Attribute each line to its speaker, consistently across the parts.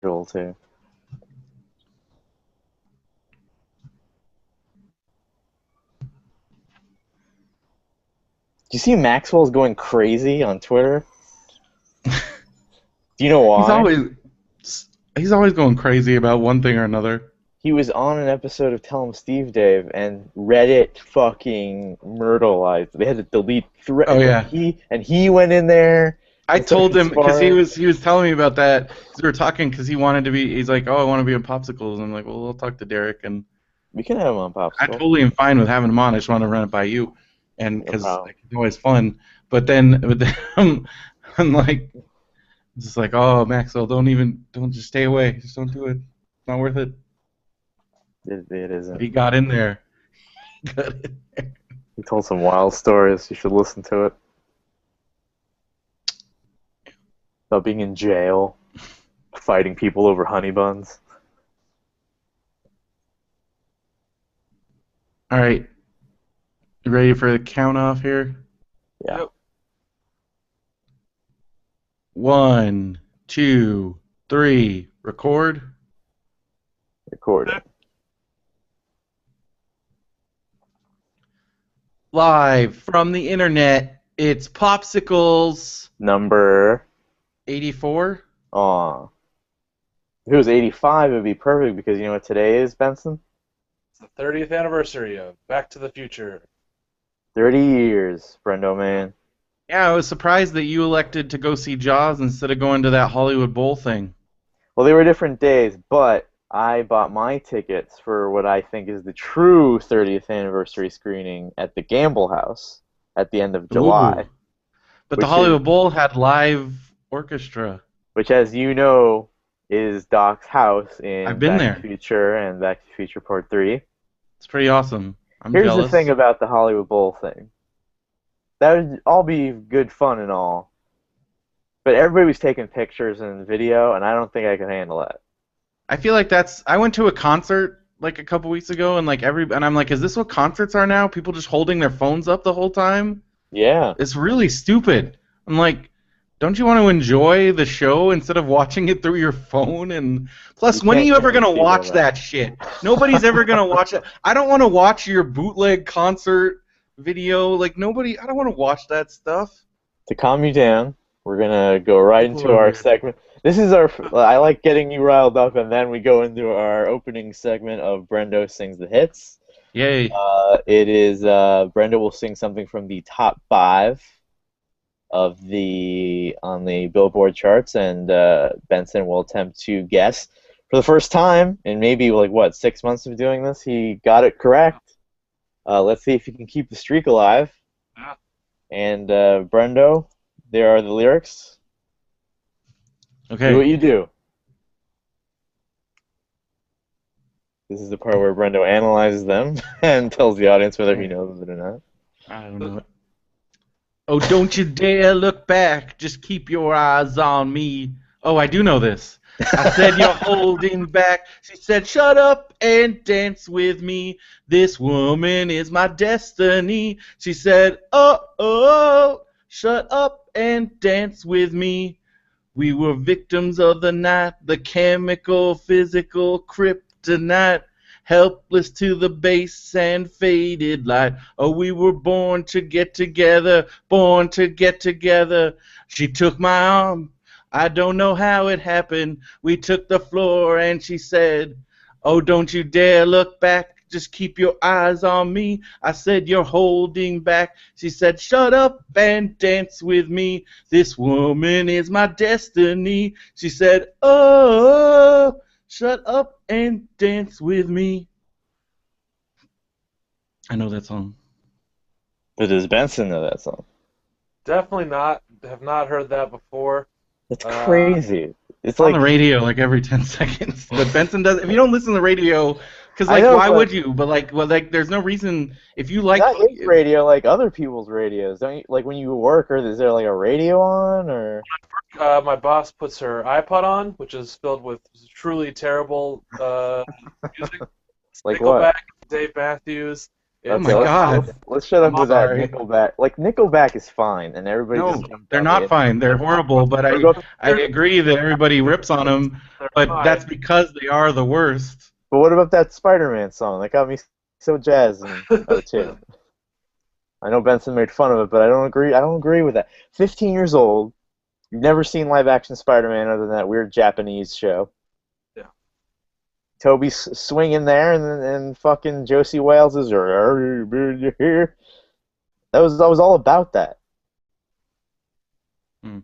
Speaker 1: too. Do you see Maxwell's going crazy on Twitter? Do you know
Speaker 2: He's
Speaker 1: why?
Speaker 2: always he's always going crazy about one thing or another.
Speaker 1: He was on an episode of Tell 'em Steve Dave, and Reddit fucking myrtleized. They had to delete
Speaker 2: Oh
Speaker 1: thread.
Speaker 2: yeah.
Speaker 1: He went in there
Speaker 2: I
Speaker 1: and started
Speaker 2: told him because he
Speaker 1: sparring.
Speaker 2: was he was telling me about that. 'Cause we were talking because he wanted to be. He's like, oh, I want to be on Popsicles. And I'm like, well, we'll talk to Derek. And
Speaker 1: We can have him on
Speaker 2: I
Speaker 1: Popsicle.
Speaker 2: totally am fine with having him on. I just want to run it by you, and
Speaker 1: No
Speaker 2: because
Speaker 1: problem.
Speaker 2: it's always fun. But then I'm like, just like, oh, Maxwell, don't just stay away. Just don't do it. It's not worth it.
Speaker 1: It
Speaker 2: But
Speaker 1: isn't.
Speaker 2: he got in there. Got in.
Speaker 1: He told some wild stories. You should listen to it. About being in jail, fighting people over honey buns.
Speaker 2: All right, you ready for the count off here?
Speaker 1: Yeah,
Speaker 3: Yep.
Speaker 2: 1, 2, 3. Record.
Speaker 1: recording.
Speaker 2: Live from the internet, it's Popsicles
Speaker 1: Number.
Speaker 2: 84.
Speaker 1: Aw. If it was 85, it would be perfect because you know what today is, Benson?
Speaker 3: It's the 30th anniversary of Back to the Future.
Speaker 1: 30 years, Brendo man.
Speaker 2: Yeah, I was surprised that you elected to go see Jaws instead of going to that Hollywood Bowl thing.
Speaker 1: Well, they were different days, but I bought my tickets for what I think is the true 30th anniversary screening at the Gamble House at the end of July,
Speaker 2: Ooh. But the
Speaker 1: which is
Speaker 2: Hollywood Bowl had live orchestra.
Speaker 1: which, as you know, is Doc's house
Speaker 2: I've
Speaker 1: in
Speaker 2: been
Speaker 1: Back to the
Speaker 2: there.
Speaker 1: Future and Back to the Future Part 3.
Speaker 2: It's pretty awesome. I'm
Speaker 1: Here's the thing
Speaker 2: jealous.
Speaker 1: about the Hollywood Bowl thing. That would all be good fun and all, but everybody was taking pictures and video, and I don't think I could handle that.
Speaker 2: I feel like I went to a concert like a couple weeks ago and I'm like, is this what concerts are now? People just holding their phones up the whole time?
Speaker 1: Yeah.
Speaker 2: It's really stupid. I'm like, don't you want to enjoy the show instead of watching it through your phone? And
Speaker 1: You
Speaker 2: plus, when are
Speaker 1: can't
Speaker 2: you ever
Speaker 1: convince
Speaker 2: gonna
Speaker 1: people of
Speaker 2: watch
Speaker 1: that.
Speaker 2: that shit? Nobody's ever gonna watch it. I don't want to watch your bootleg concert video. Like nobody. I don't want to watch that stuff.
Speaker 1: To calm you down, we're gonna go right
Speaker 2: People
Speaker 1: into
Speaker 2: are
Speaker 1: our
Speaker 2: weird.
Speaker 1: segment. This is our. I like getting you riled up, and then we go into our opening segment of Brendo sings the hits.
Speaker 2: Yay.
Speaker 1: It is Brenda will sing something from the top five of the on the Billboard charts, and Benson will attempt to guess for the first time in maybe like what 6 months of doing this. He got it correct. Let's see if he can keep the streak alive.
Speaker 3: Ah.
Speaker 1: And Brendo, there are the lyrics. Do what
Speaker 2: Okay.
Speaker 1: you do. This is the part where Brendo analyzes them and tells the audience whether he knows it or not.
Speaker 2: I don't know it. Oh, don't you dare look back. Just keep your eyes on me. Oh, I do know this. I said you're holding back. She said, shut up and dance with me. This woman is my destiny. She said, oh, shut up and dance with me. We were victims of the night, the chemical, physical kryptonite. Helpless to the base and faded light. Oh, we were born to get together, born to get together. She took my arm. I don't know how it happened. We took the floor and she said, oh, don't you dare look back. Just keep your eyes on me. I said, you're holding back. She said, shut up and dance with me. This woman is my destiny. She said, oh, shut up and dance with me. I know that song.
Speaker 1: But does Benson know that song?
Speaker 3: Definitely not. Have not heard that before.
Speaker 1: That's
Speaker 3: Uh,
Speaker 1: crazy. It's
Speaker 2: It's on the
Speaker 1: like
Speaker 2: radio like every 10 seconds. But Benson does. If you don't listen to the radio, because
Speaker 1: I
Speaker 2: like,
Speaker 1: know,
Speaker 2: why
Speaker 1: but
Speaker 2: would you? But like, well, like, there's no reason. If you like,
Speaker 1: not his radio, like other people's radios. Don't you like when you work, or is there like a radio on, or
Speaker 3: my boss puts her iPod on, which is filled with truly terrible music.
Speaker 1: like what?
Speaker 3: Nickelback, Dave Matthews,
Speaker 2: Oh
Speaker 1: Okay,
Speaker 2: my
Speaker 3: It's
Speaker 2: God.
Speaker 1: let's shut up
Speaker 2: I'm
Speaker 1: with that
Speaker 2: sorry.
Speaker 1: Nickelback. Like Nickelback is fine, and everybody just
Speaker 2: No,
Speaker 1: jumped
Speaker 2: they're
Speaker 1: on the
Speaker 2: not
Speaker 1: internet.
Speaker 2: fine. They're horrible. But
Speaker 1: What
Speaker 2: I agree that everybody rips on them.
Speaker 3: they're
Speaker 2: But
Speaker 3: fine.
Speaker 2: that's because they are the worst.
Speaker 1: but what about that Spider-Man song? That got me so jazzed and too. I know Benson made fun of it, but I don't agree. I don't agree with that. 15 years old, you've never seen live-action Spider-Man other than that weird Japanese show.
Speaker 3: Yeah.
Speaker 1: Toby's swinging there, and fucking Josie Wales is here. That was all about that.
Speaker 2: Hmm.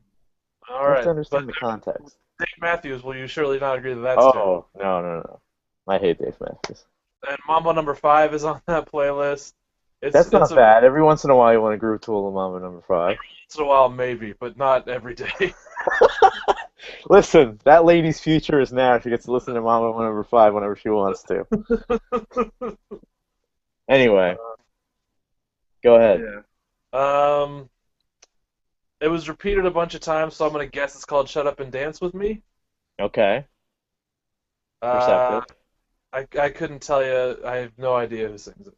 Speaker 3: All
Speaker 1: You have to
Speaker 3: right, but
Speaker 1: understand the context.
Speaker 3: Dave Matthews, will you surely not agree that that's true?
Speaker 1: Oh, no, no, no. I hate Dave Matthews.
Speaker 3: And Mambo Number Five is on that playlist.
Speaker 1: That's
Speaker 3: It's
Speaker 1: not
Speaker 3: a
Speaker 1: bad. Every once in a while, you want to groove Tool and Mama number 5.
Speaker 3: once in a while maybe, but not every day.
Speaker 1: Listen, that lady's future is now. She gets to listen to Mama number 5 whenever she wants to. Anyway, go ahead.
Speaker 3: Yeah. It was repeated a bunch of times, so I'm gonna guess it's called "Shut Up and Dance with Me."
Speaker 1: Okay,
Speaker 3: Uh,
Speaker 1: perceptive.
Speaker 3: I couldn't tell you. I have no idea who sings it.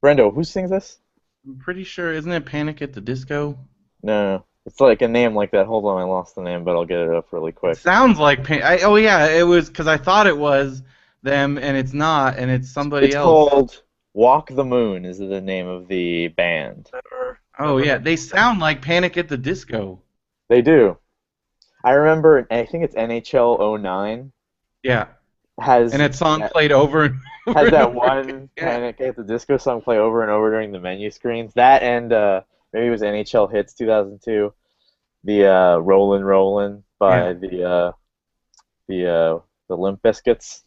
Speaker 1: Brendo, who sings this?
Speaker 2: I'm pretty sure, isn't it Panic at the Disco?
Speaker 1: No, no. It's like a name like that. Hold on, I lost the name, but I'll get it up really
Speaker 2: It
Speaker 1: quick.
Speaker 2: sounds like oh yeah, it was because I thought it was them, and it's not, and it's somebody
Speaker 1: It's
Speaker 2: else.
Speaker 1: called Walk the Moon is the name of the band.
Speaker 2: Oh
Speaker 3: Never
Speaker 2: yeah,
Speaker 3: heard.
Speaker 2: they sound like Panic at the Disco.
Speaker 1: They do. I remember, I think it's NHL '09
Speaker 2: Yeah, and
Speaker 1: has
Speaker 2: that song
Speaker 1: that
Speaker 2: played over and over
Speaker 1: has
Speaker 2: and
Speaker 1: that
Speaker 2: over again.
Speaker 1: one
Speaker 2: Yeah.
Speaker 1: Panic at the Disco song play over and over during the menu screens. That and maybe it was NHL Hits 2002, the Rollin' Rollin' by
Speaker 2: Yeah.
Speaker 1: the Limp Bizkits.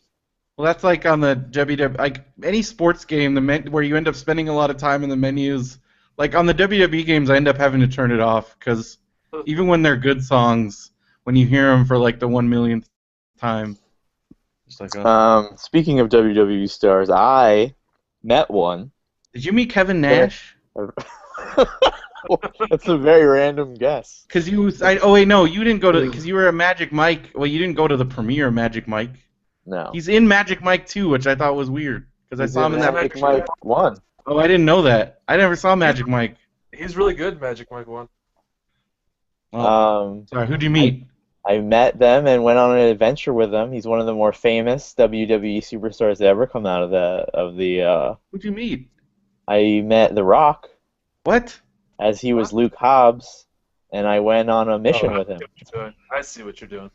Speaker 2: Well, that's like on the WWE, like any sports game, where you end up spending a lot of time in the menus. Like on the WWE games, I end up having to turn it off because even when they're good songs, when you hear them for like the 1 millionth time, it's like, oh.
Speaker 1: Speaking of WWE stars, I met one.
Speaker 2: Did you meet Kevin Nash?
Speaker 1: That's a very random guess.
Speaker 2: Because oh wait, no, you didn't go to, because you were at Magic Mike. Well, you didn't go to the premiere of Magic Mike.
Speaker 1: No.
Speaker 2: He's in Magic Mike 2, which I thought was weird because I
Speaker 1: He's
Speaker 2: saw him
Speaker 1: in
Speaker 2: in that
Speaker 1: Magic
Speaker 2: picture.
Speaker 1: Mike 1.
Speaker 2: Oh, I didn't know that. I never saw Magic Mike.
Speaker 3: He's really good, Magic Mike 1.
Speaker 2: Well, sorry, who'd you
Speaker 1: I,
Speaker 2: meet?
Speaker 1: I met them and went on an adventure with him. He's one of the more famous WWE superstars to ever come out of the.
Speaker 2: Who'd you meet?
Speaker 1: I met The Rock
Speaker 2: What?
Speaker 1: as he was Luke Hobbs, and I went on a mission with him.
Speaker 3: I see what you're doing.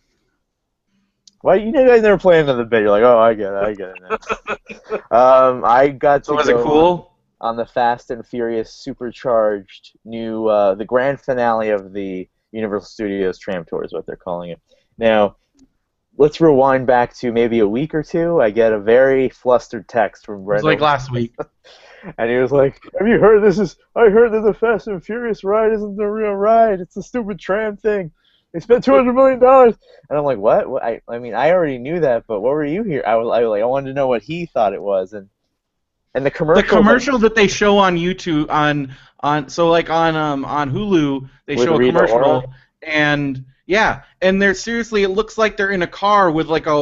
Speaker 1: Why you guys never play another bit? You're like, oh, I get it now. I got to
Speaker 2: So was
Speaker 1: go
Speaker 2: it cool?
Speaker 1: on the Fast and Furious supercharged new the grand finale of the Universal Studios Tram Tour is what they're calling it. Now, let's rewind back to maybe a week or two. I get a very flustered text from
Speaker 2: It was
Speaker 1: Brenda,
Speaker 2: like last week.
Speaker 1: and he was like, "Have you heard this? I heard that the Fast and Furious ride isn't the real ride. It's a stupid tram thing. They spent $200 million." And I'm like, "What? I mean, I already knew that, but what were you here?" I wanted to know what he thought it was, and the
Speaker 2: The
Speaker 1: commercial
Speaker 2: commercial that they show on YouTube on so like on Hulu they
Speaker 1: With
Speaker 2: show a
Speaker 1: Rita
Speaker 2: commercial
Speaker 1: Ora?
Speaker 2: and yeah and they're seriously it looks like they're in a car with like a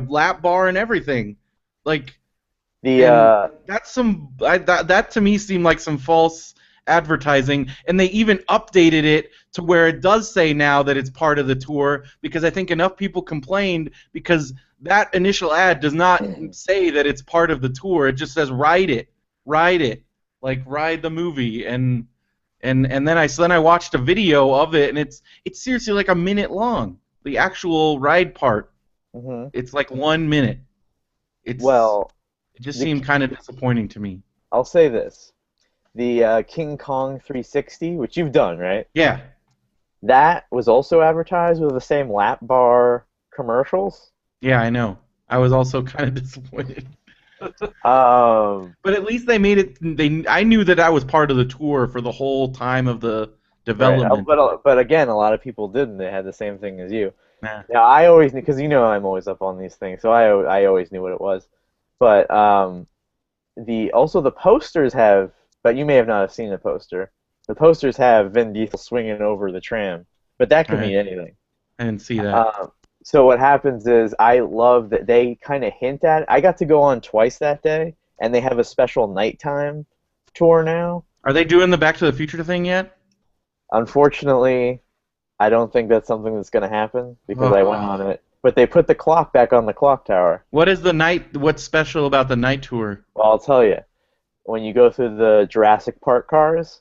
Speaker 2: lap bar and everything like
Speaker 1: the
Speaker 2: and that's that to me seemed like some false advertising and they even updated it to where it does say now that it's part of the tour because I think enough people complained because that initial ad does not say that it's part of the tour. It just says ride it, like ride the movie, and then I watched a video of it, and it's seriously like a minute long. The actual ride part,
Speaker 1: mhm.
Speaker 2: it's like 1 minute. It
Speaker 1: Well,
Speaker 2: just
Speaker 1: the,
Speaker 2: seemed kind of disappointing to me.
Speaker 1: I'll say this: the King Kong 360, which you've done, right?
Speaker 2: Yeah,
Speaker 1: That was also advertised with the same lap bar commercials.
Speaker 2: yeah, I know. I was also kind of disappointed.
Speaker 1: Um,
Speaker 2: But at least they made it. I knew that I was part of the tour for the whole time of the
Speaker 1: right.
Speaker 2: development.
Speaker 1: But again, a lot of people didn't. They had the same thing as you.
Speaker 2: Nah.
Speaker 1: Now I always knew because I'm always up on these things, so I always knew what it was. But the posters have, but you may have not have seen the poster. The posters have Vin Diesel swinging over the tram, but that could
Speaker 2: All right.
Speaker 1: mean anything.
Speaker 2: I didn't see that.
Speaker 1: So what happens is I love that they kind of hint at it. I got to go on twice that day, and they have a special nighttime tour now.
Speaker 2: Are they doing the Back to the Future thing yet?
Speaker 1: Unfortunately, I don't think that's something that's going to happen because I went
Speaker 2: Oh.
Speaker 1: on it. But they put the clock back on the clock tower.
Speaker 2: What's special about the night tour?
Speaker 1: Well, I'll tell you. When you go through the Jurassic Park cars,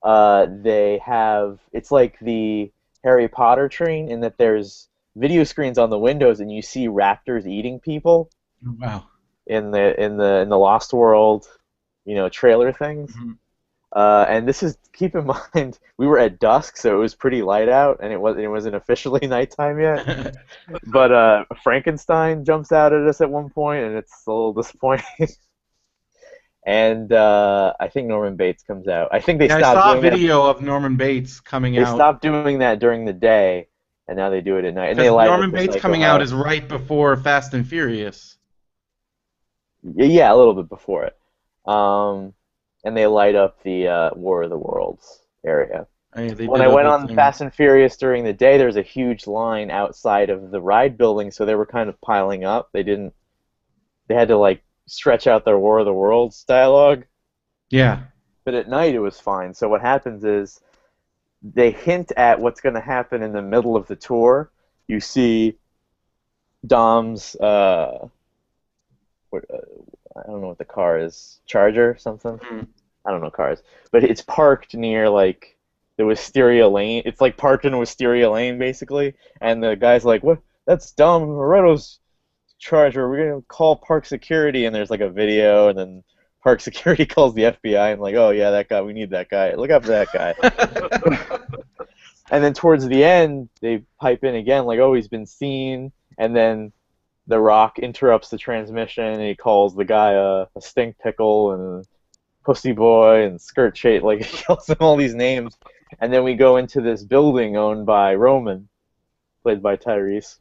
Speaker 1: they have it's like the Harry Potter train in that there's video screens on the windows and you see raptors eating people
Speaker 2: Oh, wow.
Speaker 1: in the Lost World, trailer things.
Speaker 2: Mhm.
Speaker 1: And this is keep in mind we were at dusk, so it was pretty light out, and it wasn't officially nighttime yet. But Frankenstein jumps out at us at one point, and it's a little disappointing. And I think Norman Bates comes out. I think they
Speaker 2: Yeah, I
Speaker 1: stopped
Speaker 2: saw a
Speaker 1: doing that.
Speaker 2: video of Norman Bates coming
Speaker 1: They
Speaker 2: out.
Speaker 1: stopped doing that during the day, and now they do it at night. And they
Speaker 2: Because
Speaker 1: light up
Speaker 2: Norman
Speaker 1: the
Speaker 2: Bates
Speaker 1: Psycho
Speaker 2: coming out
Speaker 1: House.
Speaker 2: is right before Fast and Furious.
Speaker 1: Yeah, a little bit before it. And they light up the War of the Worlds area.
Speaker 2: They
Speaker 1: When
Speaker 2: did
Speaker 1: I
Speaker 2: a
Speaker 1: went
Speaker 2: whole
Speaker 1: on
Speaker 2: thing.
Speaker 1: Fast and Furious during the day, there was a huge line outside of the ride building, so they were kind of piling up. They had to like stretch out their War of the Worlds dialogue.
Speaker 2: Yeah.
Speaker 1: But at night it was fine. So what happens is they hint at what's going to happen in the middle of the tour. You see Dom's I don't know what the car is, Charger something.
Speaker 2: Mhm.
Speaker 1: I don't know cars, but it's parked near like the Wisteria Lane. It's like parked in Wisteria Lane basically, and the guy's like, "What? That's Dom Moretto's Charger. We're gonna call Park Security." And there's like a video, and then Park Security calls the FBI and like, "Oh yeah, that guy. We need that guy. Look out for that guy." And then towards the end, they pipe in again, like, "Oh, he's been seen," and then The Rock interrupts the transmission and he calls the guy a stink pickle and pussy boy and skirt shade, like he calls them all these names. And then we go into this building owned by Roman, played by Tyrese.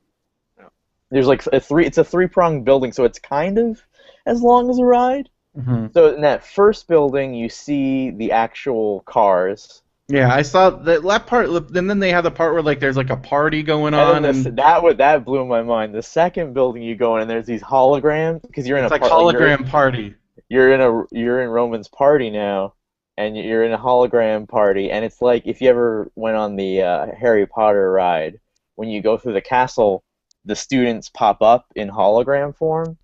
Speaker 3: Yeah.
Speaker 1: There's like it's a three-pronged building, so it's kind of as long as a ride.
Speaker 2: Mhm.
Speaker 1: So in that first building, you see the actual cars.
Speaker 2: Yeah, I saw that part, and then they have the part where like there's like a party going
Speaker 1: And
Speaker 2: on,
Speaker 1: then
Speaker 2: and
Speaker 1: that blew my mind. The second building you go in, and there's these holograms because you're in
Speaker 2: it's
Speaker 1: a
Speaker 2: like
Speaker 1: part,
Speaker 2: hologram party.
Speaker 1: you're in Roman's party now, and you're in a hologram party, and it's like if you ever went on the Harry Potter ride, when you go through the castle, the students pop up in hologram form,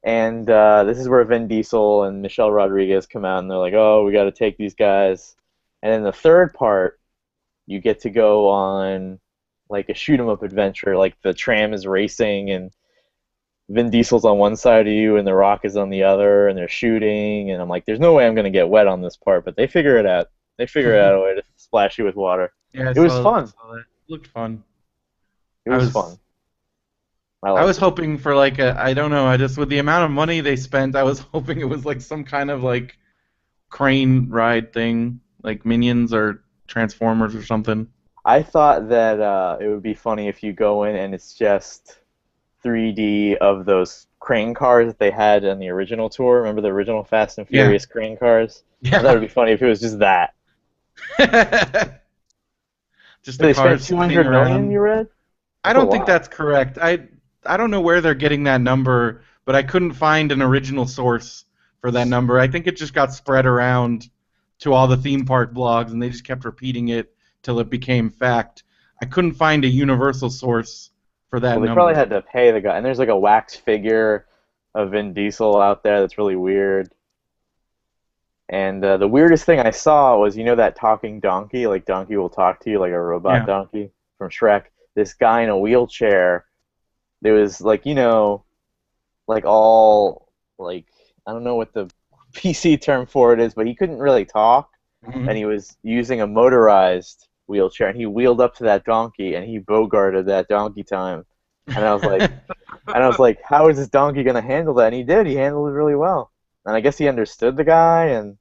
Speaker 1: and this is where Vin Diesel and Michelle Rodriguez come out, and they're like, "Oh, we got to take these guys." And in the third part, you get to go on like a shoot 'em up adventure, like the tram is racing and Vin Diesel's on one side of you and The Rock is on the other, and they're shooting, and I'm like, there's no way I'm gonna get wet on this part, but they figure it out. They figure out a way to splash you with water.
Speaker 2: Yeah,
Speaker 1: It was
Speaker 2: I
Speaker 1: fun.
Speaker 2: saw that. It looked fun.
Speaker 1: It
Speaker 2: I
Speaker 1: was
Speaker 2: was
Speaker 1: fun.
Speaker 2: I was
Speaker 1: Liked it.
Speaker 2: hoping for like I don't know, I just with the amount of money they spent, I was hoping it was like some kind of like crane ride thing, like Minions or Transformers or something.
Speaker 1: I thought that it would be funny if you go in and it's just 3D of those crane cars that they had on the original tour. Remember the original Fast and
Speaker 2: Yeah.
Speaker 1: Furious crane cars? I thought it would be funny if it was just that.
Speaker 2: Just
Speaker 1: They
Speaker 2: the
Speaker 1: spent
Speaker 2: cars
Speaker 1: 200
Speaker 2: spinning
Speaker 1: million,
Speaker 2: around.
Speaker 1: you read?
Speaker 2: I
Speaker 1: That's a
Speaker 2: don't think
Speaker 1: lot.
Speaker 2: that's correct. I don't know where they're getting that number, but I couldn't find an original source for that number. I think it just got spread around to all the theme park blogs, and they just kept repeating it till it became fact. I couldn't find a universal source for that
Speaker 1: Well, they probably
Speaker 2: number.
Speaker 1: had to pay the guy. And there's like a wax figure of Vin Diesel out there that's really weird. And the weirdest thing I saw was, that talking donkey, like Donkey will talk to you like a robot
Speaker 2: Yeah.
Speaker 1: donkey from Shrek. This guy in a wheelchair. There was like, like all like I don't know what the PC term for it is, but he couldn't really talk, and
Speaker 2: Mhm.
Speaker 1: he was using a motorized wheelchair, and he wheeled up to that donkey and he bogarted that donkey time. And I was like, how is this donkey gonna handle that? And he did. He handled it really well. And I guess he understood the guy, and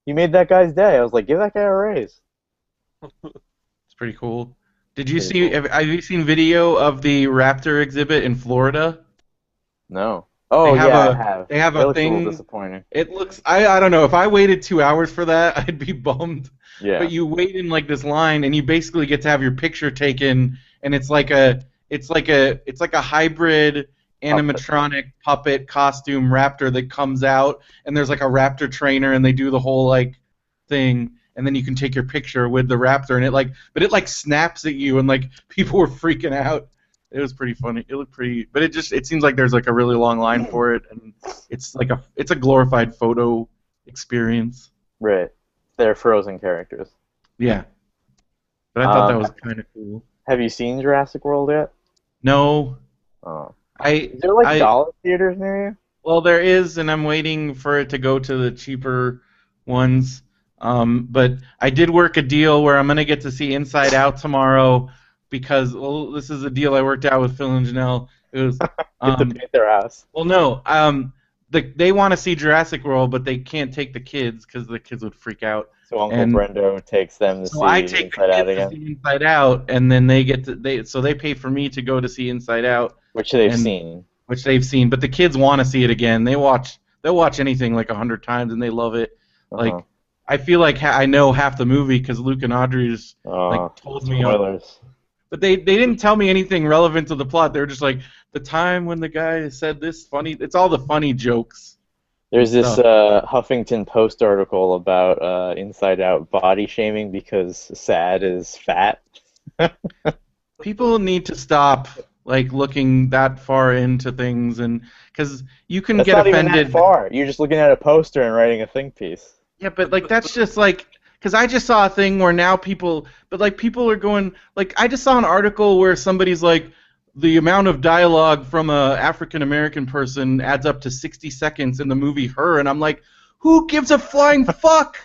Speaker 1: he made that guy's day. I was like, give that guy a raise.
Speaker 2: It's pretty cool. Did you
Speaker 1: Pretty
Speaker 2: see?
Speaker 1: cool.
Speaker 2: Have you seen video of the raptor exhibit in Florida?
Speaker 1: No.
Speaker 2: They
Speaker 1: Oh
Speaker 2: have
Speaker 1: yeah, I
Speaker 2: a
Speaker 1: have.
Speaker 2: they have
Speaker 1: It
Speaker 2: a
Speaker 1: looks a little
Speaker 2: thing.
Speaker 1: disappointing.
Speaker 2: It looks. I don't know. If I waited 2 hours for that, I'd be bummed.
Speaker 1: Yeah.
Speaker 2: But you wait in like this line, and you basically get to have your picture taken, and it's like a hybrid animatronic puppet costume raptor that comes out, and there's like a raptor trainer, and they do the whole like thing, and then you can take your picture with the raptor, and but it like snaps at you, and like people were freaking out. It was pretty funny. It looked pretty, but it seems like there's like a really long line for it, and it's a glorified photo experience.
Speaker 1: Right. They're frozen characters.
Speaker 2: Yeah, but I thought that was kind of cool.
Speaker 1: Have you seen Jurassic World yet?
Speaker 2: No,
Speaker 1: Oh.
Speaker 2: Is
Speaker 1: there like dollar theaters near you?
Speaker 2: Well, there is, and I'm waiting for it to go to the cheaper ones. But I did work a deal where I'm going to get to see Inside Out tomorrow because, well, this is a deal I worked out with Phil and Janelle. It was
Speaker 1: Get to paint their house.
Speaker 2: Well, no. They want to see Jurassic World, but they can't take the kids because the kids would freak out.
Speaker 1: So Uncle Brendo takes them to see
Speaker 2: I take
Speaker 1: Inside Out again.
Speaker 2: To see Inside Out, and then they pay for me to go to see Inside Out,
Speaker 1: which they've seen.
Speaker 2: Which they've seen, but the kids want to see it again. They'll watch anything like 100 times, and they love it. Like I feel like I know half the movie because Luke and Audrey just told me. But they didn't tell me anything relevant to the plot. They were just like the time when the guy said this funny. It's all the funny jokes.
Speaker 1: There's this Huffington Post article about Inside Out body shaming because sad is fat.
Speaker 2: People need to stop looking that far into things, and because you can get offended.
Speaker 1: Not even that far. You're just looking at a poster and writing a think piece.
Speaker 2: Yeah, but that's just because I just saw a thing where now people are going I just saw an article where somebody's like the amount of dialogue from a African American person adds up to 60 seconds in the movie Her, and I'm like, who gives a flying fuck?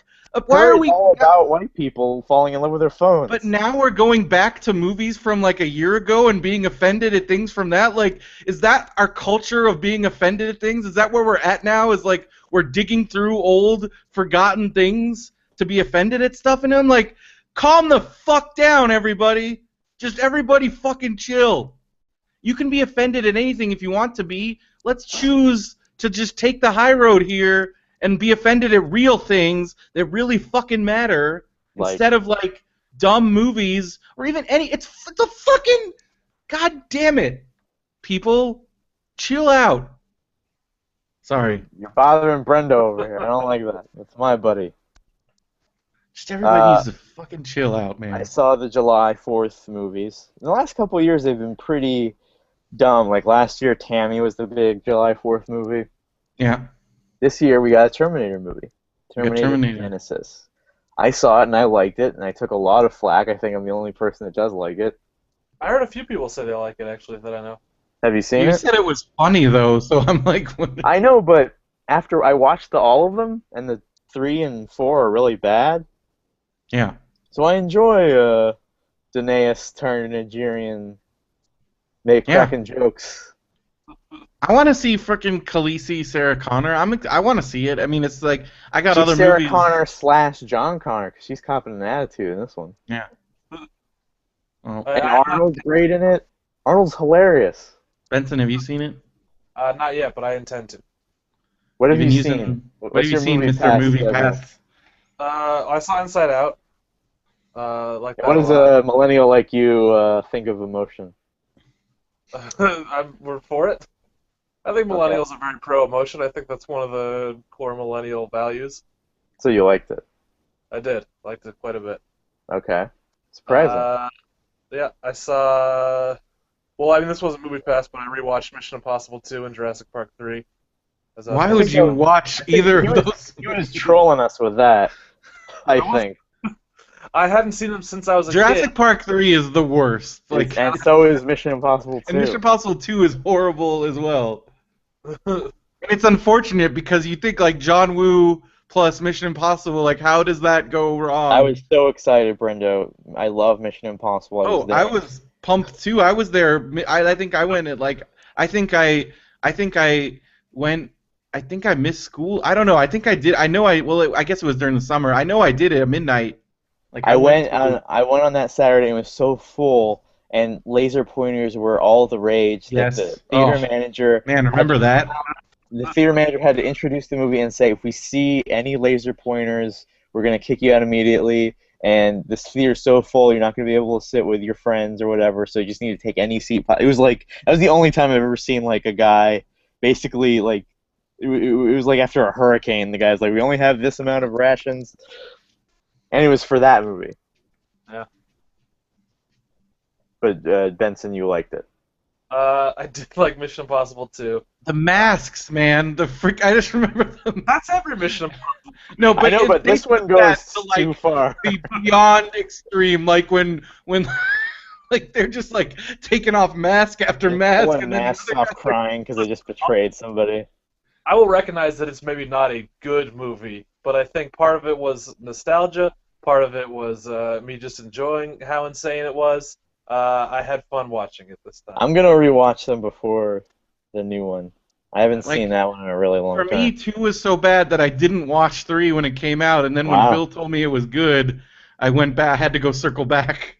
Speaker 2: Why are we
Speaker 1: all about white people falling in love with their phones?
Speaker 2: But now we're going back to movies from a year ago and being offended at things from that. Is that our culture of being offended at things? Is that where we're at now? Is we're digging through old, forgotten things to be offended at stuff? And I'm like, calm the fuck down, everybody. Just everybody fucking chill. You can be offended at anything if you want to be. Let's choose to just take the high road here and be offended at real things that really fucking matter instead of dumb movies or even any. It's the fucking. God damn it, people, chill out. Sorry.
Speaker 1: You're bothering Brendo over here. I don't like that. That's my buddy.
Speaker 2: Just everybody needs to fucking chill out, man.
Speaker 1: I saw the July 4th movies. In the last couple of years, they've been pretty dumb. Like last year, Tammy was the big July 4th movie.
Speaker 2: Yeah.
Speaker 1: This year, we got a Terminator movie. Terminator Genesis. I saw it, and I liked it, and I took a lot of flack. I think I'm the only person that does like it.
Speaker 3: I heard a few people say they like it, actually, that I know.
Speaker 1: Have you seen it?
Speaker 2: You said it was funny, though, so I'm like...
Speaker 1: I know, but after I watched all of them, and the 3 and 4 are really bad.
Speaker 2: Yeah.
Speaker 1: So I enjoy Daenerys turning Nigerian, cracking jokes.
Speaker 2: I want to see frickin' Khaleesi, Sarah Connor. I want to see it. I mean, it's I got
Speaker 1: she's
Speaker 2: other
Speaker 1: Sarah
Speaker 2: movies.
Speaker 1: Sarah Connor / John Connor, because she's copping an attitude in this one.
Speaker 2: Yeah.
Speaker 1: Oh. And Arnold's great in it. Arnold's hilarious.
Speaker 2: Benson, have you seen it?
Speaker 3: Not yet, but I intend to.
Speaker 1: What have you seen?
Speaker 2: What have you seen, Mr. Movie Pass?
Speaker 3: I saw Inside Out.
Speaker 1: What does a millennial like you think of emotion?
Speaker 3: We're for it. I think millennials are very pro-emotion. I think that's one of the core millennial values.
Speaker 1: So you liked it?
Speaker 3: I did. Liked it quite a bit.
Speaker 1: Okay. Surprising.
Speaker 3: Yeah, I saw... Well, I mean, this wasn't Movie Pass, but I rewatched Mission Impossible 2 and Jurassic Park 3.
Speaker 2: Why would you watch either of those?
Speaker 1: He was trolling us with that, I think.
Speaker 3: I hadn't seen them since I was a kid.
Speaker 2: Jurassic Park 3 is the worst.
Speaker 1: And so is Mission Impossible 2.
Speaker 2: And Mission Impossible 2 is horrible as well. And it's unfortunate because you think John Woo plus Mission Impossible, how does that go wrong?
Speaker 1: I was so excited, Brendo. I love Mission Impossible.
Speaker 2: I was pumped too. I was there. I think I went at I think I missed school. I don't know. I think I did. I guess it was during the summer. I know I did it at midnight.
Speaker 1: I went on that Saturday and it was so full, and laser pointers were all the rage.
Speaker 2: Yes.
Speaker 1: The theater manager.
Speaker 2: Man, remember that?
Speaker 1: The theater manager had to introduce the movie and say, if we see any laser pointers, we're going to kick you out immediately. and this theater's so full, you're not going to be able to sit with your friends or whatever, so you just need to take any seat. It was like that was the only time I've ever seen like a guy basically like it was like after a hurricane. The guy's like, we only have this amount of rations, and it was for that movie.
Speaker 3: Yeah.
Speaker 1: But Benson, you liked it.
Speaker 3: I did like Mission Impossible 2.
Speaker 2: The masks, man. The freak. I just remember them.
Speaker 3: That's every Mission Impossible.
Speaker 2: No, but
Speaker 1: I know, but this one goes
Speaker 2: to, like,
Speaker 1: too far.
Speaker 2: be beyond extreme. Like when like they're just like taking off mask after mask,
Speaker 1: When
Speaker 2: and then
Speaker 1: masks
Speaker 2: the other
Speaker 1: stop
Speaker 2: guy's
Speaker 1: crying because they just betrayed somebody.
Speaker 3: I will recognize that it's maybe not a good movie, but I think part of it was nostalgia, part of it was me just enjoying how insane it was. I had fun watching it this time.
Speaker 1: I'm gonna rewatch them before the new one. I haven't
Speaker 2: Like,
Speaker 1: seen that one in a really long
Speaker 2: For
Speaker 1: time.
Speaker 2: me, 2 was so bad that I didn't watch 3 when it came out, and then when
Speaker 1: Wow.
Speaker 2: Bill told me it was good, I went back. I had to go circle back.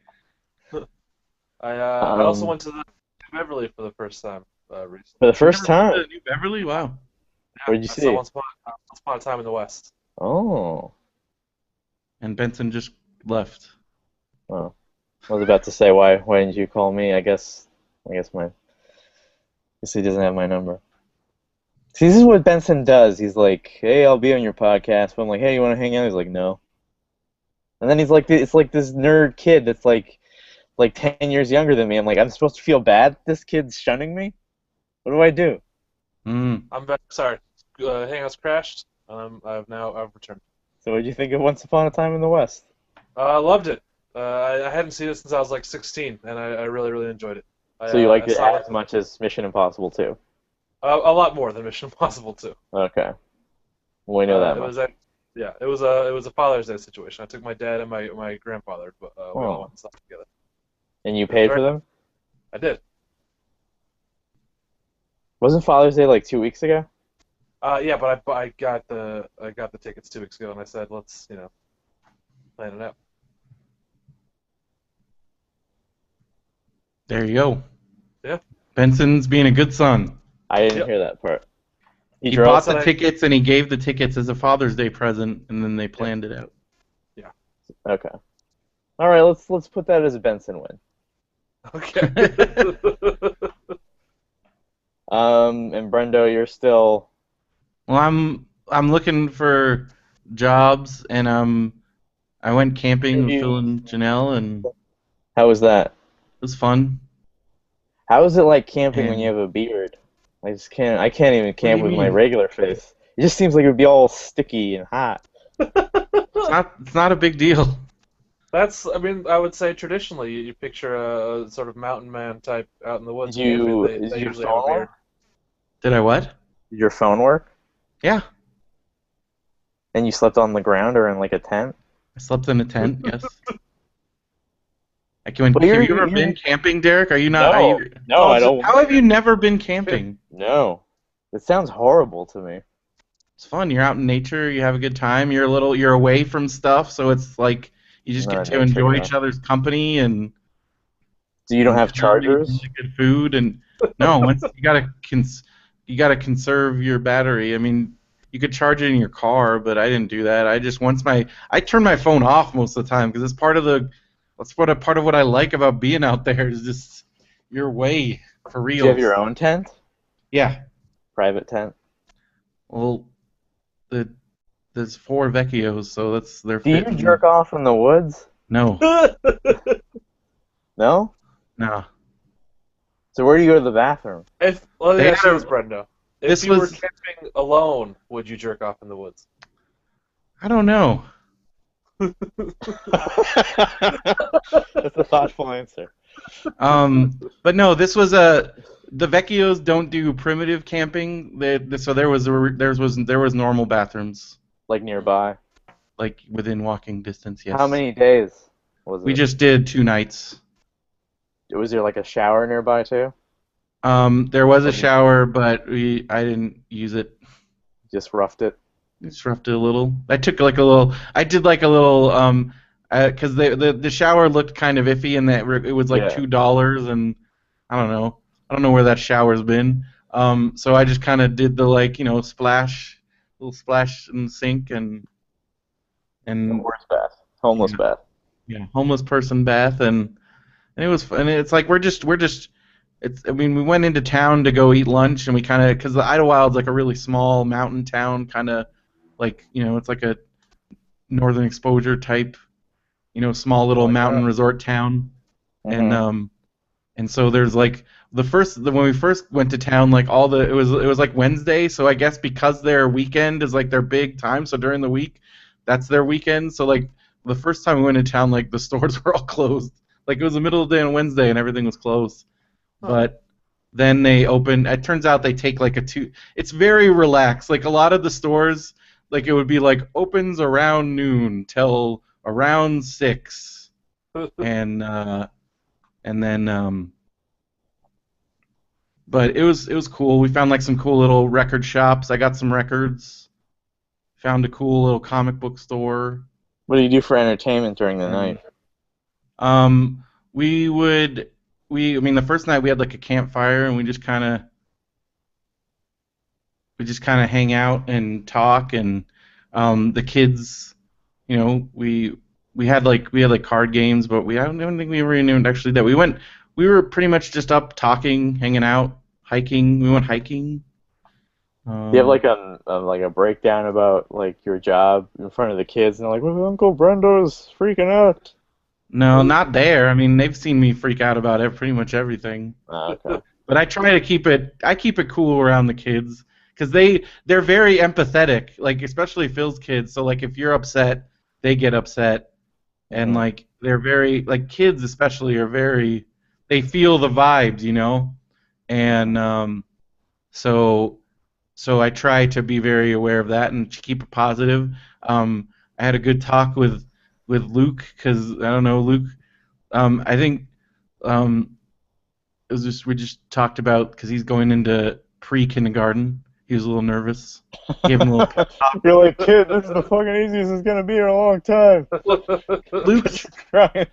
Speaker 3: I also went to the New Beverly for the first time recently.
Speaker 1: For the first
Speaker 2: You never been
Speaker 1: time.
Speaker 2: to New Beverly? Wow.
Speaker 1: Where'd you
Speaker 3: I
Speaker 1: see
Speaker 3: saw
Speaker 1: it?
Speaker 3: Once Upon a Time in the West.
Speaker 1: Oh.
Speaker 2: And Benson just left.
Speaker 1: Well, I was about to say why didn't you call me? I guess he doesn't have my number. See, this is what Benson does. He's like, "Hey, I'll be on your podcast." But I'm like, "Hey, you want to hang out?" He's like, "No." And then he's like, "It's like this nerd kid that's like 10 years younger than me." I'm like, "I'm supposed to feel bad? This kid's shunning me? What do I do?"
Speaker 2: Mm.
Speaker 3: I'm back. Sorry, Hangouts crashed. I've returned.
Speaker 1: So what did you think of Once Upon a Time in the West?
Speaker 3: I loved it. I hadn't seen it since I was like 16, and I really, really enjoyed it.
Speaker 1: So you liked
Speaker 3: I
Speaker 1: it
Speaker 3: saw
Speaker 1: as much as Mission Impossible 2?
Speaker 3: a lot more than Mission Impossible 2.
Speaker 1: Okay. Well, we know that
Speaker 3: It
Speaker 1: much.
Speaker 3: was it was a Father's Day situation. I took my dad and my grandfather, but we all went and saw it together.
Speaker 1: And you paid for them?
Speaker 3: I did.
Speaker 1: Wasn't Father's Day like 2 weeks ago?
Speaker 3: Yeah, but I got the tickets 2 weeks ago, and I said let's plan it out.
Speaker 2: There you go.
Speaker 3: Yeah.
Speaker 2: Benson's being a good son.
Speaker 1: I didn't
Speaker 3: Yep.
Speaker 1: hear that part.
Speaker 2: He
Speaker 1: drove
Speaker 2: bought the
Speaker 3: tonight.
Speaker 2: tickets and he gave the tickets as a Father's Day present, and then they planned it out.
Speaker 1: Okay. All right, let's put that as a Benson win.
Speaker 3: Okay.
Speaker 1: And Brendo, you're still
Speaker 2: Well, I'm looking for jobs, and I went camping with Phil and Janelle, and it
Speaker 1: How was that?
Speaker 2: was fun.
Speaker 1: How is it like camping when you
Speaker 2: And
Speaker 1: have a beard? I can't even
Speaker 2: do
Speaker 1: camp
Speaker 2: you
Speaker 1: with my
Speaker 2: mean?
Speaker 1: regular face. It just seems like it would be all sticky and hot.
Speaker 2: It's not a big deal.
Speaker 3: I would say traditionally you picture a sort of mountain man type out in the woods camping.
Speaker 1: Did
Speaker 3: They
Speaker 1: your
Speaker 3: usually have a
Speaker 1: phone
Speaker 3: beard.
Speaker 1: work?
Speaker 2: Did I what?
Speaker 1: Did your phone work?
Speaker 2: Yeah,
Speaker 1: And you slept on the ground or in like a tent?
Speaker 2: I slept in a tent. Yes. Have
Speaker 1: Well,
Speaker 2: you ever been camping, Derek? Are you not? Are
Speaker 1: No,
Speaker 2: you?
Speaker 1: no, I don't.
Speaker 2: How have you never been camping?
Speaker 1: No, it sounds horrible to me.
Speaker 2: It's fun. You're out in nature. You have a good time. You're away from stuff, so it's like you just
Speaker 1: I'm
Speaker 2: get
Speaker 1: not a
Speaker 2: to
Speaker 1: nature
Speaker 2: enjoy
Speaker 1: guy.
Speaker 2: each other's company and
Speaker 1: So you don't have
Speaker 2: chill, eat
Speaker 1: chargers?
Speaker 2: really good food. And no, once you gotta conserve your battery. I mean, you could charge it in your car, but I didn't do that. I turn my phone off most of the time because it's part of what I like about being out there is just you're away for
Speaker 1: Do
Speaker 2: real.
Speaker 1: you have your own tent?
Speaker 2: Yeah.
Speaker 1: Private tent?
Speaker 2: Well, there's 4 Vecchios, so they're
Speaker 1: Do you
Speaker 2: fitting.
Speaker 1: jerk off in the woods?
Speaker 2: No,
Speaker 1: No?
Speaker 2: no.
Speaker 1: So where do you go to the bathroom?
Speaker 3: Let me
Speaker 2: They
Speaker 3: ask you
Speaker 2: had a-
Speaker 3: this, Brendo. If
Speaker 2: this
Speaker 3: you were
Speaker 2: was-
Speaker 3: camping alone, would you jerk off in the woods?
Speaker 2: I don't know.
Speaker 1: That's a thoughtful answer.
Speaker 2: But no, this was the Vecchios don't do primitive camping. So there was normal bathrooms
Speaker 1: Like nearby.
Speaker 2: like within walking distance. Yes.
Speaker 1: How many days was it?
Speaker 2: We just did 2 nights.
Speaker 1: Was there like a shower nearby too?
Speaker 2: There was a shower, but I didn't use it.
Speaker 1: Just roughed it.
Speaker 2: Just roughed it a little. I did like a little because the shower looked kind of iffy and that it was like
Speaker 1: Yeah.
Speaker 2: $2 and I don't know where that shower's been. So I just kind of did the little splash and sink and
Speaker 1: Worst bath. Homeless bath.
Speaker 2: yeah, homeless person bath, and it was, and it's like we're just, it's. I mean, we went into town to go eat lunch, and we kind of, because the Idlewild's like a really small mountain town, kind of like, it's like a northern exposure type, small little
Speaker 1: Oh
Speaker 2: mountain
Speaker 1: yeah.
Speaker 2: resort town, and
Speaker 1: Mhm.
Speaker 2: so there's like when we first went to town, like it was like Wednesday, so I guess because their weekend is like their big time, so during the week, that's their weekend. So like the first time we went to town, like the stores were all closed. Like it was the middle of the day on Wednesday and everything was closed.
Speaker 3: Huh.
Speaker 2: But then they open. It turns out they take like a two. It's very relaxed. Like a lot of the stores, like it would be like opens around noon till around 6, and then but it was cool. We found like some cool little record shops. I got some records. Found a cool little comic book store.
Speaker 1: What do you do for entertainment during the
Speaker 2: And
Speaker 1: night?
Speaker 2: we would I mean the first night we had like a campfire and we just kind of hang out and talk, and the kids, we had like card games, but I don't think we were even actually that. We were pretty much just up talking, hanging out, hiking. We went hiking.
Speaker 1: Do you have
Speaker 2: Um,
Speaker 1: like a breakdown about like your job in front of the kids, and they're like, "Well, Uncle Brendo's freaking out."
Speaker 2: no, not there. I mean, they've seen me freak out about pretty much everything.
Speaker 1: Ah, okay.
Speaker 2: But I keep it cool around the kids because they're very empathetic, like especially Phil's kids. So like if you're upset, they get upset, and
Speaker 1: Mhm.
Speaker 2: like they're very, like, kids especially are very, they feel the vibes. And
Speaker 1: Mhm.
Speaker 2: so so I try to be very aware of that and to keep it positive. I had a good talk with Luke because I don't know Luke. I think um, it was just we just talked about because he's going into pre-kindergarten. He was a little nervous. Gave him a little pep talk.
Speaker 1: You're like, kid, this is the fucking easiest it's gonna be in a long time.
Speaker 2: Luke
Speaker 1: Just crying.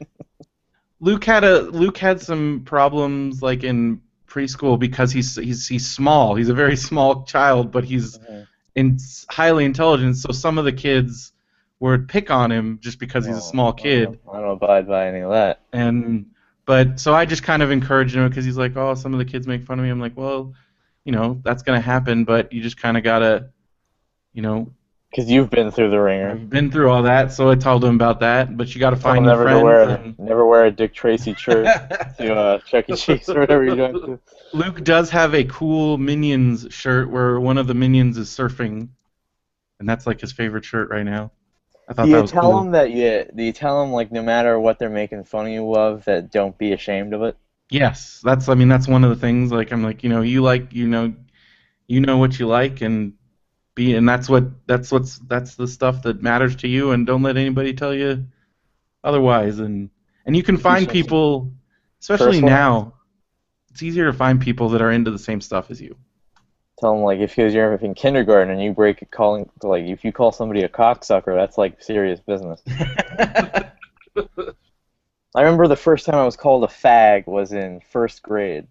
Speaker 2: Luke had some problems like in preschool because he's small. He's a very small child, but he's
Speaker 1: Mhm.
Speaker 2: highly intelligent. So some of the kids would pick on him just because he's a
Speaker 1: Oh,
Speaker 2: small kid.
Speaker 1: I don't abide by any of that.
Speaker 2: And but so I just kind of encouraged him because he's like, oh, some of the kids make fun of me. I'm like, well, that's gonna happen, but you just kind of gotta, you know,
Speaker 1: Because you've been through the ringer.
Speaker 2: I've been through all that, so I told him about that. But you gotta
Speaker 1: Tell them
Speaker 2: find new friends, and
Speaker 1: never wear a Dick Tracy shirt to Chuck E. Cheese or whatever you're going to.
Speaker 2: Luke does have a cool Minions shirt where one of the Minions is surfing, and that's like his favorite shirt right now. I
Speaker 1: Do
Speaker 2: thought that
Speaker 1: you
Speaker 2: was
Speaker 1: tell
Speaker 2: cool.
Speaker 1: them that you? Do you tell them like no matter what they're making fun of you of, that don't be ashamed of it?
Speaker 2: Yes, I mean that's one of the things. Like I'm like, you know what you like, and that's the stuff that matters to you, and don't let anybody tell you otherwise. And you can
Speaker 1: You teach
Speaker 2: find
Speaker 1: them some
Speaker 2: people, especially
Speaker 1: curse words.
Speaker 2: now. It's easier to find people that are into the same stuff as you.
Speaker 1: Tell them like if you're in kindergarten and you break it calling like if you call somebody a cocksucker, that's like serious business. I remember the first time I was called a fag was in first grade,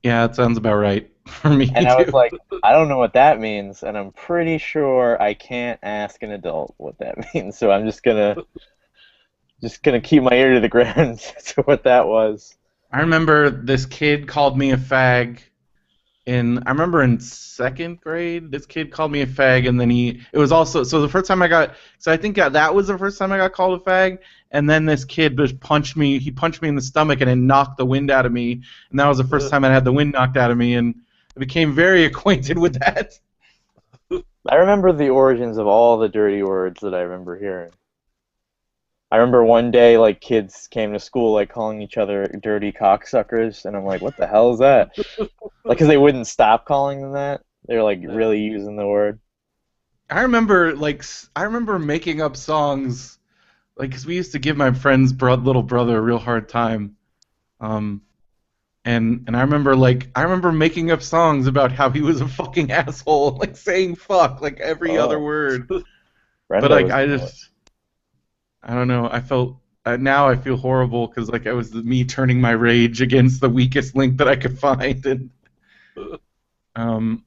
Speaker 2: Yeah, that sounds about right for me
Speaker 1: and I was
Speaker 2: too.
Speaker 1: like, I don't know what that means, and I'm pretty sure I can't ask an adult what that means, so I'm just gonna keep my ear to the ground to what that was.
Speaker 2: I remember this kid called me a fag I remember in second grade, this kid called me a fag, and then it was also, so the first time so I think that was the first time I got called a fag, and then this kid just he punched me in the stomach, and it knocked the wind out of me, and that was the first time I had the wind knocked out of me, and I became very acquainted with that.
Speaker 1: I remember the origins of all the dirty words that I remember hearing. I remember one day, like, kids came to school, like, calling each other dirty cocksuckers, and I'm like, what the hell is that? Like, because they wouldn't stop calling them that. They're, like, really using the word.
Speaker 2: I remember making up songs, like, because we used to give my friend's little brother a real hard time. Um, and I remember making up songs about how he was a fucking asshole, like saying fuck like every other
Speaker 1: Oh,
Speaker 2: word. But
Speaker 1: Brenda
Speaker 2: like
Speaker 1: was doing it.
Speaker 2: I don't know. Now I feel horrible because like I was me turning my rage against the weakest link that I could find, and um,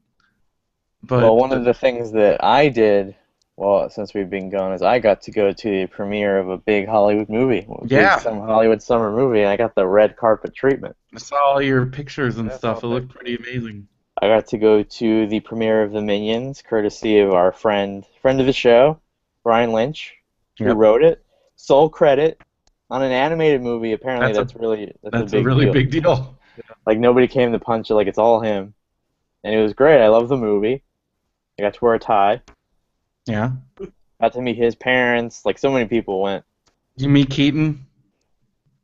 Speaker 1: Well,
Speaker 2: but
Speaker 1: one of the things that I did Well, since we've been gone, is I got to go to the premiere of a big Hollywood movie, a big
Speaker 2: Yeah,
Speaker 1: some Hollywood summer movie, and I got the red carpet treatment.
Speaker 2: I saw all your pictures and
Speaker 3: Yeah, it's all
Speaker 2: stuff. It
Speaker 3: big.
Speaker 2: looked pretty amazing.
Speaker 1: I got to go to the premiere of The Minions, courtesy of our friend of the show, Brian Lynch, who
Speaker 2: Yep,
Speaker 1: wrote it. Sole credit on an animated movie. Apparently,
Speaker 2: that's a
Speaker 1: that's a
Speaker 2: that's a
Speaker 1: big
Speaker 2: really
Speaker 1: deal.
Speaker 2: big deal.
Speaker 1: Like nobody came to punch it. Like it's all him, and it was great. I love the movie. I got to wear a tie.
Speaker 2: Yeah.
Speaker 1: Got to meet his parents. Like so many people went.
Speaker 2: Did you meet Keaton?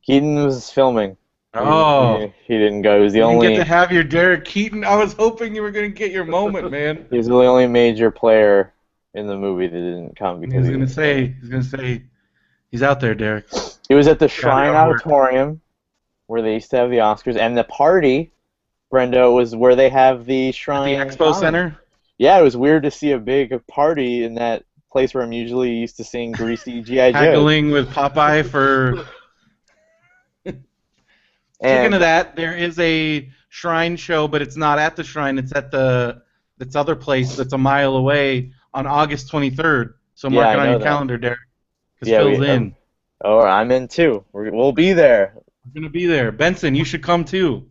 Speaker 1: Keaton was filming.
Speaker 2: Oh,
Speaker 1: He didn't go. He was the
Speaker 2: you didn't get to
Speaker 1: only
Speaker 2: have your Derek Keaton. I was hoping you were gonna get your moment, man.
Speaker 1: he was the only major player in the movie that didn't come
Speaker 2: He
Speaker 1: because
Speaker 2: was
Speaker 1: he
Speaker 2: gonna
Speaker 1: was filming.
Speaker 2: say, he's out there, Derek.
Speaker 1: He was at the
Speaker 2: Got it
Speaker 1: Shrine
Speaker 2: on work.
Speaker 1: Auditorium where they used to have the Oscars, and the party, Brendo, was where they have the
Speaker 2: At the
Speaker 1: Shrine
Speaker 2: Expo
Speaker 1: Commons.
Speaker 2: Center.
Speaker 1: Yeah, it was weird to see a big party in that place where I'm usually used to seeing greasy GI Joes.
Speaker 2: Haggling with Popeye for. Speaking of
Speaker 1: And
Speaker 2: that, there is a shrine show, but it's not at the shrine. It's at this other place that's a mile away on August 23rd. So
Speaker 1: yeah,
Speaker 2: mark it
Speaker 1: I
Speaker 2: on
Speaker 1: know
Speaker 2: your
Speaker 1: that.
Speaker 2: calendar, Derek, because
Speaker 1: Yeah,
Speaker 2: Phil's
Speaker 1: we.
Speaker 2: in.
Speaker 1: Oh, I'm in too. We'll be there
Speaker 2: We're gonna be there. Benson, you should come too.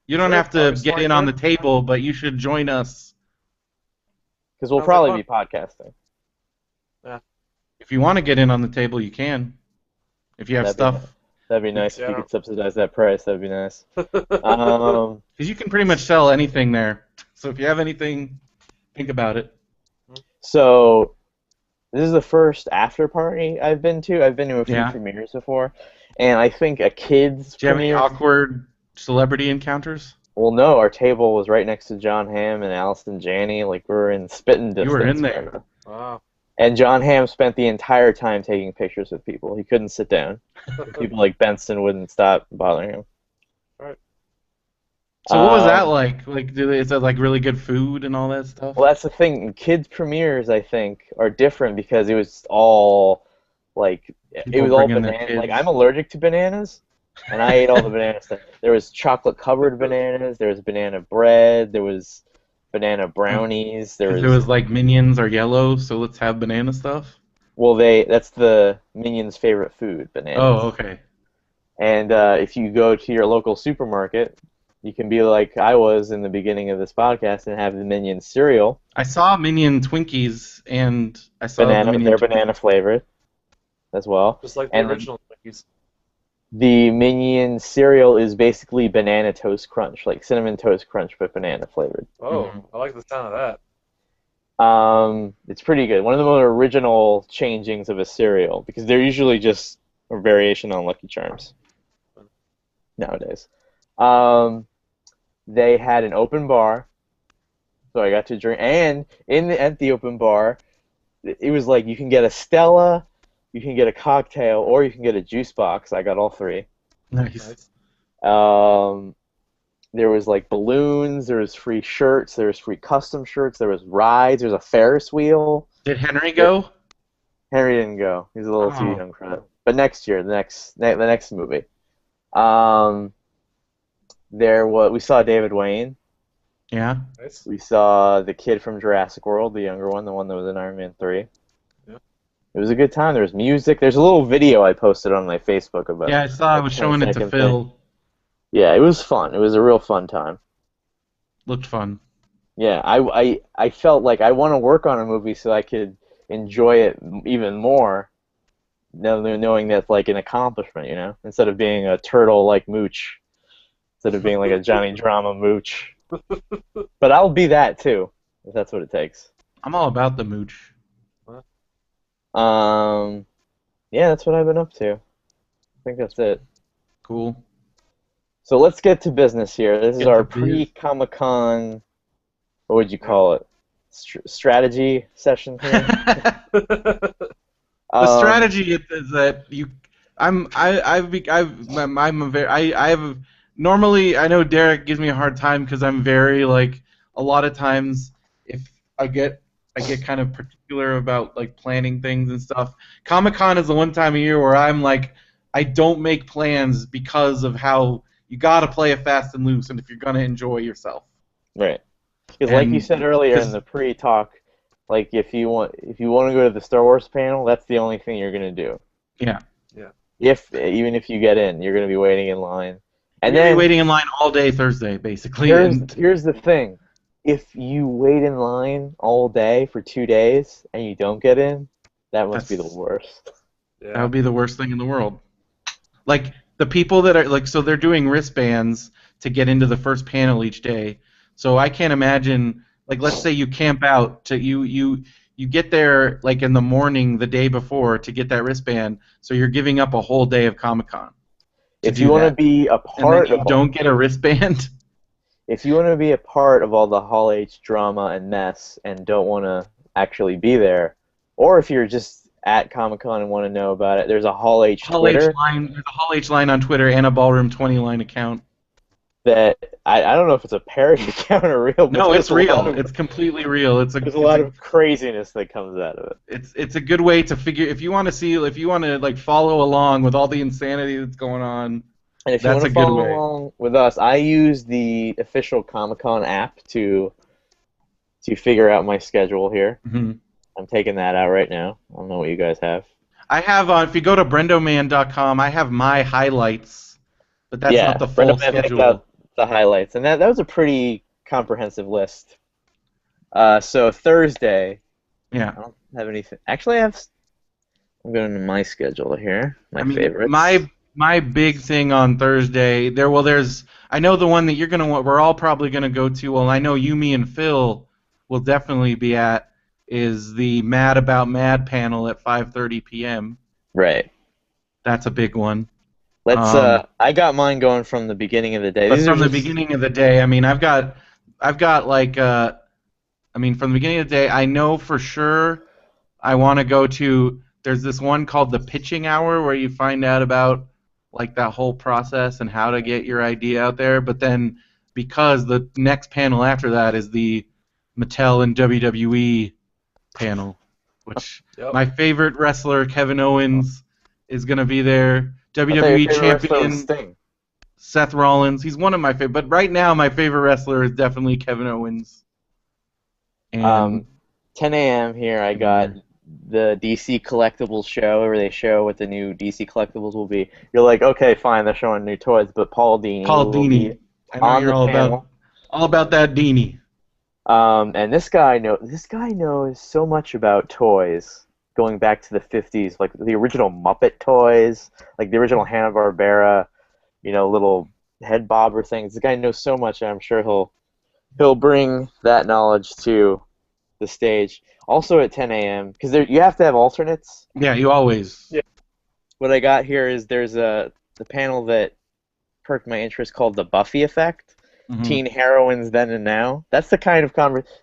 Speaker 2: You don't
Speaker 3: Sure,
Speaker 2: have to
Speaker 3: August
Speaker 2: get in on the
Speaker 3: 23rd.
Speaker 2: table, but you should join us.
Speaker 1: because we'll
Speaker 3: Sounds like
Speaker 1: probably
Speaker 3: fun.
Speaker 1: be podcasting.
Speaker 3: Yeah,
Speaker 2: If you want to get in on the table, you can. If you have
Speaker 1: That'd be
Speaker 2: stuff,
Speaker 1: that'd be nice if
Speaker 3: yeah.
Speaker 1: you could subsidize that price. That'd be nice. Um,
Speaker 2: because you can pretty much sell anything there. So if you have anything, think about it.
Speaker 1: so this is the first after party I've been to. I've been to a few
Speaker 2: Yeah.
Speaker 1: premieres before, and I think a kids
Speaker 2: Do you have any
Speaker 1: premiere.
Speaker 2: awkward celebrity encounters?
Speaker 1: Well, no, our table was right next to John Hamm and Allison Janney. Like we were in spitting
Speaker 2: You were in
Speaker 1: distance.
Speaker 2: there.
Speaker 3: Wow.
Speaker 1: And John Hamm spent the entire time taking pictures with people. He couldn't sit down. People like Benson wouldn't stop bothering him.
Speaker 3: Right.
Speaker 2: So what was that
Speaker 1: Um,
Speaker 2: like? Like, is that like really good food and all that stuff?
Speaker 1: well, that's the thing. Kids premieres, I think, are different because it was all like it
Speaker 2: People
Speaker 1: was all
Speaker 2: bringing their
Speaker 1: banana. Like
Speaker 2: kids.
Speaker 1: I'm allergic to bananas, and I ate all the banana stuff. There was chocolate covered bananas. There was banana bread. There was banana brownies. There
Speaker 2: Because it
Speaker 1: was
Speaker 2: was like Minions are yellow, so let's have banana stuff.
Speaker 1: well, they that's the Minions' favorite food, bananas.
Speaker 2: Oh, okay.
Speaker 1: And if you go to your local supermarket, you can be like I was in the beginning of this podcast and have the Minions cereal,
Speaker 2: I saw Minion Twinkies, and I saw the Minion
Speaker 1: they're
Speaker 2: Twinkies.
Speaker 1: banana flavored as well.
Speaker 3: Just like the
Speaker 1: And
Speaker 3: original Twinkies.
Speaker 1: the Minion cereal is basically banana toast crunch, like cinnamon toast crunch, but banana flavored.
Speaker 3: Oh,
Speaker 2: Mhm.
Speaker 3: I like the sound of that.
Speaker 1: It's pretty good. One of the more original changings of a cereal because they're usually just a variation on Lucky Charms nowadays. Um, they had an open bar, so I got to drink. And at the open bar, it was like you can get a Stella, you can get a cocktail, or you can get a juice box. I got all three.
Speaker 2: Nice.
Speaker 3: Nice.
Speaker 1: Um, there was like balloons, there was free shirts, there was free custom shirts, there was rides, there's a Ferris wheel.
Speaker 2: Did Henry go?
Speaker 1: Henry didn't go. He's a little too
Speaker 2: Oh.
Speaker 1: young for that. But next year, the next movie. Um, we saw David Wayne.
Speaker 2: Yeah.
Speaker 3: Nice.
Speaker 1: We saw the kid from Jurassic World, the younger one, the one that was in Iron Man 3.
Speaker 3: Yeah.
Speaker 1: It was a good time. There was music. There's a little video I posted on my Facebook about
Speaker 2: Yeah, I saw. I
Speaker 1: a
Speaker 2: was showing it to
Speaker 1: 20-second
Speaker 2: Phil.
Speaker 1: thing. Yeah, it was fun. It was a real fun time.
Speaker 2: Looked fun.
Speaker 1: Yeah, I felt like I want to work on a movie so I could enjoy it even more, knowing that's like an accomplishment, instead of being a turtle like Mooch, instead of being like a Johnny Drama Mooch. But I'll be that too, if that's what it takes.
Speaker 2: I'm all about the mooch.
Speaker 1: Yeah, that's what I've been up to. I think that's it.
Speaker 2: Cool.
Speaker 1: So let's get to business here. This is
Speaker 2: Get
Speaker 1: our
Speaker 2: to biz.
Speaker 1: pre-Comic-Con, what would you call it? Strategy session here.
Speaker 2: The
Speaker 1: Um,
Speaker 2: strategy is that you, I'm a very, I have, normally, I know Derek gives me a hard time because I'm very, like, a lot of times, if I get kind of particular about, like, planning things and stuff. Comic-Con is the one time of year where I'm, like, I don't make plans because of how you gotta play it fast and loose, and if you're gonna enjoy yourself.
Speaker 1: Right. Because like you
Speaker 2: And
Speaker 1: said earlier in
Speaker 2: 'cause-
Speaker 1: the pre-talk, Like if you want to go to the Star Wars panel, that's the only thing you're gonna do.
Speaker 2: Yeah.
Speaker 3: Yeah.
Speaker 1: If even if you get in, you're gonna be waiting in line.
Speaker 2: You're
Speaker 1: And
Speaker 2: gonna be
Speaker 1: then
Speaker 2: waiting in line all day Thursday, basically,
Speaker 1: here's
Speaker 2: and
Speaker 1: here's the thing. If you wait in line all day for 2 days and you don't get in, that must be the
Speaker 2: that
Speaker 1: worst.
Speaker 3: Yeah.
Speaker 2: would be the worst thing in the world. Like the people that are like, so they're doing wristbands to get into the first panel each day. So I can't imagine, like, let's say you camp out to you get there like in the morning the day before to get that wristband. So you're giving up a whole day of Comic Con to
Speaker 1: If you
Speaker 2: do
Speaker 1: want to
Speaker 2: that,
Speaker 1: be a
Speaker 2: and then
Speaker 1: part
Speaker 2: you
Speaker 1: of
Speaker 2: don't get a wristband.
Speaker 1: if you want to be a part of all the Hall H drama and mess and don't want to actually be there, or if you're just at Comic Con and want to know about it, there's a Hall H
Speaker 2: Hall H
Speaker 1: Twitter
Speaker 2: line, there's a Hall H line on Twitter and a Ballroom 20 line account.
Speaker 1: that I don't know if it's a parody account or real, but
Speaker 2: No,
Speaker 1: there's
Speaker 2: it's
Speaker 1: a lot
Speaker 2: real.
Speaker 1: of
Speaker 2: It's completely real.
Speaker 1: there's a lot of craziness that comes out of it.
Speaker 2: it's a good way to figure if you want to see if you want to like follow along with all the insanity that's going on.
Speaker 1: And if you
Speaker 2: That's
Speaker 1: want
Speaker 2: a
Speaker 1: to
Speaker 2: good
Speaker 1: follow
Speaker 2: way.
Speaker 1: along with us, I use the official Comic Con app to figure out my schedule here.
Speaker 2: Hmm.
Speaker 1: I'm taking that out right now. I don't know what you guys have.
Speaker 2: I have if you go to brendoman.com, I have my highlights, but that's not
Speaker 1: Yeah,
Speaker 2: the
Speaker 1: Brenda
Speaker 2: full
Speaker 1: Man picked out
Speaker 2: schedule.
Speaker 1: the highlights, and that was a pretty comprehensive list. So Thursday,
Speaker 2: Yeah.
Speaker 1: I don't have anything. Actually, I'm going to my schedule here, my
Speaker 2: I mean,
Speaker 1: favorites.
Speaker 2: my big thing on Thursday, there's I know the one that you're gonna we're all probably gonna go to. Well, I know you, me, and Phil will definitely be at is the Mad About Mad panel at 5:30 p.m.
Speaker 1: Right.
Speaker 2: That's a big one.
Speaker 1: Let's.
Speaker 2: Um,
Speaker 1: I got mine going from the beginning of the day.
Speaker 2: but
Speaker 1: These are
Speaker 2: from the
Speaker 1: just
Speaker 2: beginning of the day, I mean, I've got like I mean, from the beginning of the day, I know for sure I want to go to. There's this one called the pitching hour where you find out about like that whole process and how to get your idea out there. But then because the next panel after that is the Mattel and WWE panel, which
Speaker 3: Yep.
Speaker 2: my favorite wrestler Kevin Owens is going to be there.
Speaker 1: I thought your
Speaker 2: WWE
Speaker 1: favorite wrestler was
Speaker 2: champion
Speaker 1: Sting.
Speaker 2: Seth Rollins. He's one of my favorite, but right now my favorite wrestler is definitely Kevin Owens. And
Speaker 1: Um, 10 a.m. here. I got the DC Collectibles show, where they show what the new DC Collectibles will be. You're like, okay, fine, they're showing new toys, but Paul Dini
Speaker 2: Paul
Speaker 1: will be
Speaker 2: Dini. I know
Speaker 1: on
Speaker 2: you're
Speaker 1: the panel.
Speaker 2: all about that Dini.
Speaker 1: And this guy knows so much about toys, going back to the 50s, like the original Muppet toys, like the original Hanna-Barbera, little head bobber things. The guy knows so much, and I'm sure he'll bring that knowledge to the stage. Also at 10 a.m. because you have to have alternates.
Speaker 2: Yeah, you always.
Speaker 3: Yeah.
Speaker 1: What I got here is there's the panel that perked my interest called the Buffy effect.
Speaker 2: Mhm.
Speaker 1: Teen heroines then and now. That's the kind of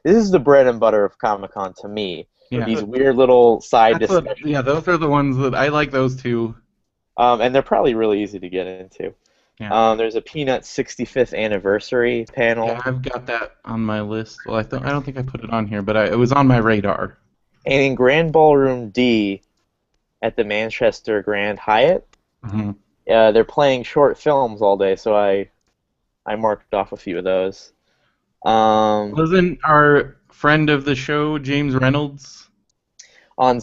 Speaker 1: This is the bread and butter of Comic Con to me.
Speaker 2: Yeah.
Speaker 1: These weird little side discussions.
Speaker 2: Yeah, those are the ones that I like. Those two.
Speaker 1: And they're probably really easy to get into.
Speaker 2: Yeah.
Speaker 1: There's a Peanuts 65th anniversary panel.
Speaker 2: Yeah, I've got that on my list. Well, I don't think I put it on here, but it was on my radar.
Speaker 1: And in Grand Ballroom D at the Manchester Grand Hyatt,
Speaker 2: Hmm.
Speaker 1: they're playing short films all day, so I marked off a few of those.
Speaker 2: Wasn't our friend of the show James Reynolds?
Speaker 1: Yeah,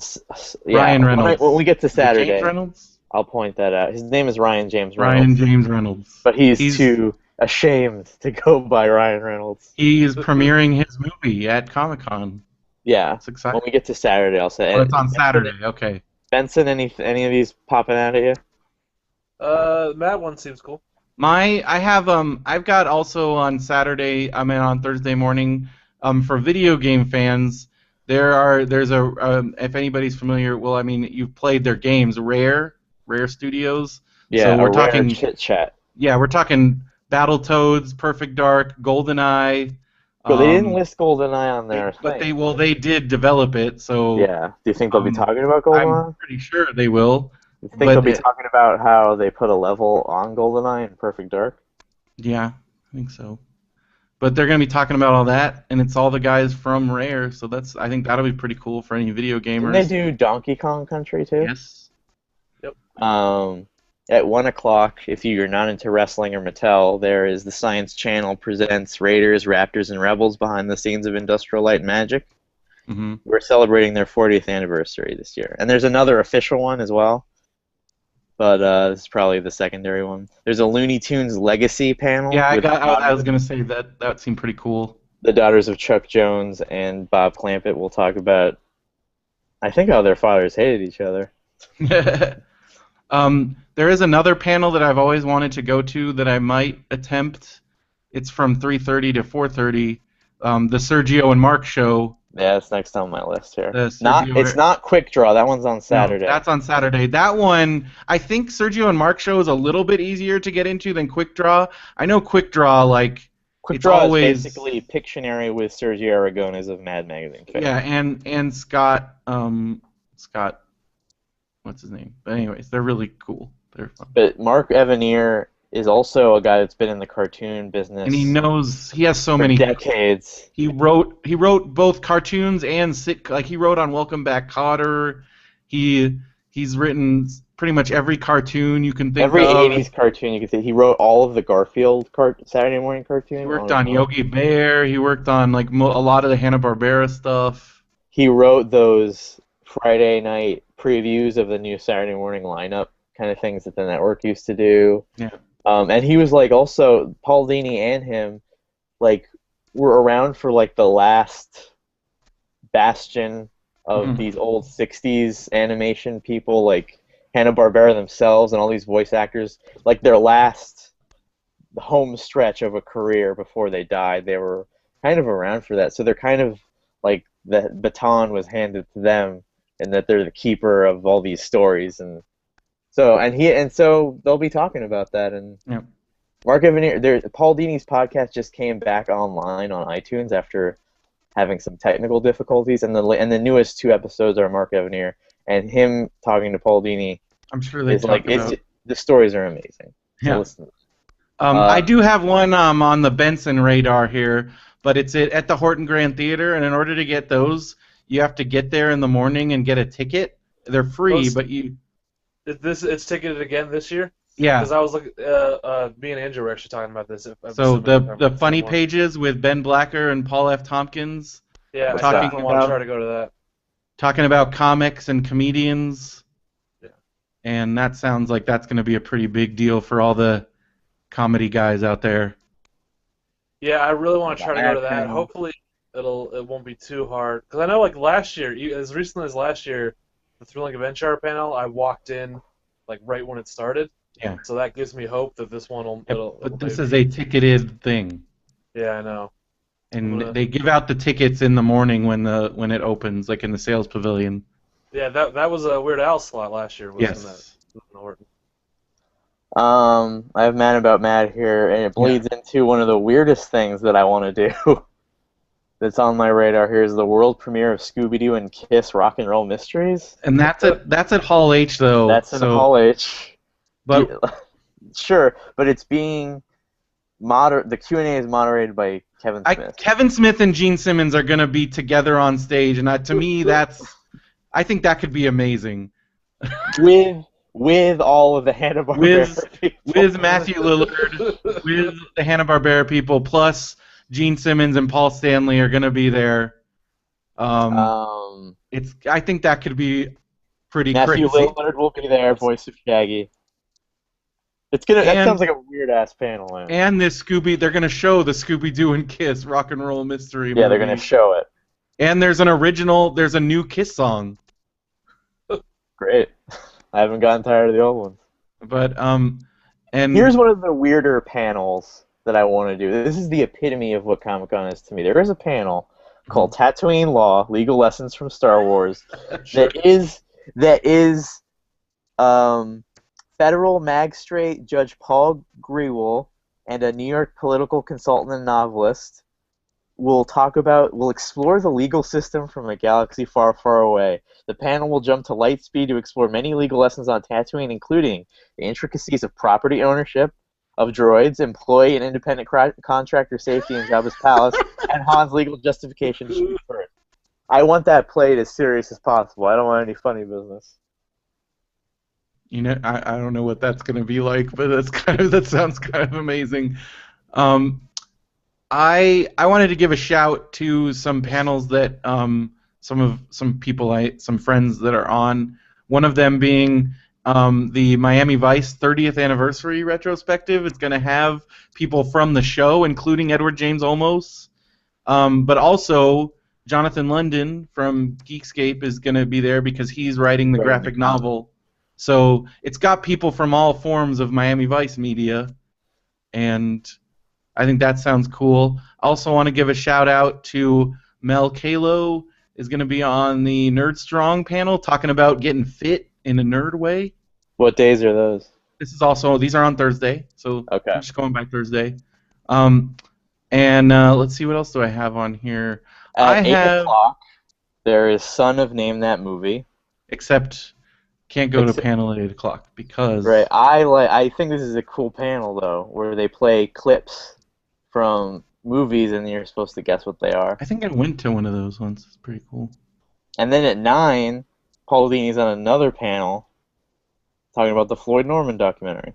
Speaker 2: Ryan Reynolds.
Speaker 1: when we get to
Speaker 2: Is it James
Speaker 1: Saturday,
Speaker 2: Reynolds?
Speaker 1: I'll point that out. His name is Ryan James
Speaker 2: Ryan
Speaker 1: Reynolds,
Speaker 2: James Reynolds.
Speaker 1: but he's too ashamed to go by Ryan Reynolds.
Speaker 2: He's premiering his movie at Comic Con.
Speaker 1: Yeah,
Speaker 2: It's exciting.
Speaker 1: when we get to Saturday, I'll say.
Speaker 2: Oh, it's on Saturday. Okay.
Speaker 1: Benson, any of these popping out at you?
Speaker 3: Mad one seems cool.
Speaker 2: I've got also on Saturday, I mean on Thursday morning, for video game fans, there's if anybody's familiar, well, I mean you've played their games, Rare Studios.
Speaker 1: Yeah,
Speaker 2: So we're
Speaker 1: a rare
Speaker 2: talking
Speaker 1: chit chat.
Speaker 2: Yeah, we're talking Battletoads, Perfect Dark, GoldenEye.
Speaker 1: But they didn't list GoldenEye on their
Speaker 2: But
Speaker 1: thing.
Speaker 2: they did develop it, so
Speaker 1: Yeah. Do you think they'll be talking about
Speaker 2: I'm
Speaker 1: GoldenEye?
Speaker 2: pretty sure they will.
Speaker 1: You think
Speaker 2: but
Speaker 1: they'll be talking about how they put a level on GoldenEye in Perfect Dark?
Speaker 2: Yeah, I think so. But they're going to be talking about all that, and it's all the guys from Rare, so I think that'll be pretty cool for any video gamers.
Speaker 1: Didn't they do Donkey Kong Country too?
Speaker 2: Yes.
Speaker 3: Yep.
Speaker 1: At 1 o'clock, if you're not into wrestling or Mattel, there is the Science Channel presents Raiders, Raptors, and Rebels behind the scenes of Industrial Light and Magic.
Speaker 2: Mm-hmm.
Speaker 1: We're celebrating their 40th anniversary this year, and there's another official one as well. But this is probably the secondary one. There's a Looney Tunes Legacy panel
Speaker 2: Yeah,
Speaker 1: with
Speaker 2: I was gonna say that seemed pretty cool.
Speaker 1: the daughters of Chuck Jones and Bob Clampett. Will talk about, I think, how their fathers hated each other.
Speaker 2: There is another panel that I've always wanted to go to that I might attempt. It's from 3:30 to 4:30. The Sergio and Mark show.
Speaker 1: Yeah, it's next on my list here.
Speaker 2: The Sergio.
Speaker 1: It's not Quick Draw. That one's on
Speaker 2: No,
Speaker 1: Saturday.
Speaker 2: that's on Saturday. That one, I think Sergio and Mark show is a little bit easier to get into than Quick Draw. I know Quick Draw, like,
Speaker 1: Quick
Speaker 2: it's
Speaker 1: Draw
Speaker 2: always,
Speaker 1: is basically Pictionary with Sergio Aragones of Mad Magazine fame.
Speaker 2: yeah, and Scott, what's his name? But anyways, they're really cool. They're fun.
Speaker 1: But Mark Evanier is also a guy that's been in the cartoon business
Speaker 2: And he has so
Speaker 1: for
Speaker 2: many
Speaker 1: decades.
Speaker 2: He wrote both cartoons and he wrote on Welcome Back, Kotter. He's written pretty much every cartoon you can think
Speaker 1: Every
Speaker 2: of.
Speaker 1: 80s cartoon you can see. He wrote all of the Garfield Saturday morning cartoons.
Speaker 2: He worked on Yogi Bear. He worked on like a lot of the Hanna-Barbera stuff.
Speaker 1: He wrote those Friday night previews of the new Saturday morning lineup kind of things that the network used to do.
Speaker 2: Yeah.
Speaker 1: And he was like also Paul Dini and him like were around for like the last bastion of these old 60s animation people like Hanna-Barbera themselves and all these voice actors, like their last home stretch of a career before they died. They were kind of around for that. So they're kind of like the baton was handed to them and that they're the keeper of all these stories and so they'll be talking about that and
Speaker 2: Yep.
Speaker 1: Mark Evanier, Paul Dini's podcast just came back online on iTunes after having some technical difficulties, and the newest 2 episodes are Mark Evanier and him talking to Paul Dini.
Speaker 2: I'm sure they
Speaker 1: Is
Speaker 2: talk
Speaker 1: like
Speaker 2: about.
Speaker 1: the stories are amazing. So
Speaker 2: Yeah.
Speaker 1: listen.
Speaker 2: I do have one on the Benson radar here, but it's at the Horton Grand Theater, and in order to get those, you have to get there in the morning and get a ticket. They're free, but you.
Speaker 3: It's ticketed again this year?
Speaker 2: Yeah.
Speaker 3: Because I was looking, me and Andrew were actually talking about this.
Speaker 2: So the funny pages with Ben Blacker and Paul F. Tompkins.
Speaker 3: Yeah, I
Speaker 2: talking
Speaker 3: definitely want to try to go to that.
Speaker 2: Talking about comics and comedians.
Speaker 3: Yeah.
Speaker 2: And that sounds like that's going to be a pretty big deal for all the comedy guys out there.
Speaker 3: Yeah, I really want to try to go to that. Hopefully, it won't be too hard. Because I know, like last year, as recently as last year, the Thrilling Adventure Hour panel, I walked in like right when it started.
Speaker 2: Yeah.
Speaker 3: So that gives me hope that this one will.
Speaker 2: But this is a ticketed thing.
Speaker 3: Yeah, I know.
Speaker 2: And they give out the tickets in the morning when it opens, like in the sales pavilion.
Speaker 3: Yeah, that was a Weird Al slot last year. Wasn't
Speaker 2: Yes.
Speaker 3: that?
Speaker 1: I have Mad About Mad here, and it bleeds into one of the weirdest things that I want to do. That's on my radar here is the world premiere of Scooby-Doo and Kiss Rock and Roll Mysteries.
Speaker 2: And that's at Hall H though.
Speaker 1: That's in Hall H.
Speaker 2: But
Speaker 1: sure, but it's being the Q&A is moderated by Kevin Smith.
Speaker 2: Kevin Smith and Gene Simmons are going to be together on stage, and to me I think that could be amazing.
Speaker 1: With all of the Hanna-Barbera people.
Speaker 2: With Matthew Lillard, with the Hanna-Barbera people, plus Gene Simmons and Paul Stanley are going to be there. I think that could be pretty
Speaker 1: Matthew
Speaker 2: crazy.
Speaker 1: Lillard will be there, voice of Shaggy. That sounds like a weird ass panel. Man.
Speaker 2: And they're going to show the Scooby-Doo and Kiss Rock and Roll Mystery movie.
Speaker 1: Yeah, they're going to show it.
Speaker 2: And there's a new Kiss song.
Speaker 1: Great. I haven't gotten tired of the old ones.
Speaker 2: But and
Speaker 1: here's one of the weirder panels that I want to do. This is the epitome of what Comic-Con is to me. There is a panel called Tatooine Law: Legal Lessons from Star Wars
Speaker 2: Sure.
Speaker 1: that is federal magistrate Judge Paul Grewal and a New York political consultant and novelist will explore the legal system from a galaxy far, far away. The panel will jump to light speed to explore many legal lessons on Tatooine, including the intricacies of property ownership, of droids, employee and independent contractor safety in Jabba's palace, and Han's legal justification to shoot first. I want that played as serious as possible. I don't want any funny business.
Speaker 2: You know, I don't know what that's going to be like, but that sounds kind of amazing. I wanted to give a shout to some panels that some friends that are on. One of them being the Miami Vice 30th anniversary retrospective. It's going to have people from the show, including Edward James Olmos, but also Jonathan London from Geekscape is going to be there because he's writing the graphic novel. So it's got people from all forms of Miami Vice media, and I think that sounds cool. I also want to give a shout out to Mel Kalo is going to be on the Nerd Strong panel talking about getting fit in a nerd way.
Speaker 1: What days are those?
Speaker 2: These are on Thursday, so
Speaker 1: Okay.
Speaker 2: I'm just going by Thursday. And let's see, what else do I have on here?
Speaker 1: At 8 o'clock, there is Son of Name That Movie.
Speaker 2: Except can't go to panel at 8 o'clock because...
Speaker 1: Right. I think this is a cool panel, though, where they play clips from movies and you're supposed to guess what they are.
Speaker 2: I think I went to one of those once. It's pretty cool.
Speaker 1: And then at 9, Paul Dini's on another panel talking about the Floyd Norman documentary.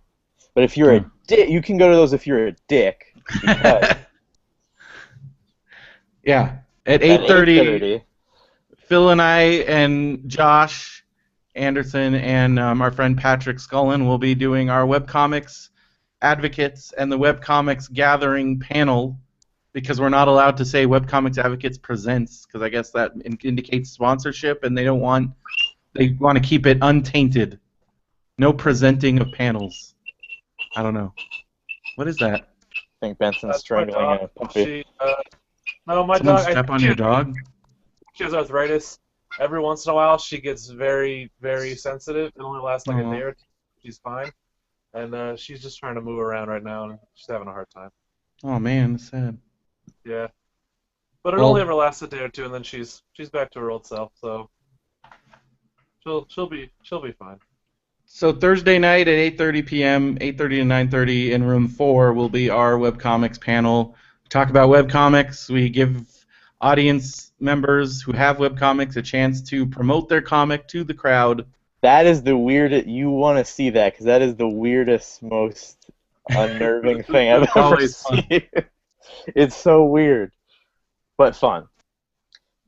Speaker 1: But if you're a dick, you can go to those if you're a dick. Because
Speaker 2: yeah. At 8:30, Phil and I and Josh Anderson and our friend Patrick Scullin will be doing our webcomics advocates and the webcomics gathering panel, because we're not allowed to say Webcomics Advocates Presents, because I guess that indicates sponsorship, and they want to keep it untainted. No presenting of panels. I don't know. What is that?
Speaker 1: I think Benson's strangling a puppy.
Speaker 3: No, my
Speaker 2: Someone
Speaker 3: dog.
Speaker 2: step on your dog?
Speaker 3: She has arthritis. Every once in a while, she gets very, very sensitive. It only lasts like a day or two. She's fine. And she's just trying to move around right now, and she's having a hard time.
Speaker 2: Oh, man, that's sad.
Speaker 3: Yeah. But it only ever lasts a day or two, and then she's back to her old self, so she'll be fine.
Speaker 2: So Thursday night at 8:30 p.m., 8:30 to 9:30 in room 4 will be our webcomics panel. We talk about webcomics. We give audience members who have webcomics a chance to promote their comic to the crowd.
Speaker 1: That is the weirdest. You want to see that because that is the weirdest, most unnerving thing I've ever seen. It's so weird, but fun.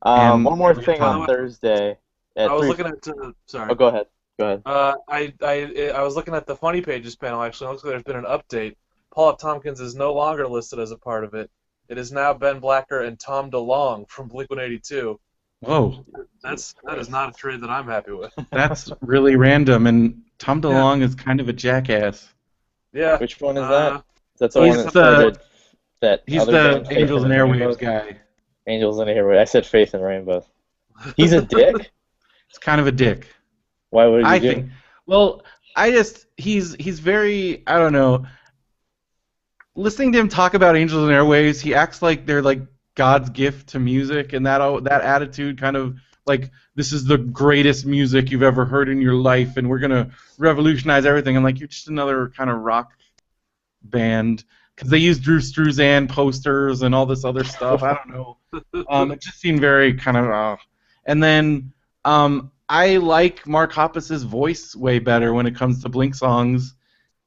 Speaker 1: One more thing on Thursday.
Speaker 3: I was looking at. Sorry.
Speaker 1: Oh, go ahead. Go ahead.
Speaker 3: I was looking at the Funny Pages panel. Actually, it looks like there's been an update. Paul F. Tompkins is no longer listed as a part of it. It is now Ben Blacker and Tom DeLonge from Blink-182.
Speaker 2: Whoa.
Speaker 3: That is not a trade that I'm happy with.
Speaker 2: That's really random, and Tom DeLonge is kind of a jackass.
Speaker 3: Yeah.
Speaker 1: Which one is that? That's
Speaker 2: the
Speaker 1: one that
Speaker 2: he's the Angels and Airwaves guy.
Speaker 1: Angels and Airwaves. I said Faith and Rainbows. He's a dick?
Speaker 2: It's kind of a dick.
Speaker 1: Why would he do?
Speaker 2: think. Well, he's very, I don't know. Listening to him talk about Angels and Airwaves, he acts like they're like God's gift to music, and that attitude kind of like, this is the greatest music you've ever heard in your life, and we're gonna revolutionize everything. I'm like, you're just another kind of rock band, because they use Drew Struzan posters and all this other stuff. I don't know. It just seemed very kind of. And then I like Mark Hoppus's voice way better when it comes to Blink songs.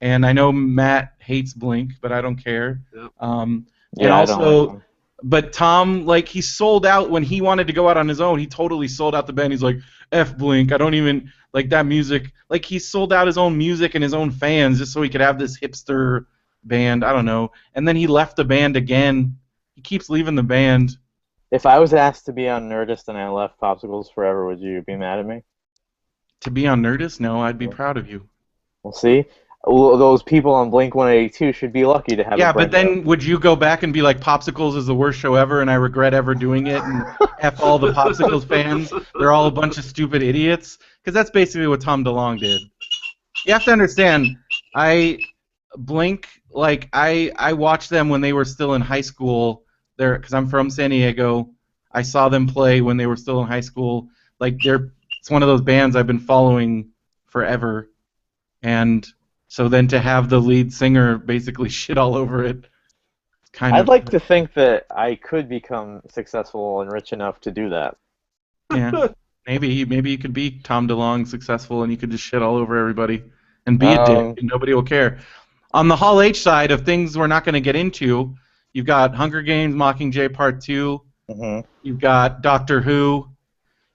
Speaker 2: And I know Matt hates Blink, but I don't care.
Speaker 3: Yep.
Speaker 2: And also, but Tom, like, he sold out when he wanted to go out on his own. He totally sold out the band. He's like, F Blink, I don't even like that music. Like, he sold out his own music and his own fans just so he could have this hipster band. I don't know. And then he left the band again. He keeps leaving the band.
Speaker 1: If I was asked to be on Nerdist and I left Popsicles Forever, would you be mad at me?
Speaker 2: To be on Nerdist? No, I'd be proud of you.
Speaker 1: We'll see. Those people on Blink-182 should be lucky to have.
Speaker 2: Yeah, but then would you go back and be like, Popsicles is the worst show ever, and I regret ever doing it, and F all the Popsicles fans, they're all a bunch of stupid idiots? Because that's basically what Tom DeLonge did. You have to understand, Blink, like, I watched them when they were still in high school. Because I'm from San Diego. I saw them play when they were still in high school. Like, it's one of those bands I've been following forever. And so then to have the lead singer basically shit all over it, it's kind of...
Speaker 1: I'd like to think that I could become successful and rich enough to do that.
Speaker 2: Yeah, maybe you could be Tom DeLonge successful and you could just shit all over everybody and be a dick and nobody will care. On the Hall H side of things we're not going to get into, you've got Hunger Games Mockingjay Part 2.
Speaker 1: Mm-hmm.
Speaker 2: You've got Doctor Who.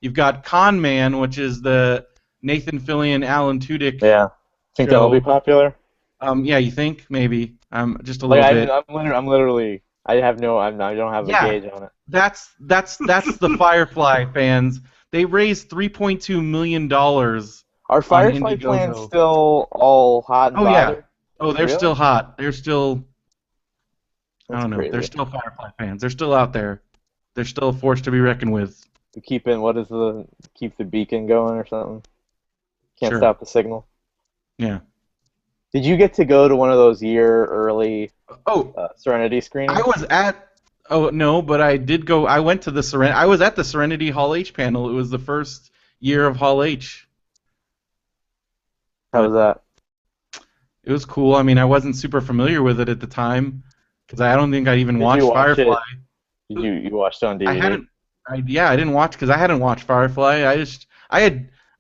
Speaker 2: You've got Con Man, which is the Nathan Fillion, Alan Tudyk
Speaker 1: Yeah. Think that'll be
Speaker 2: show.
Speaker 1: popular?
Speaker 2: Yeah, you think maybe? Just a
Speaker 1: Like
Speaker 2: little bit.
Speaker 1: I'm literally I have no I don't have a
Speaker 2: Yeah,
Speaker 1: gauge on it.
Speaker 2: that's the Firefly fans. They raised $3.2 million
Speaker 1: Are
Speaker 2: on
Speaker 1: Firefly plans
Speaker 2: Indiegogo.
Speaker 1: still all hot and
Speaker 2: Oh yeah.
Speaker 1: bothered?
Speaker 2: Oh, they're
Speaker 1: Really?
Speaker 2: still hot. They're still. I
Speaker 1: That's
Speaker 2: don't know. They're
Speaker 1: crazy.
Speaker 2: still Firefly fans. They're still out there. They're still a force to be reckoned with.
Speaker 1: To keep in what is the keep the beacon going or something? Can't
Speaker 2: Sure.
Speaker 1: stop the signal.
Speaker 2: Yeah.
Speaker 1: Did you get to go to one of those year early
Speaker 2: Oh,
Speaker 1: Serenity
Speaker 2: I
Speaker 1: screenings?
Speaker 2: was at. Oh no, but I did go. I went to the I was at the Serenity Hall H panel. It was the first year of Hall H,
Speaker 1: How was
Speaker 2: but
Speaker 1: that?
Speaker 2: it was cool. I mean, I wasn't super familiar with it at the time because I don't think I even
Speaker 1: Did you
Speaker 2: watched
Speaker 1: watch
Speaker 2: Firefly.
Speaker 1: it? Did you watched it on
Speaker 2: I
Speaker 1: DVD?
Speaker 2: hadn't. Yeah, I didn't watch because I hadn't watched Firefly.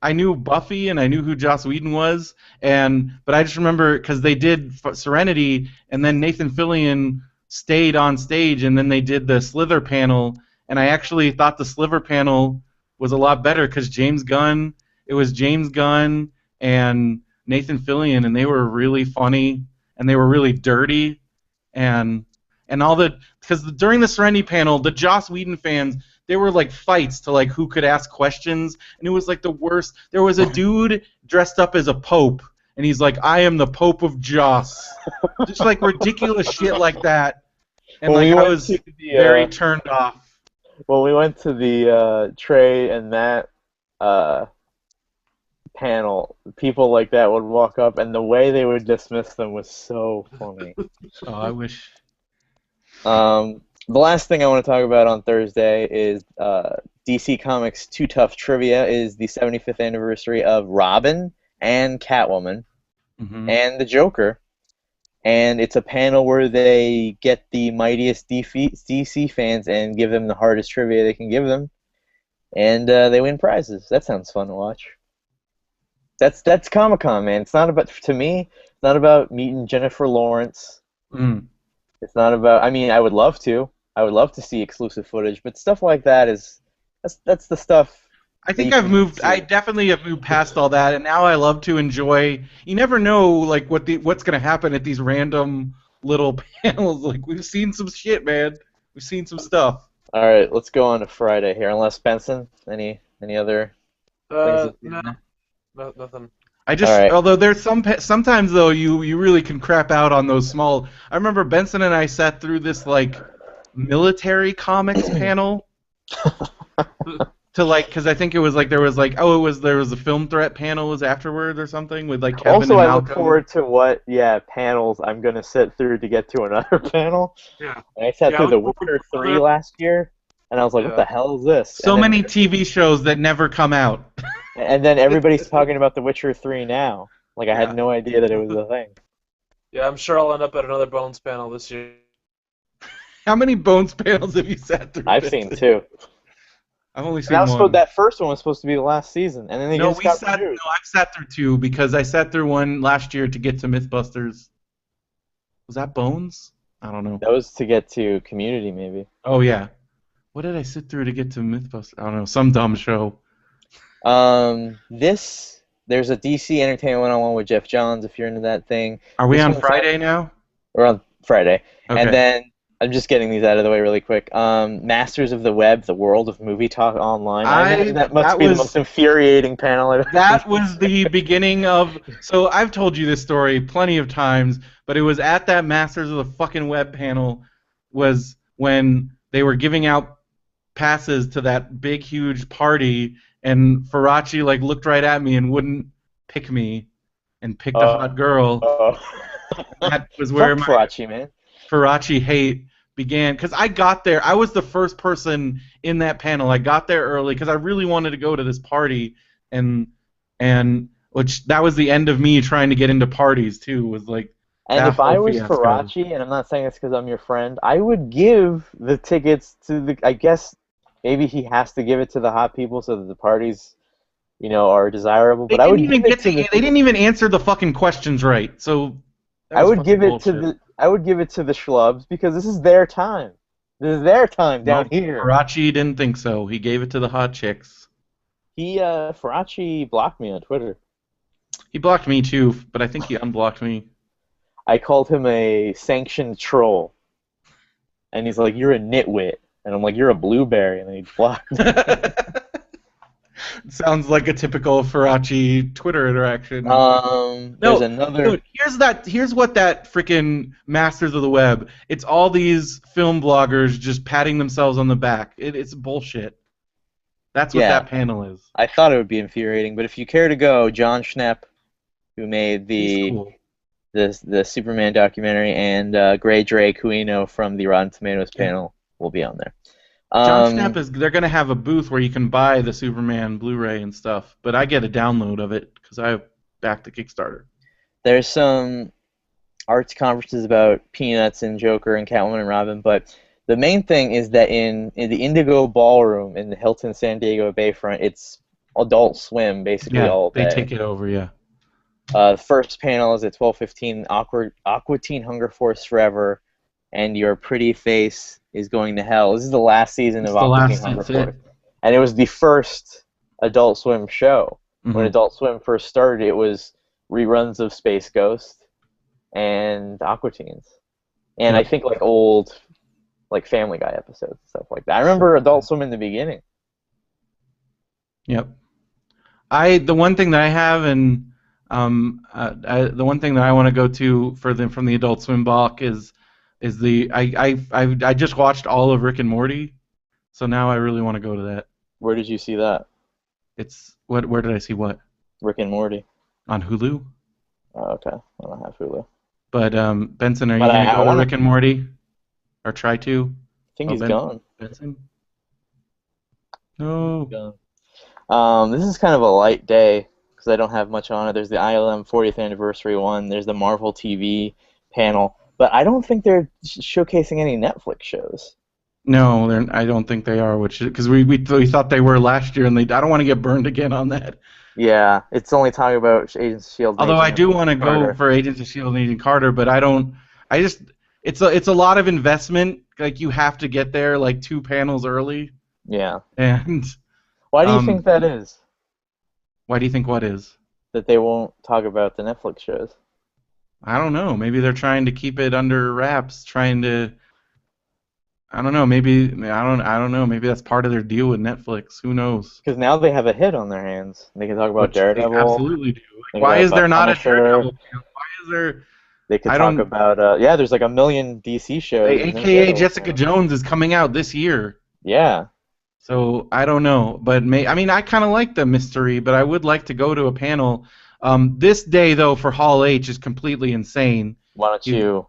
Speaker 2: I knew Buffy and I knew who Joss Whedon was, but I just remember because they did Serenity and then Nathan Fillion stayed on stage and then they did the Slither panel and I actually thought the Sliver panel was a lot better because it was James Gunn and Nathan Fillion and they were really funny and they were really dirty and all the because during the Serenity panel, the Joss Whedon fans they were like fights to like who could ask questions, and it was like the worst. There was a dude dressed up as a pope, and he's like, "I am the Pope of Joss," just like ridiculous shit like that, and
Speaker 1: When
Speaker 2: like
Speaker 1: we
Speaker 2: I
Speaker 1: went to
Speaker 2: was
Speaker 1: the
Speaker 2: very turned off.
Speaker 1: Trey and Matt uh, panel, people like that would walk up, and the way they would dismiss them was so funny.
Speaker 2: Oh, I wish.
Speaker 1: The last thing I want to talk about on Thursday is DC Comics Too Tough Trivia is the 75th anniversary of Robin and Catwoman
Speaker 2: Hmm.
Speaker 1: and the Joker. And it's a panel where they get the mightiest DC fans and give them the hardest trivia they can give them. And they win prizes. That sounds fun to watch. That's Comic-Con, man. It's not about, to me, it's not about meeting Jennifer Lawrence.
Speaker 2: Mm.
Speaker 1: It's not about, I mean, I would love to. I would love to see exclusive footage, but stuff like that that's the stuff
Speaker 2: I
Speaker 1: that
Speaker 2: think
Speaker 1: you
Speaker 2: I've
Speaker 1: can
Speaker 2: moved. I
Speaker 1: see.
Speaker 2: definitely have moved past all that, and now I love to enjoy. You never know, like what's gonna happen at these random little panels. Like we've seen some shit, man. We've seen some stuff.
Speaker 1: All right, let's go on to Friday here. Unless Benson, any other things that you
Speaker 3: No,
Speaker 1: know?
Speaker 3: nothing.
Speaker 2: I
Speaker 1: All
Speaker 2: just,
Speaker 1: right.
Speaker 2: although there's sometimes though you really can crap out on those small. I remember Benson and I sat through this like military comics panel to like because I think it was like there was like there was a film threat panel was afterwards or something with like Kevin
Speaker 1: Also,
Speaker 2: and
Speaker 1: I look
Speaker 2: Malcolm.
Speaker 1: forward to what panels I'm gonna sit through to get to another panel.
Speaker 3: Yeah,
Speaker 1: And I sat
Speaker 3: yeah. I
Speaker 1: through
Speaker 3: look
Speaker 1: The
Speaker 3: forward
Speaker 1: Witcher
Speaker 3: to
Speaker 1: 3
Speaker 3: it.
Speaker 1: last year, and I was like, what
Speaker 3: Yeah.
Speaker 1: the hell is this?
Speaker 2: So many TV shows that never come out.
Speaker 1: And then everybody's talking about The Witcher 3 now. Like I had
Speaker 3: Yeah.
Speaker 1: no idea that it was a thing.
Speaker 3: Yeah, I'm sure I'll end up at another Bones panel this year.
Speaker 2: How many Bones panels have you sat through?
Speaker 1: I've seen
Speaker 2: Benson?
Speaker 1: two.
Speaker 2: I've only
Speaker 1: And that
Speaker 2: seen
Speaker 1: was
Speaker 2: one.
Speaker 1: that first one was supposed to be the last season, and then they
Speaker 2: No,
Speaker 1: just got renewed.
Speaker 2: I've sat through two because I sat through one last year to get to MythBusters. Was that Bones? I don't know.
Speaker 1: That was to get to Community, maybe.
Speaker 2: Oh yeah. What did I sit through to get to MythBusters? I don't know. Some dumb show.
Speaker 1: There's a DC Entertainment One-on-One with Jeff Johns if you're into that thing.
Speaker 2: Are we
Speaker 1: This
Speaker 2: on
Speaker 1: one's
Speaker 2: Friday now?
Speaker 1: We're on Friday, and
Speaker 2: Okay.
Speaker 1: then I'm just getting these out of the way really quick. Masters of the Web, the World of Movie Talk Online. I imagine that must be the most infuriating panel I've ever
Speaker 2: That was the beginning of. So I've told you this story plenty of times, but it was at that Masters of the fucking Web panel was when they were giving out passes to that big huge party, and Faraci like looked right at me and wouldn't pick me, and picked a hot girl.
Speaker 1: Uh,
Speaker 2: That was where
Speaker 1: fuck
Speaker 2: my
Speaker 1: Farachi, man.
Speaker 2: Farachi hate began because I got there. I was the first person in that panel. I got there early because I really wanted to go to this party, and which that was the end of me trying to get into parties too. Was like
Speaker 1: And
Speaker 2: that
Speaker 1: if I
Speaker 2: whole
Speaker 1: was
Speaker 2: fiasco.
Speaker 1: Farachi, and I'm not saying this because I'm your friend, I would give the tickets to the. I guess maybe he has to give it to the hot people so that the parties, are desirable.
Speaker 2: They
Speaker 1: But I
Speaker 2: didn't
Speaker 1: would
Speaker 2: even
Speaker 1: give it
Speaker 2: get
Speaker 1: to
Speaker 2: to.
Speaker 1: the.
Speaker 2: They didn't even answer the fucking questions right. So that
Speaker 1: I
Speaker 2: was
Speaker 1: would
Speaker 2: fucking
Speaker 1: give it to
Speaker 2: bullshit.
Speaker 1: the. I would give it to the schlubs because this is their time. This is their time down
Speaker 2: Nope,
Speaker 1: here.
Speaker 2: Farachi didn't think so. He gave it to the hot chicks.
Speaker 1: Faraci blocked me on Twitter.
Speaker 2: He blocked me too, but I think he unblocked me.
Speaker 1: I called him a sanctioned troll, and he's like, "You're a nitwit," and I'm like, "You're a blueberry," and then he blocked me.
Speaker 2: Sounds like a typical Faraci Twitter interaction.
Speaker 1: There's
Speaker 2: No,
Speaker 1: another.
Speaker 2: dude, here's what that freaking Masters of the Web. It's all these film bloggers just patting themselves on the back. It's bullshit. That's what
Speaker 1: Yeah,
Speaker 2: that panel is.
Speaker 1: I thought it would be infuriating, but if you care to go, John Schnepp, who made
Speaker 2: He's
Speaker 1: the
Speaker 2: cool.
Speaker 1: the Superman documentary, and Gray Drake, who we know from the Rotten Tomatoes
Speaker 2: Yeah.
Speaker 1: panel, will be on there.
Speaker 2: John Schnepp they're gonna have a booth where you can buy the Superman Blu-ray and stuff, but I get a download of it because I backed the Kickstarter.
Speaker 1: There's some arts conferences about Peanuts and Joker and Catwoman and Robin, but the main thing is that in the Indigo Ballroom in the Hilton San Diego Bayfront, it's Adult Swim basically
Speaker 2: Yeah,
Speaker 1: all
Speaker 2: they
Speaker 1: day.
Speaker 2: take it over. Yeah.
Speaker 1: The first panel is at 12:15. Aqua Teen Hunger Force Forever, and Your Pretty Face is Going to Hell. This is the last season
Speaker 2: It's
Speaker 1: of
Speaker 2: the
Speaker 1: Aqua Teen
Speaker 2: last.
Speaker 1: Hunger
Speaker 2: That's
Speaker 1: Force,
Speaker 2: it.
Speaker 1: and it was the first Adult Swim show. When
Speaker 2: Mhm.
Speaker 1: Adult Swim first started, it was reruns of Space Ghost and Aqua Teens, and I
Speaker 2: Yep.
Speaker 1: think like old like Family Guy episodes and stuff like that. I remember Adult Swim in the beginning.
Speaker 2: Yep. The one thing that I have and the one thing that I want to go to for the from the Adult Swim block is the I just watched all of Rick and Morty, so now I really want to go to that.
Speaker 1: Where did you see that?
Speaker 2: It's where did I see what?
Speaker 1: Rick and Morty.
Speaker 2: On Hulu.
Speaker 1: Oh, okay, I don't have Hulu.
Speaker 2: But Benson, are you
Speaker 1: But
Speaker 2: gonna
Speaker 1: I
Speaker 2: go to
Speaker 1: want
Speaker 2: Rick
Speaker 1: to.
Speaker 2: and Morty or try to?
Speaker 1: I think
Speaker 2: Oh,
Speaker 1: he's gone.
Speaker 2: Benson? No.
Speaker 1: Gone. This is kind of a light day because I don't have much on it. There's the ILM 40th anniversary one. There's the Marvel TV panel, but I don't think they're showcasing any Netflix shows.
Speaker 2: No, I don't think they are, which because we thought they were last year, and I don't want to get burned again on that.
Speaker 1: Yeah, it's only talking about Agents of Shield.
Speaker 2: Although I do want to go for Agents of Shield and Agent Carter, but I don't. I just it's a lot of investment. Like you have to get there like 2 panels early.
Speaker 1: Yeah.
Speaker 2: And
Speaker 1: Why do you think that is?
Speaker 2: why do you think what is?
Speaker 1: That they won't talk about the Netflix shows.
Speaker 2: I don't know. Maybe they're trying to keep it under wraps, trying to. I don't know. Maybe I don't know. Maybe that's part of their deal with Netflix. Who knows?
Speaker 1: Because now they have a hit on their hands. They can talk about
Speaker 2: Which they
Speaker 1: Daredevil.
Speaker 2: absolutely do.
Speaker 1: They can
Speaker 2: Why
Speaker 1: talk
Speaker 2: is there
Speaker 1: about
Speaker 2: not a
Speaker 1: Punisher.
Speaker 2: Daredevil? Why is there?
Speaker 1: They could
Speaker 2: I
Speaker 1: talk
Speaker 2: don't-
Speaker 1: about yeah. There's like a million DC shows. and no
Speaker 2: AKA
Speaker 1: Daredevil
Speaker 2: Jessica
Speaker 1: show.
Speaker 2: Jones is coming out this year.
Speaker 1: Yeah.
Speaker 2: So I don't know, but I mean, I kind of like the mystery, but I would like to go to a panel. This day though for Hall H is completely insane.
Speaker 1: Why don't you
Speaker 2: You've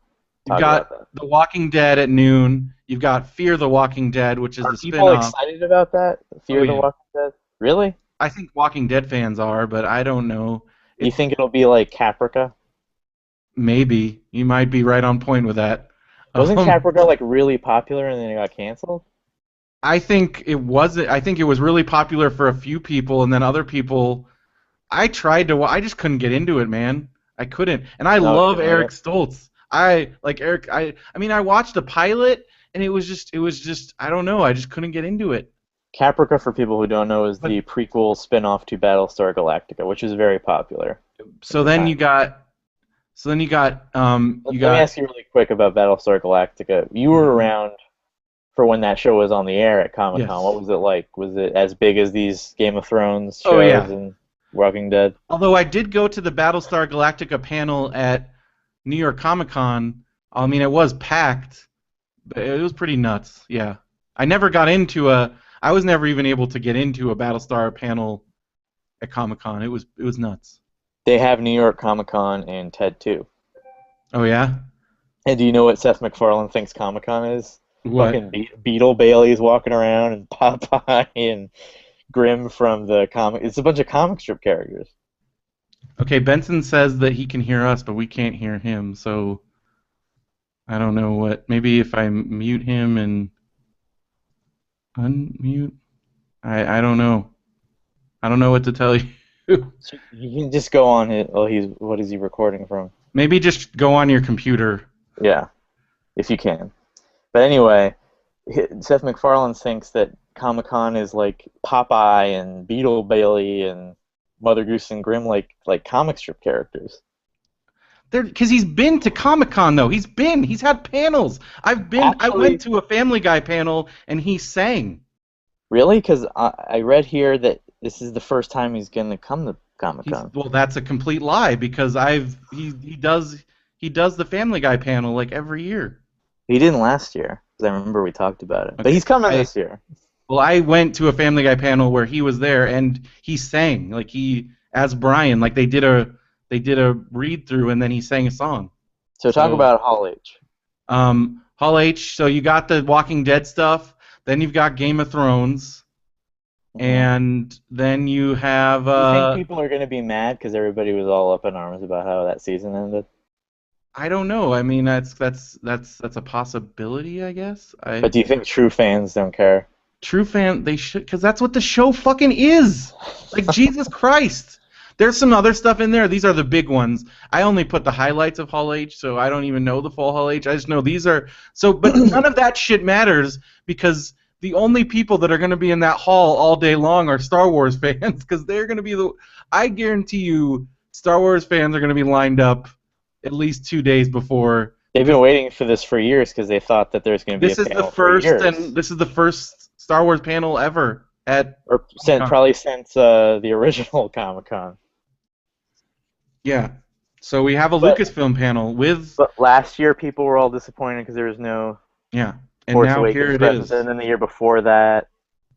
Speaker 1: talk
Speaker 2: got
Speaker 1: about that?
Speaker 2: The Walking Dead at noon. You've got Fear the Walking Dead, which is
Speaker 1: Are
Speaker 2: the
Speaker 1: people
Speaker 2: spin-off.
Speaker 1: excited about that? Fear
Speaker 2: Oh,
Speaker 1: the
Speaker 2: yeah.
Speaker 1: Walking Dead? Really?
Speaker 2: I think Walking Dead fans are, but I don't know.
Speaker 1: You think it'll be like Caprica?
Speaker 2: Maybe you might be right on point with that.
Speaker 1: Wasn't
Speaker 2: Um,
Speaker 1: Caprica like really popular and then it got canceled?
Speaker 2: I think it wasn't. I think it was really popular for a few people, and then other people. I tried to. I just couldn't get into it, man. I couldn't. And I
Speaker 1: No,
Speaker 2: love
Speaker 1: you didn't
Speaker 2: Eric
Speaker 1: like
Speaker 2: Stoltz. I like Eric. I mean, I watched the pilot, and it was just. I don't know. I just couldn't get into it.
Speaker 1: Caprica, for people who don't know, is
Speaker 2: But-
Speaker 1: the prequel spin-off to Battlestar Galactica, which is very popular.
Speaker 2: So then you got.
Speaker 1: Let me ask you really quick about Battlestar Galactica. You were around for when that show was on the air at Comic Con.
Speaker 2: Yes.
Speaker 1: What was it like? Was it as big as these Game of Thrones shows
Speaker 2: Oh, yeah.
Speaker 1: and Walking Dead?
Speaker 2: Although I did go to the Battlestar Galactica panel at New York Comic Con. I mean, it was packed, but it was pretty nuts. Yeah, I never got into a. I was never even able to get into a Battlestar panel at Comic Con. It was nuts.
Speaker 1: They have New York Comic Con and TED too.
Speaker 2: Oh yeah.
Speaker 1: And do you know what Seth MacFarlane thinks Comic Con is?
Speaker 2: What?
Speaker 1: Fucking Beetle Bailey's walking around and Popeye and Grimm from the comic. It's a bunch of comic strip characters.
Speaker 2: Okay, Benson says that he can hear us, but we can't hear him. So I don't know what. Maybe if I mute him and unmute. I don't know. I don't know what to tell you.
Speaker 1: So you can just go on it. Oh, what is he recording from?
Speaker 2: Maybe just go on your computer.
Speaker 1: Yeah, if you can. But anyway, Seth MacFarlane thinks that Comic-Con is like Popeye and Beetle Bailey and Mother Goose and Grimm, like comic strip characters.
Speaker 2: Because he's been to Comic-Con though. He's had panels. I went
Speaker 1: Actually,
Speaker 2: to a Family Guy panel and he sang.
Speaker 1: really? Because I read here that this is the first time he's going to come to Comic-Con.
Speaker 2: Well, that's a complete lie because he does the Family Guy panel like every year.
Speaker 1: He didn't last year, because I remember we talked about it. But
Speaker 2: Okay.
Speaker 1: he's coming this year.
Speaker 2: Well, I went to a Family Guy panel where he was there and he sang like as Brian, like they did a read through and then he sang a song.
Speaker 1: So talk about Hall H.
Speaker 2: Hall H. So you got the Walking Dead stuff, then you've got Game of Thrones, and then you have.
Speaker 1: Do you think people are going to be mad because everybody was all up in arms about how that season ended?
Speaker 2: I don't know. I mean, that's a possibility, I guess.
Speaker 1: But do you think true fans don't care?
Speaker 2: True fan, they should, because that's what the show fucking is. Like Jesus Christ. There's some other stuff in there. These are the big ones. I only put the highlights of Hall H, so I don't even know the full Hall H. I just know these are so. But none of that shit matters because the only people that are going to be in that hall all day long are Star Wars fans because they're going to be the. I guarantee you, Star Wars fans are going to be lined up at least 2 days before.
Speaker 1: They've been waiting for this for years because they thought that there's going to be a panel for years.
Speaker 2: This is the first Star Wars panel ever
Speaker 1: probably since the original Comic-Con.
Speaker 2: Yeah. So we have a Lucasfilm panel with.
Speaker 1: But last year people were all disappointed because there was no.
Speaker 2: Yeah. And
Speaker 1: Force
Speaker 2: now
Speaker 1: Awakens
Speaker 2: here it
Speaker 1: presence,
Speaker 2: is.
Speaker 1: and then the year before that,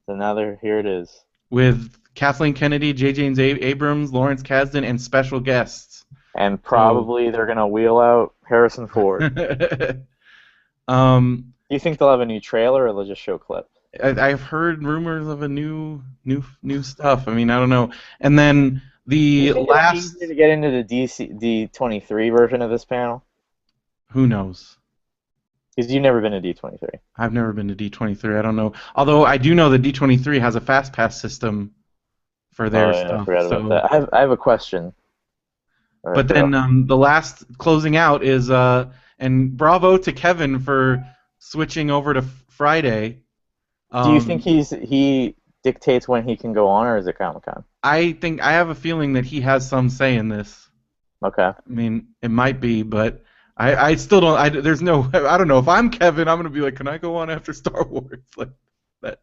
Speaker 1: so now here it is.
Speaker 2: With Kathleen Kennedy, J. James Abrams, Lawrence Kasdan, and special guests.
Speaker 1: And probably they're gonna wheel out Harrison Ford. Do you think they'll have a new trailer, or they'll just show clips?
Speaker 2: I've heard rumors of a new stuff. I mean, I don't know. And then the last.
Speaker 1: It's easier to get into the D23 version of this panel.
Speaker 2: Who knows?
Speaker 1: Because you've never been to D23.
Speaker 2: I've never been to D23. I don't know. Although I do know that D23 has a fast pass system for their stuff.
Speaker 1: I forgot about that. I have a question.
Speaker 2: But then the last closing out is and bravo to Kevin for switching over to Friday.
Speaker 1: Do you think he dictates when he can go on, or is it Comic-Con?
Speaker 2: I have a feeling that he has some say in this.
Speaker 1: Okay.
Speaker 2: I mean, it might be, but I still don't. There's no. I don't know. If I'm Kevin, I'm gonna be like, can I go on after Star Wars like that?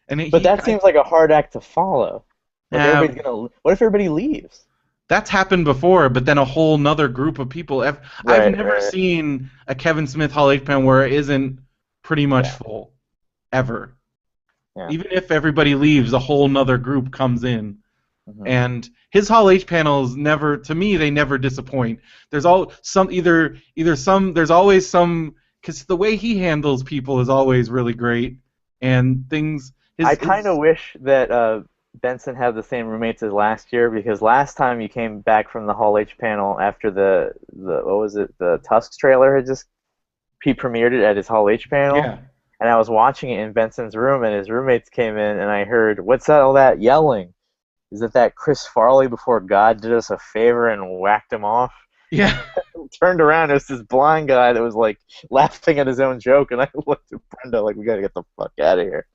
Speaker 2: But
Speaker 1: that seems like a hard act to follow. Like what if everybody leaves?
Speaker 2: That's happened before, but then a whole nother group of people. I've never seen a Kevin Smith Hall H panel where it isn't pretty much full, ever. Yeah. Even if everybody leaves, a whole nother group comes in. Mm-hmm. And his Hall H panels never, to me, they never disappoint. There's always some, because the way he handles people is always really great, and things.
Speaker 1: I kind of wish that Benson had the same roommates as last year, because last time you came back from the Hall H panel after the Tusks trailer had just premiered it at his Hall H panel.
Speaker 2: Yeah.
Speaker 1: And I was watching it in Benson's room, and his roommates came in, and I heard, "What's all that yelling? Is it that Chris Farley before God did us a favor and whacked him off?"
Speaker 2: Yeah.
Speaker 1: Turned around, it was this blind guy that was like laughing at his own joke, and I looked at Brenda like, "We gotta get the fuck out of here."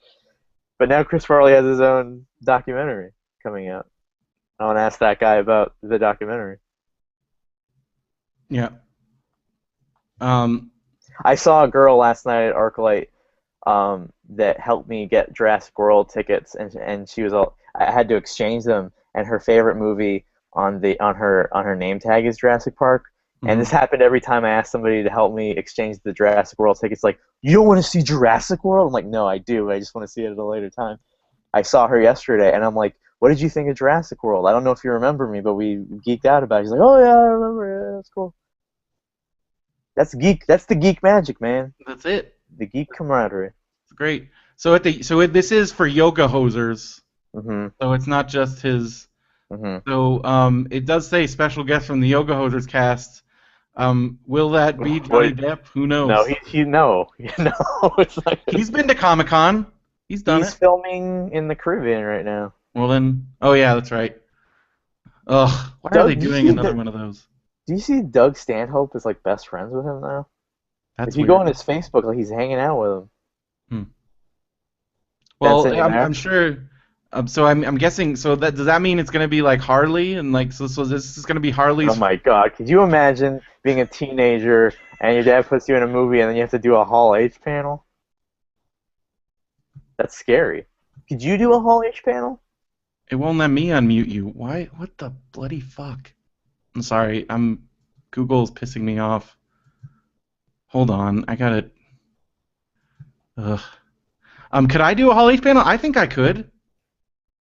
Speaker 1: But now Chris Farley has his own documentary coming out. I want to ask that guy about the documentary.
Speaker 2: Yeah.
Speaker 1: I saw a girl last night at ArcLight that helped me get Jurassic World tickets, and she was I had to exchange them, and her favorite movie on her name tag is Jurassic Park. Mm-hmm. And this happened every time I asked somebody to help me exchange the Jurassic World tickets. Like, you don't want to see Jurassic World? I'm like, no, I do. I just want to see it at a later time. I saw her yesterday, and I'm like, what did you think of Jurassic World? I don't know if you remember me, but we geeked out about it. She's like, oh yeah, I remember. Yeah, that's cool. That's the geek magic, man.
Speaker 2: That's it.
Speaker 1: The geek camaraderie.
Speaker 2: It's great. This is for yoga hosers.
Speaker 1: Mm-hmm.
Speaker 2: So it's not just his.
Speaker 1: Mm-hmm.
Speaker 2: So it does say special guest from the Yoga Hosers cast. Will that be Johnny Depp? Who knows?
Speaker 1: No, it's like
Speaker 2: he's been to Comic-Con. He's done it.
Speaker 1: He's filming in the Caribbean right now.
Speaker 2: Well then, oh yeah, that's right. Ugh, why are they doing another one of those?
Speaker 1: Do you see Doug Stanhope is like best friends with him now?
Speaker 2: That's
Speaker 1: if you
Speaker 2: weird.
Speaker 1: go on his Facebook, like he's hanging out with him.
Speaker 2: Well,
Speaker 1: Benson, you there?
Speaker 2: I'm sure. So I'm guessing. So that does that mean it's gonna be like Harley and like so this is gonna be
Speaker 1: Oh
Speaker 2: Harley's.
Speaker 1: my God! Could you imagine being a teenager and your dad puts you in a movie and then you have to do a Hall H panel? That's scary. Could you do a Hall H panel?
Speaker 2: It won't let me unmute you. Why? What the bloody fuck? I'm sorry. Google's pissing me off. Hold on. I got it. Ugh. Could I do a Hall H panel? I think I could.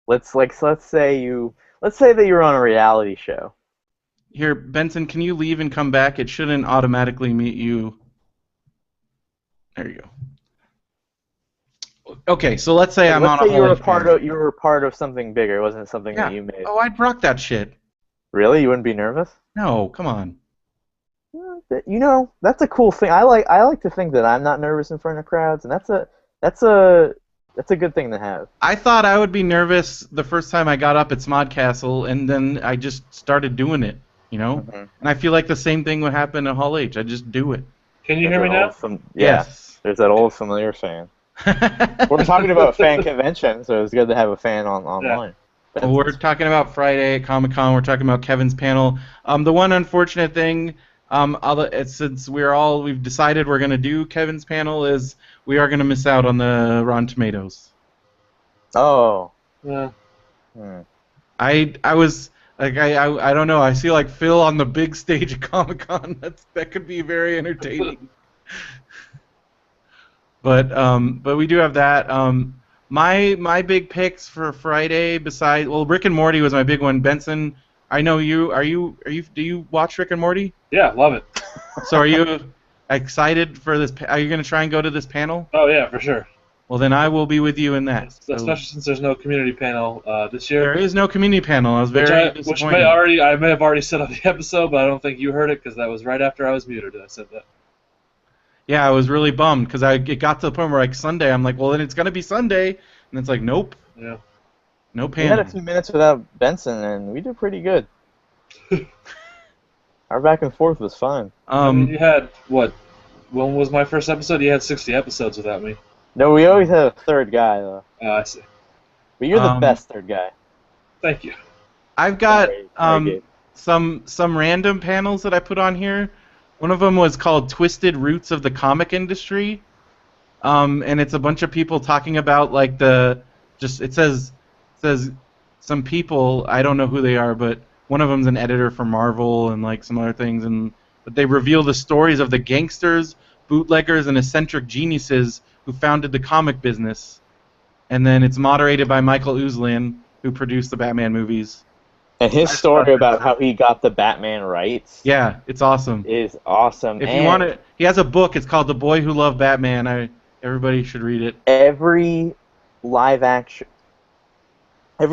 Speaker 1: Let's say that you're on a reality show.
Speaker 2: Here, Benson, can you leave and come back? It shouldn't automatically mute you. There you go. Okay, so let's say I'm
Speaker 1: Let's
Speaker 2: on a
Speaker 1: say
Speaker 2: Hall H panel.
Speaker 1: you were part of something bigger. It wasn't something that
Speaker 2: Yeah.
Speaker 1: you made.
Speaker 2: Oh, I'd rock that shit.
Speaker 1: Really? You wouldn't be nervous?
Speaker 2: No, come on.
Speaker 1: You know, that's a cool thing. I like to think that I'm not nervous in front of crowds, and that's a good thing to have.
Speaker 2: I thought I would be nervous the first time I got up at Smod Castle, and then I just started doing it, you know?
Speaker 1: Mhm.
Speaker 2: And I feel like the same thing would happen at Hall H. I just do it.
Speaker 3: Can you hear me now?
Speaker 2: Yes.
Speaker 1: There's that old familiar fan. We're talking about fan convention, so it's good to have a fan online.
Speaker 2: Well, we're talking about Friday at Comic-Con. We're talking about Kevin's panel. The one unfortunate thing, since we've decided we're going to do Kevin's panel, is we are going to miss out on the Rotten Tomatoes.
Speaker 1: Oh.
Speaker 3: Yeah.
Speaker 1: Hmm.
Speaker 2: I was like I don't know. I see like Phil on the big stage at Comic-Con. That could be very entertaining. But we do have that. My big picks for Friday, besides Rick and Morty was my big one. Benson, I know you. Do you watch Rick and Morty?
Speaker 3: Yeah, love it.
Speaker 2: So are you excited for this? Are you going to try and go to this panel?
Speaker 3: Oh yeah, for sure.
Speaker 2: Well, then I will be with you in that.
Speaker 3: Especially since there's no community panel this year.
Speaker 2: There is no community panel. I was very disappointed.
Speaker 3: Which I may have already said on the episode, but I don't think you heard it because that was right after I was muted. I said that.
Speaker 2: Yeah, I was really bummed because it got to the point where like Sunday, I'm like, well, then it's gonna be Sunday, and it's like, nope.
Speaker 3: Yeah.
Speaker 2: No
Speaker 1: We
Speaker 2: panel.
Speaker 1: had a few minutes without Benson, and we did pretty good. Our back and forth was fine.
Speaker 3: I mean, you had what? When was my first episode? You had 60 episodes without me.
Speaker 1: No, we always had a third guy though.
Speaker 3: I see.
Speaker 1: But you're the best third guy.
Speaker 3: Thank you.
Speaker 2: I've got
Speaker 1: Very good.
Speaker 2: some random panels that I put on here. One of them was called "Twisted Roots of the Comic Industry," and it's a bunch of people talking about like it says some people, I don't know who they are, but one of them's an editor for Marvel and like some other things, but they reveal the stories of the gangsters, bootleggers, and eccentric geniuses who founded the comic business. And then it's moderated by Michael Uslan, who produced the Batman movies.
Speaker 1: And his story about how he got the Batman rights.
Speaker 2: Yeah, it's awesome.
Speaker 1: Is awesome.
Speaker 2: If you want it, he has a book. It's called The Boy Who Loved Batman. Everybody should read it.
Speaker 1: Every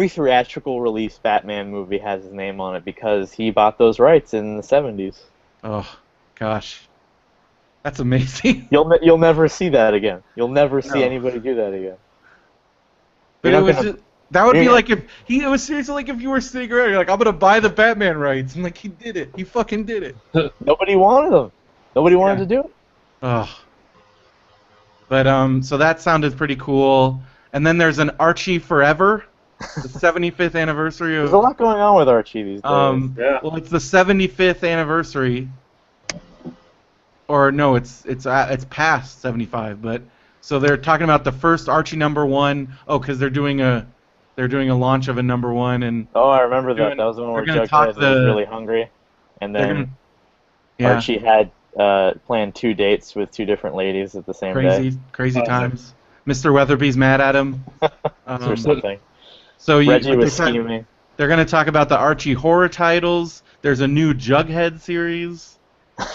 Speaker 1: theatrical release Batman movie has his name on it because he bought those rights in the 70s.
Speaker 2: Oh, gosh. That's amazing.
Speaker 1: You'll never see that again. You'll never see anybody do that again.
Speaker 2: But that would be like it was seriously like if you were sitting around, you're like, I'm gonna buy the Batman rights, and like he did it. He fucking did it.
Speaker 1: Nobody wanted them. Nobody wanted to do it.
Speaker 2: Oh. But so that sounded pretty cool. And then there's an Archie Forever, the 75th anniversary of.
Speaker 1: There's a lot going on with Archie these days.
Speaker 3: Yeah.
Speaker 2: Well, it's the 75th anniversary. Or no, it's past 75, but so they're talking about the first Archie #1. Oh, because they're doing a launch of a #1, and
Speaker 1: oh, I remember that. That was the one where Jughead was really hungry, and then Archie had planned 2 dates with 2 different ladies at the same day.
Speaker 2: Crazy times. Mr. Weatherby's mad at him.
Speaker 1: Or something.
Speaker 2: So
Speaker 1: Reggie was scheming.
Speaker 2: They're going to talk about the Archie horror titles. There's a new Jughead series.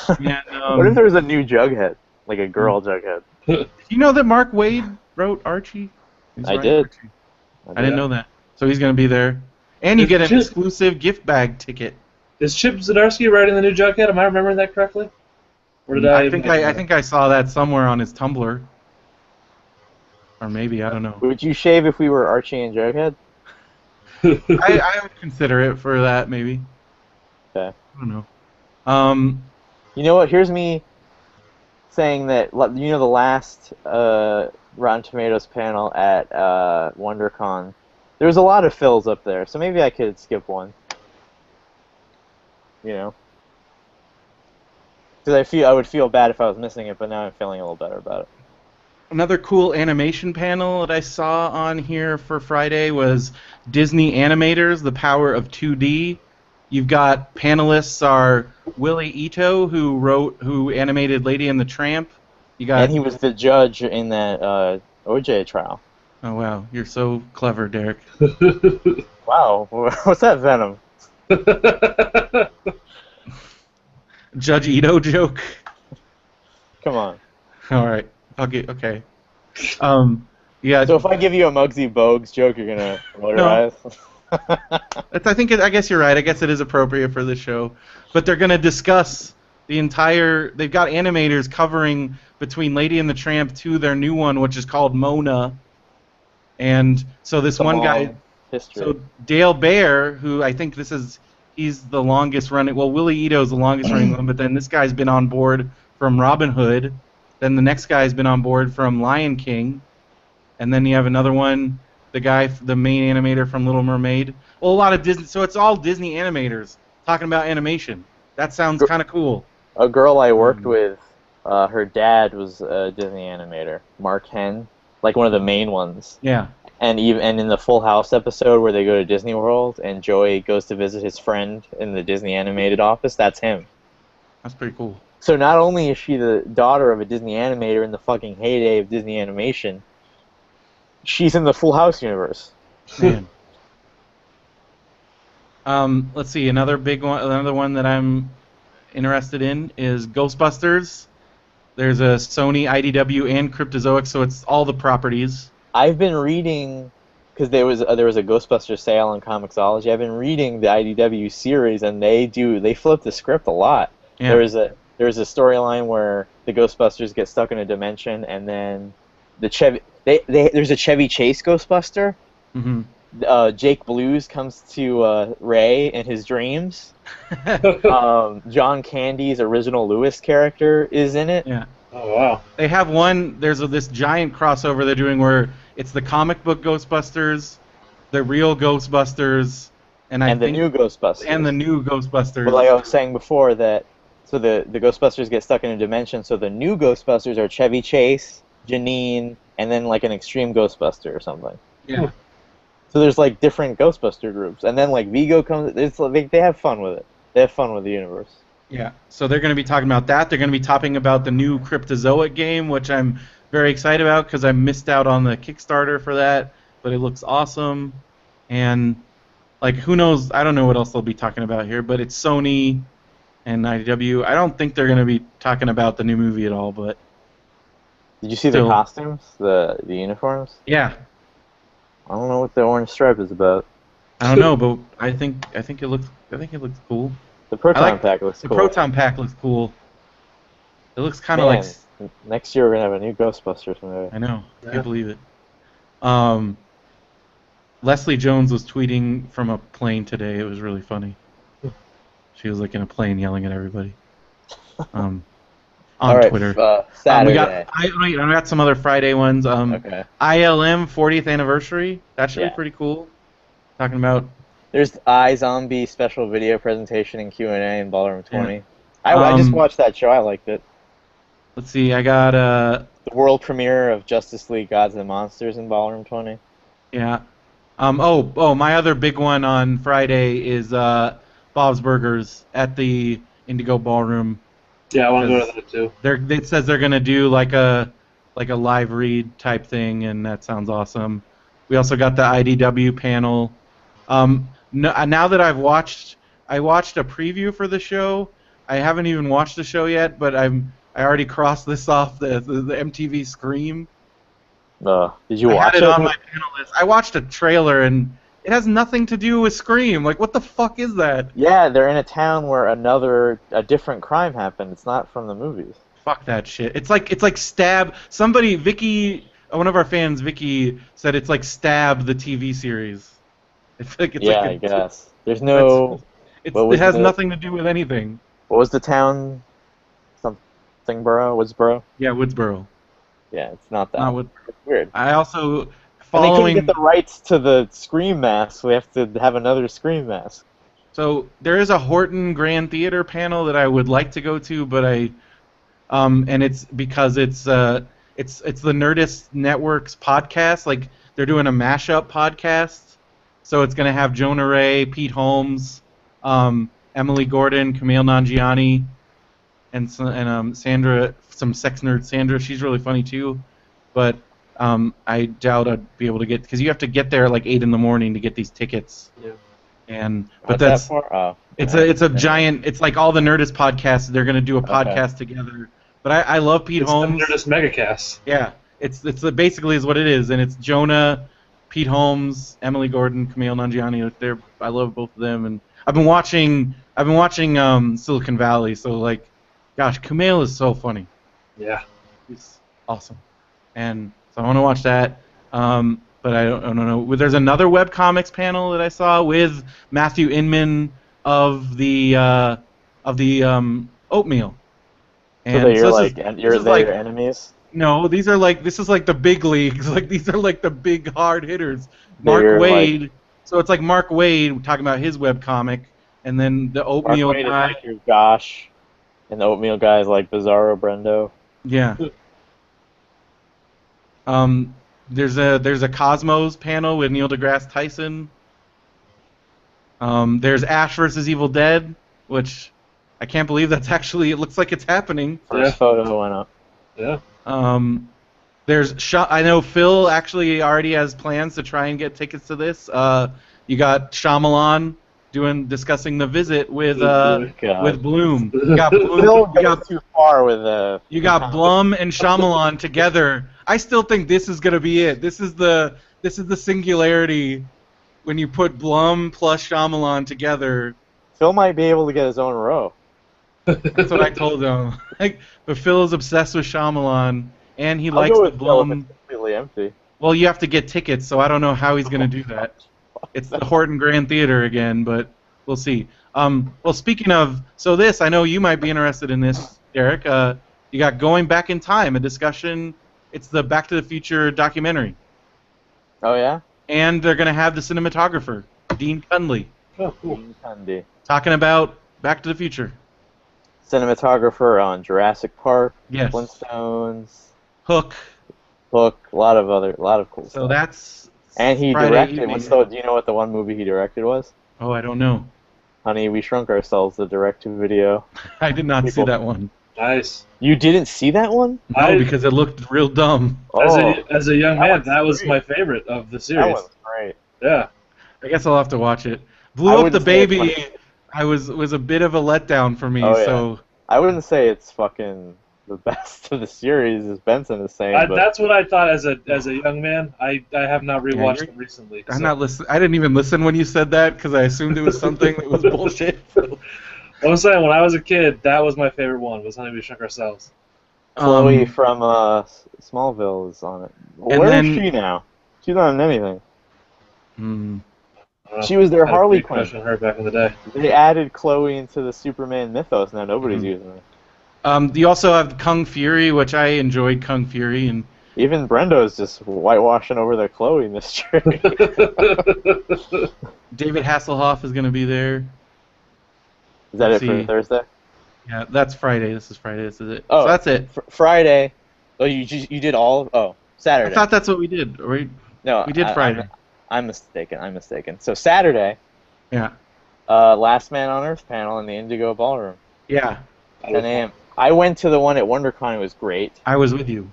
Speaker 2: And,
Speaker 1: what if there was a new Jughead, like a girl Jughead?
Speaker 2: You know that Mark Waid wrote Archie?
Speaker 1: I did.
Speaker 2: I didn't know that. So he's going to be there. And you get an exclusive gift bag ticket.
Speaker 3: Is Chip Zdarsky writing the new Jughead? Am I remembering that correctly? Or did
Speaker 2: I think I saw that somewhere on his Tumblr. Or maybe, I don't know.
Speaker 1: Would you shave if we were Archie and Jughead?
Speaker 2: I would consider it for that, maybe.
Speaker 1: Okay.
Speaker 2: I don't know. You
Speaker 1: know what? Here's me saying that, you know, the last Rotten Tomatoes panel at WonderCon, there was a lot of fills up there, so maybe I could skip one. You know, because I would feel bad if I was missing it, but now I'm feeling a little better about it.
Speaker 2: Another cool animation panel that I saw on here for Friday was Disney Animators: The Power of 2D. You've got panelists are Willie Ito, who animated Lady and the Tramp. You
Speaker 1: And
Speaker 2: got
Speaker 1: he was the judge in that OJ trial.
Speaker 2: oh wow, you're so clever, Derek.
Speaker 1: Wow, what's that Venom?
Speaker 2: Judge Ito joke.
Speaker 1: Come on.
Speaker 2: All right, I'll get okay. Yeah.
Speaker 1: So if I give you a Muggsy Bogues joke, you're gonna roll your
Speaker 2: No.
Speaker 1: eyes?
Speaker 2: I guess you're right. I guess it is appropriate for the show, but they're gonna discuss the entire. They've got animators covering between Lady and the Tramp to their new one, which is called Mona. And so this
Speaker 1: It's a
Speaker 2: one guy,
Speaker 1: long history.
Speaker 2: so Dale Bear, who I think he's the longest running. Well, Willie Ito's the longest running one, but then this guy's been on board from Robin Hood. Then the next guy's been on board from Lion King, and then you have another one, the main animator from Little Mermaid. Well, a lot of Disney. So it's all Disney animators talking about animation. That sounds kind of cool.
Speaker 1: A girl I worked with, her dad was a Disney animator, Mark Henn, like one of the main ones.
Speaker 2: Yeah.
Speaker 1: And in the Full House episode where they go to Disney World and Joey goes to visit his friend in the Disney animated office, that's him.
Speaker 2: That's pretty cool.
Speaker 1: So not only is she the daughter of a Disney animator in the fucking heyday of Disney animation, she's in the Full House universe.
Speaker 2: Man. Let's see. Another one that I'm interested in is Ghostbusters. There's a Sony, IDW, and Cryptozoic, so it's all the properties.
Speaker 1: I've been reading, because there was a Ghostbusters sale on Comixology. I've been reading the IDW series, and they flip the script a lot.
Speaker 2: Yeah.
Speaker 1: There was a storyline where the Ghostbusters get stuck in a dimension, and then there's a Chevy Chase Ghostbuster.
Speaker 2: Mm-hmm.
Speaker 1: Jake Blues comes to Ray in his dreams. John Candy's original Lewis character is in it.
Speaker 2: Yeah.
Speaker 3: Oh wow.
Speaker 2: They have one. There's this giant crossover they're doing where it's the comic book Ghostbusters, the real Ghostbusters, and
Speaker 1: the new Ghostbusters.
Speaker 2: And the new Ghostbusters.
Speaker 1: But like I was saying before, the Ghostbusters get stuck in a dimension, so the new Ghostbusters are Chevy Chase, Janine, and then like an extreme Ghostbuster or something.
Speaker 2: Yeah.
Speaker 1: So there's like different Ghostbuster groups, and then like Vigo comes. It's like they have fun with it. They have fun with the universe.
Speaker 2: Yeah. So they're going to be talking about that. They're going to be talking about the new Cryptozoic game, which I'm very excited about because I missed out on the Kickstarter for that, but it looks awesome. And like, who knows? I don't know what else they'll be talking about here, but it's Sony and IDW. I don't think they're going to be talking about the new movie at all, but
Speaker 1: Did you see the costumes, the uniforms?
Speaker 2: Yeah.
Speaker 1: I don't know what the orange stripe is about.
Speaker 2: I don't know, but I think it looks cool.
Speaker 1: The Proton Pack looks cool.
Speaker 2: The Proton Pack looks cool. It looks kind of like.
Speaker 1: Next year we're gonna have a new Ghostbusters movie.
Speaker 2: I know. I can't believe it. Leslie Jones was tweeting from a plane today. It was really funny. She was like in a plane yelling at everybody. On Twitter.
Speaker 1: Saturday.
Speaker 2: I got some other Friday ones.
Speaker 1: Okay.
Speaker 2: ILM 40th anniversary. That should be pretty cool. Talking about.
Speaker 1: There's iZombie special video presentation and Q&A in Ballroom 20.
Speaker 2: Yeah.
Speaker 1: I just watched that show. I liked it.
Speaker 2: Let's see. I got
Speaker 1: the world premiere of Justice League: Gods and Monsters in Ballroom 20.
Speaker 2: Yeah. My other big one on Friday is Bob's Burgers at the Indigo Ballroom.
Speaker 3: Yeah, I want to go to that too.
Speaker 2: It says they're gonna do like a live read type thing, and that sounds awesome. We also got the IDW panel. Now that I watched a preview for the show. I haven't even watched the show yet, but I already crossed this off the MTV Scream.
Speaker 1: Did you watch
Speaker 2: I had it on my panel list. I watched a trailer and it has nothing to do with Scream. Like, what the fuck is that?
Speaker 1: Yeah, they're in a town where a different crime happened. It's not from the movies.
Speaker 2: Fuck that shit. It's like Stab. Somebody, Vicky, one of our fans, Vicky, said it's like Stab the TV series.
Speaker 1: I guess. There's no.
Speaker 2: It has nothing to do with anything.
Speaker 1: What was the town? Something Borough? Woodsboro?
Speaker 2: Yeah, Woodsboro.
Speaker 1: Yeah, it's not that.
Speaker 2: Not Woodsboro.
Speaker 1: Weird.
Speaker 2: I also
Speaker 1: And they couldn't get
Speaker 2: following.
Speaker 1: the rights to the Scream mask. We have to have another Scream mask.
Speaker 2: So there is a Horton Grand Theater panel that I would like to go to, but and it's because it's the Nerdist Network's podcast. Like they're doing a mashup podcast, so it's gonna have Jonah Ray, Pete Holmes, Emily Gordon, Kumail Nanjiani, and Sandra, some sex nerd Sandra. She's really funny too, but I doubt I'd be able to get because you have to get there at like 8 in the morning to get these tickets.
Speaker 3: Yeah.
Speaker 2: But
Speaker 1: What's that
Speaker 2: that's
Speaker 1: for? Oh,
Speaker 2: it's a giant. It's like all the Nerdist podcasts. They're gonna do a
Speaker 1: Okay.
Speaker 2: podcast together. But I love Pete
Speaker 3: It's
Speaker 2: Holmes.
Speaker 3: the Nerdist Megacast.
Speaker 2: Yeah, basically is what it is, and it's Jonah, Pete Holmes, Emily Gordon, Kumail Nanjiani. I love both of them, and I've been watching Silicon Valley. So like, gosh, Kumail is so funny.
Speaker 3: Yeah.
Speaker 2: He's awesome, and so I want to watch that. But I don't know. There's another webcomics panel that I saw with Matthew Inman of the Oatmeal.
Speaker 1: So
Speaker 2: And
Speaker 1: you're
Speaker 2: this
Speaker 1: like
Speaker 2: is
Speaker 1: you're
Speaker 2: like
Speaker 1: your enemies.
Speaker 2: no, these are like this is like the big leagues. Like these are like the big hard hitters. Mark
Speaker 1: They're,
Speaker 2: Wade. So it's like Mark Wade talking about his webcomic, and then the
Speaker 1: Mark
Speaker 2: Oatmeal
Speaker 1: Wade is
Speaker 2: guy.
Speaker 1: like your Josh, and the Oatmeal guy is like Bizarro Brendo.
Speaker 2: Yeah. There's a Cosmos panel with Neil deGrasse Tyson. There's Ash versus Evil Dead, which I can't believe that's actually. It looks like it's happening.
Speaker 1: First photo went up.
Speaker 3: Yeah.
Speaker 2: I know Phil actually already has plans to try and get tickets to this. You got Shyamalan discussing The Visit with
Speaker 1: God.
Speaker 2: Bloom. You got Bloom.
Speaker 1: Phil goes too far with
Speaker 2: You got Blum and Shyamalan together. I still think this is gonna be it. This is the singularity when you put Blum plus Shyamalan together.
Speaker 1: Phil might be able to get his own row.
Speaker 2: That's what I told him. But Phil is obsessed with Shyamalan, and he
Speaker 1: I'll
Speaker 2: likes
Speaker 1: go
Speaker 2: the
Speaker 1: with Phil if
Speaker 2: Blum.
Speaker 1: it's completely empty.
Speaker 2: Well, you have to get tickets, so I don't know how he's gonna do that. It's the Horton Grand Theater again, but we'll see. Well, speaking of, I know you might be interested in this, Derek. You got Going Back in Time, a discussion. It's the Back to the Future documentary.
Speaker 1: Oh yeah.
Speaker 2: And they're going to have the cinematographer, Dean Cundley,
Speaker 3: Oh, cool.
Speaker 1: Dean Cundey.
Speaker 2: talking about Back to the Future.
Speaker 1: Cinematographer on Jurassic Park,
Speaker 2: Yes.
Speaker 1: Flintstones,
Speaker 2: Hook.
Speaker 1: Hook, a lot of cool
Speaker 2: So
Speaker 1: stuff.
Speaker 2: that's
Speaker 1: And he
Speaker 2: Friday
Speaker 1: directed.
Speaker 2: evening.
Speaker 1: Do you know what the one movie he directed was?
Speaker 2: Oh, I don't know.
Speaker 1: Honey, We Shrunk Ourselves, the direct-to-video.
Speaker 2: I did not see
Speaker 1: People.
Speaker 2: that one.
Speaker 3: Nice.
Speaker 1: You didn't see that one?
Speaker 2: No, because it looked real dumb.
Speaker 3: As a young
Speaker 1: That
Speaker 3: man,
Speaker 1: one's
Speaker 3: that was
Speaker 1: great.
Speaker 3: my favorite of the
Speaker 1: That
Speaker 3: series.
Speaker 1: one's great.
Speaker 3: Yeah.
Speaker 2: I guess I'll have to watch it.
Speaker 1: I
Speaker 2: Blew Up
Speaker 1: wouldn't
Speaker 2: the
Speaker 1: say it's
Speaker 2: Baby.
Speaker 1: funny.
Speaker 2: I was a bit of a letdown for me.
Speaker 1: Oh, yeah.
Speaker 2: So
Speaker 1: I wouldn't say it's fucking the best of the series, as Benson is saying, but
Speaker 3: That's what I thought as a young man. I have not rewatched
Speaker 2: you're-
Speaker 3: it recently.
Speaker 2: I'm
Speaker 3: so-
Speaker 2: not listen. I didn't even listen when you said that because I assumed it was something that was bullshit.
Speaker 3: I'm saying, when I was a kid, that was my favorite one. Was Honey, We Shrunk Ourselves.
Speaker 1: Chloe from Smallville is on it.
Speaker 2: And
Speaker 1: Where is
Speaker 2: then-
Speaker 1: she now? She's not on anything.
Speaker 2: Hmm.
Speaker 3: I don't know.
Speaker 1: She was their
Speaker 3: I had a
Speaker 1: Harley
Speaker 3: big crush
Speaker 1: Quinn.
Speaker 3: on her back in the day.
Speaker 1: They added Chloe into the Superman mythos. Now nobody's
Speaker 2: Mhm.
Speaker 1: using it.
Speaker 2: You also have Kung Fury, which I enjoyed Kung Fury, and
Speaker 1: Even Brendo's just whitewashing over their Chloe mystery.
Speaker 2: David Hasselhoff is going to be there.
Speaker 1: Is that
Speaker 2: Let's
Speaker 1: it for
Speaker 2: see.
Speaker 1: Thursday?
Speaker 2: Yeah, that's Friday. This is Friday. This is it.
Speaker 1: Oh,
Speaker 2: So that's it.
Speaker 1: Friday. Oh, you did all. Oh,
Speaker 2: I
Speaker 1: Saturday.
Speaker 2: thought that's what we did. Right?
Speaker 1: No,
Speaker 2: We did Friday.
Speaker 1: I'm mistaken. So Saturday,
Speaker 2: Yeah.
Speaker 1: Last Man on Earth panel in the Indigo Ballroom,
Speaker 2: Yeah.
Speaker 1: 10 a.m. I went to the one at WonderCon. It was great.
Speaker 2: I was with you.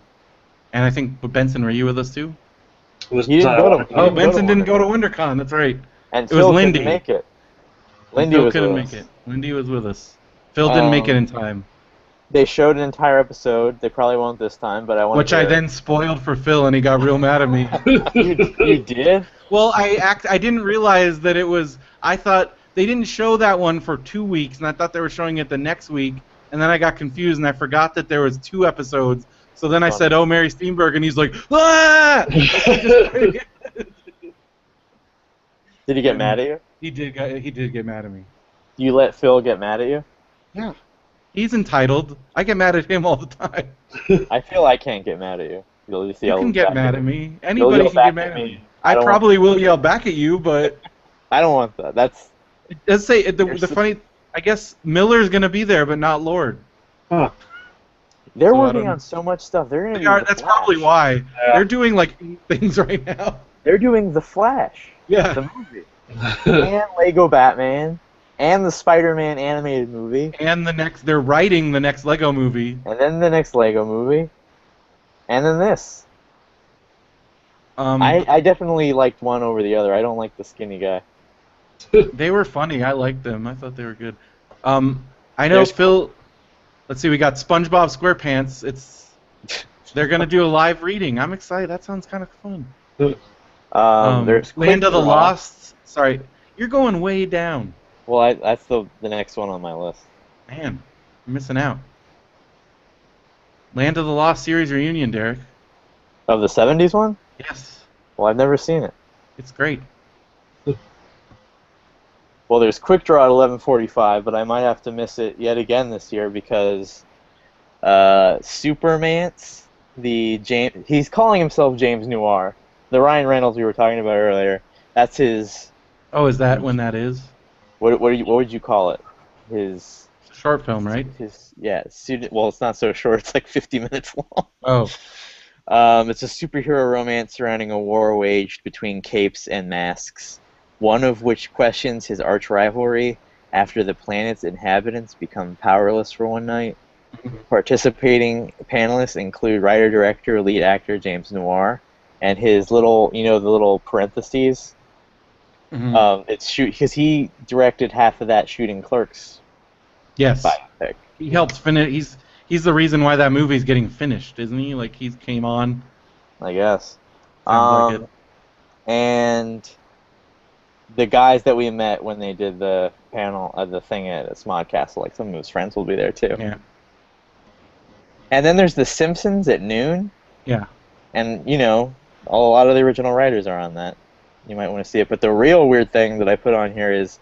Speaker 2: And I think, Benson, were you with us too?
Speaker 1: He didn't go to-
Speaker 2: Oh,
Speaker 1: didn't go
Speaker 2: Benson
Speaker 1: to
Speaker 2: didn't go to WonderCon. That's right.
Speaker 1: And
Speaker 2: It was
Speaker 1: Phil
Speaker 2: Lindy.
Speaker 1: couldn't make it. Lindy
Speaker 2: Phil
Speaker 1: was
Speaker 2: couldn't
Speaker 1: with
Speaker 2: make
Speaker 1: us.
Speaker 2: it. Lindy was with us. Phil didn't make it in time.
Speaker 1: They showed an entire episode. They probably won't this time, but I wanted
Speaker 2: Which
Speaker 1: to...
Speaker 2: I then spoiled for Phil, and he got real mad at me.
Speaker 1: You did?
Speaker 2: Well, I didn't realize that it was. I thought they didn't show that one for 2 weeks, and I thought they were showing it the next week, and then I got confused, and I forgot that there was 2 episodes. So then I said, "Oh, Mary Steenburgen," and he's like, "Ah!"
Speaker 1: Did he get mad at you?
Speaker 2: He did get mad at me.
Speaker 1: You let Phil get mad at you?
Speaker 2: Yeah. He's entitled. I get mad at him all the time.
Speaker 1: I feel I can't get mad at you. You'll just
Speaker 2: You
Speaker 1: yell
Speaker 2: can get
Speaker 1: back
Speaker 2: mad
Speaker 1: at
Speaker 2: at
Speaker 1: me.
Speaker 2: me.
Speaker 1: You'll
Speaker 2: Anybody
Speaker 1: yell
Speaker 2: can get
Speaker 1: back
Speaker 2: mad
Speaker 1: at
Speaker 2: at
Speaker 1: me.
Speaker 2: me.
Speaker 1: I
Speaker 2: I
Speaker 1: don't want.
Speaker 2: probably will yell back at you, but
Speaker 1: I don't want that. That's
Speaker 2: let's say
Speaker 1: you're
Speaker 2: the funny. I guess Miller's gonna be there, but not Lord.
Speaker 3: Huh.
Speaker 1: they're
Speaker 2: So I
Speaker 1: working
Speaker 2: don't
Speaker 1: on
Speaker 2: know.
Speaker 1: so much stuff. They're gonna
Speaker 2: They
Speaker 1: do
Speaker 2: are.
Speaker 1: the
Speaker 2: That's probably
Speaker 1: Flash.
Speaker 2: why
Speaker 3: Yeah.
Speaker 2: they're doing like 8 things right now.
Speaker 1: They're doing the Flash,
Speaker 2: Yeah.
Speaker 1: the movie, and Lego Batman, and the Spider-Man animated movie,
Speaker 2: And they're writing the next Lego movie.
Speaker 1: and then the next Lego movie, and then this.
Speaker 2: Um,
Speaker 1: I definitely liked one over the other. I don't like the skinny guy.
Speaker 2: they were funny. I liked them. I thought they were good. I know
Speaker 1: There's
Speaker 2: Phil. Let's see. We got SpongeBob SquarePants. They're gonna do a live reading. I'm excited. That sounds kind of fun.
Speaker 1: there's Quick
Speaker 2: Land of the
Speaker 1: Draw.
Speaker 2: Lost. Sorry, you're going way down.
Speaker 1: Well, that's the next one on my list.
Speaker 2: Man, you're missing out. Land of the Lost series reunion, Derek.
Speaker 1: Of the '70s one?
Speaker 2: Yes,
Speaker 1: Well, I've never seen it.
Speaker 2: it's great.
Speaker 1: Well, there's Quick Draw at 11:45, but I might have to miss it yet again this year because Supermance, he's calling himself James Noir. The Ryan Reynolds we were talking about earlier. That's his.
Speaker 2: Oh, is that when that is?
Speaker 1: What would you call it? His
Speaker 2: It's a short film, right?
Speaker 1: student. Well, it's not so short. It's like 50 minutes long.
Speaker 2: Oh,
Speaker 1: It's a superhero romance surrounding a war waged between capes and masks, one of which questions his arch rivalry after the planet's inhabitants become powerless for one night. Participating panelists include writer-director, lead actor James Noir, and his little, the little parentheses.
Speaker 2: mhm.
Speaker 1: It's because he directed half of that Shooting Clerks
Speaker 2: Yes.
Speaker 1: biopic.
Speaker 2: He helped finish. He's the reason why that movie's getting finished, isn't he? Like he came on.
Speaker 1: I guess.
Speaker 2: Sounds like it.
Speaker 1: And the guys that we met when they did the panel, the thing at Smod Castle, like some of his friends will be there too.
Speaker 2: Yeah.
Speaker 1: And then there's The Simpsons at noon,
Speaker 2: Yeah.
Speaker 1: and a lot of the original writers are on that. You might want to see it. But the real weird thing that I put on here is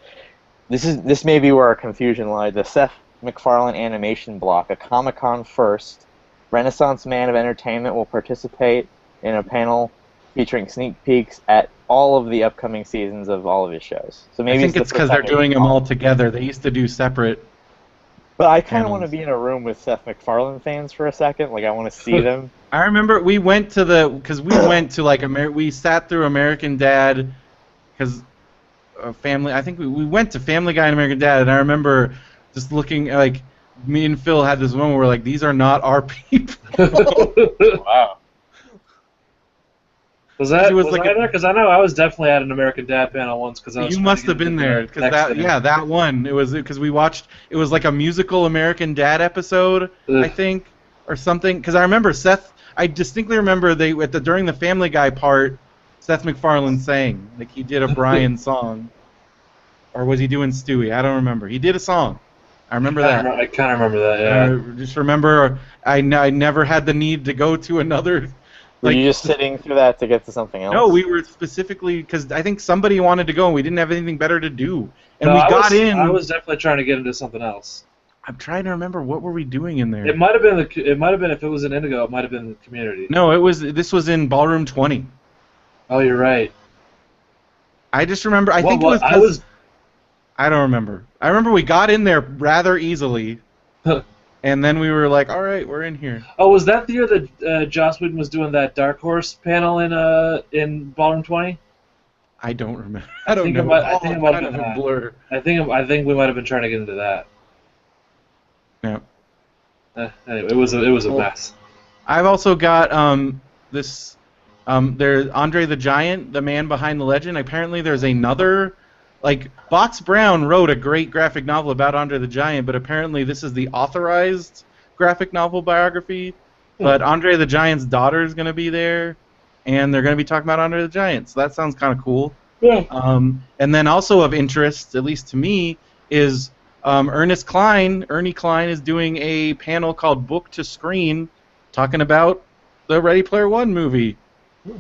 Speaker 1: this may be where our confusion lied. The Seth MacFarlane animation block, a Comic-Con first. Renaissance Man of Entertainment will participate in a panel featuring sneak peeks at all of the upcoming seasons of all of his shows. So maybe
Speaker 2: I think it's
Speaker 1: the
Speaker 2: because
Speaker 1: first
Speaker 2: they're
Speaker 1: time
Speaker 2: doing them all together. They used to do separate.
Speaker 1: But I kind of want to
Speaker 2: panels.
Speaker 1: be in a room with Seth MacFarlane fans for a second. Like I want to see them.
Speaker 2: I remember we went to like we sat through American Dad, because family. I think we went to Family Guy and American Dad, and I remember just looking like me and Phil had this moment where like these are not our people.
Speaker 1: Wow.
Speaker 3: Was I
Speaker 2: like
Speaker 3: there? Because I know I was definitely at an American Dad panel once. Because
Speaker 2: You must have been there because that one it was because we watched it was like a musical American Dad episode I think or something because I remember I distinctly remember during the Family Guy part Seth MacFarlane sang like he did a Brian song or was he doing Stewie? I don't remember. He did a song. I remember that.
Speaker 3: I kind of remember that. Yeah.
Speaker 2: I just remember I never had the need to go to another.
Speaker 1: Were you just sitting through that to get to something else?
Speaker 2: No, we were specifically because I think somebody wanted to go and we didn't have anything better to do. And
Speaker 3: No,
Speaker 2: we got in.
Speaker 3: I was definitely trying to get into something else.
Speaker 2: I'm trying to remember what were we doing in there.
Speaker 3: It might have been if it was in Indigo. It might have been the Community.
Speaker 2: No, this was in Ballroom 20.
Speaker 3: Oh, you're right.
Speaker 2: I just remember. I think
Speaker 3: Well,
Speaker 2: it was. I don't remember. I remember we got in there rather easily, and then we were like, "All right, we're in here."
Speaker 3: Oh, was that the year that Joss Whedon was doing that Dark Horse panel in Ballroom 20?
Speaker 2: I don't remember. I don't
Speaker 3: think
Speaker 2: know.
Speaker 3: I think it might have
Speaker 2: Kind
Speaker 3: been
Speaker 2: of a
Speaker 3: that.
Speaker 2: blur.
Speaker 3: I think we might have been trying to get into that.
Speaker 2: Yeah.
Speaker 3: Anyway, it was a mess.
Speaker 2: I've also got this. There's Andre the Giant, the man behind the legend. Apparently, there's another. Like Box Brown wrote a great graphic novel about Andre the Giant, but apparently this is the authorized graphic novel biography. But Andre the Giant's daughter is going to be there, and they're going to be talking about Andre the Giant. So that sounds kind of cool.
Speaker 3: Yeah.
Speaker 2: And then also of interest, at least to me, is Ernie Klein is doing a panel called Book to Screen, talking about the Ready Player One movie.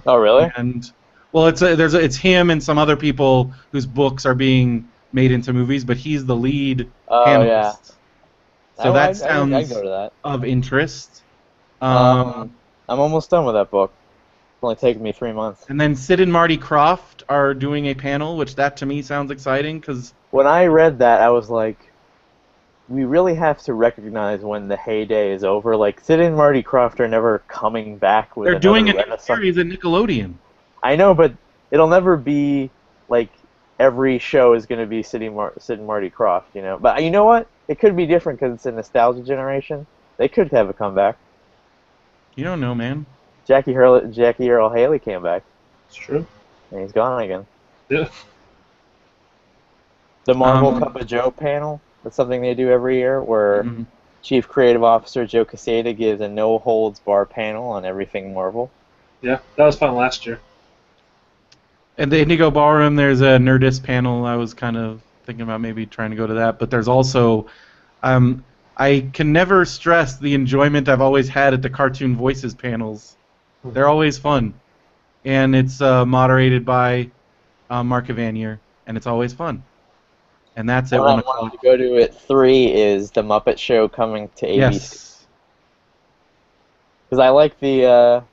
Speaker 1: Oh, really?
Speaker 2: And well, it's him and some other people whose books are being made into movies, but he's the lead panelist.
Speaker 1: Yeah.
Speaker 2: So that
Speaker 1: I'd
Speaker 2: sounds
Speaker 1: go to that.
Speaker 2: of interest.
Speaker 1: I'm I'm almost done with that book. It's only taken me 3 months.
Speaker 2: And then Sid and Marty Krofft are doing a panel, which that to me sounds exciting because
Speaker 1: When I read that, I was like, we really have to recognize when the heyday is over. Like, Sid and Marty Krofft are never coming back with
Speaker 2: they're
Speaker 1: another
Speaker 2: doing a new
Speaker 1: Renaissance.
Speaker 2: series at Nickelodeon.
Speaker 1: I know, but it'll never be like every show is going to be Sid and Marty Krofft, you know. But you know what? It could be different because it's a nostalgia generation. They could have a comeback.
Speaker 2: You don't know, man.
Speaker 1: Jackie Earl Haley came back,
Speaker 3: It's true.
Speaker 1: and he's gone again.
Speaker 3: Yeah.
Speaker 1: The Marvel Cup of Joe panel. That's something they do every year, where
Speaker 2: Mhm.
Speaker 1: Chief Creative Officer Joe Quesada gives a no-holds-bar panel on everything Marvel.
Speaker 3: Yeah, that was fun last year.
Speaker 2: At the Indigo Ballroom, there's a Nerdist panel. I was kind of thinking about maybe trying to go to that, but there's also, I can never stress the enjoyment I've always had at the Cartoon Voices panels. They're always fun, and it's moderated by Mark Evanier, and it's always fun. And that's at
Speaker 1: One
Speaker 2: 1
Speaker 1: I wanted
Speaker 2: o'clock.
Speaker 1: to go to at 3 is The Muppet Show coming to ABC.
Speaker 2: Yes.
Speaker 1: Because I like the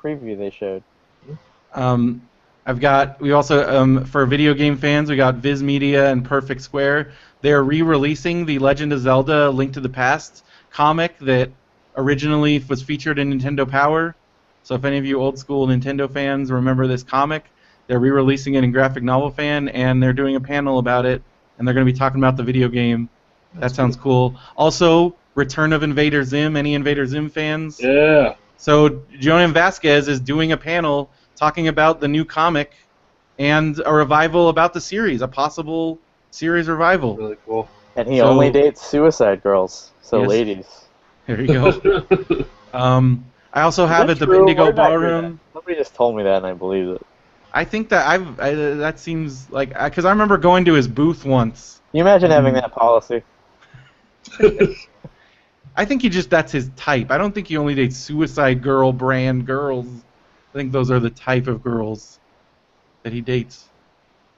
Speaker 1: preview they showed.
Speaker 2: We also, for video game fans, we got Viz Media and Perfect Square. They're re-releasing the Legend of Zelda: Link to the Past comic that originally was featured in Nintendo Power. So if any of you old school Nintendo fans remember this comic, they're re-releasing it in graphic novel fan, and they're doing a panel about it, and they're going to be talking about the video game. That sounds cool. Also, Return of Invader Zim. Any Invader Zim fans?
Speaker 3: Yeah.
Speaker 2: So Jonan Vasquez is doing a panel talking about the new comic and a revival about the series, a possible series revival.
Speaker 3: Really cool.
Speaker 1: And he
Speaker 2: So-
Speaker 1: only dates Suicide Girls. So
Speaker 2: Yes.
Speaker 1: ladies.
Speaker 2: There you go. I also have
Speaker 1: Is
Speaker 2: at
Speaker 1: that
Speaker 2: the
Speaker 1: true?
Speaker 2: Indigo
Speaker 1: Where did I hear
Speaker 2: Ballroom.
Speaker 1: that? Somebody just told me that and I believed it.
Speaker 2: I think that that seems like, because I remember going to his booth once.
Speaker 1: Can you imagine having
Speaker 2: Mhm.
Speaker 1: that policy?
Speaker 2: I think that's his type. I don't think he only dates Suicide Girl brand girls. I think those are the type of girls that he dates.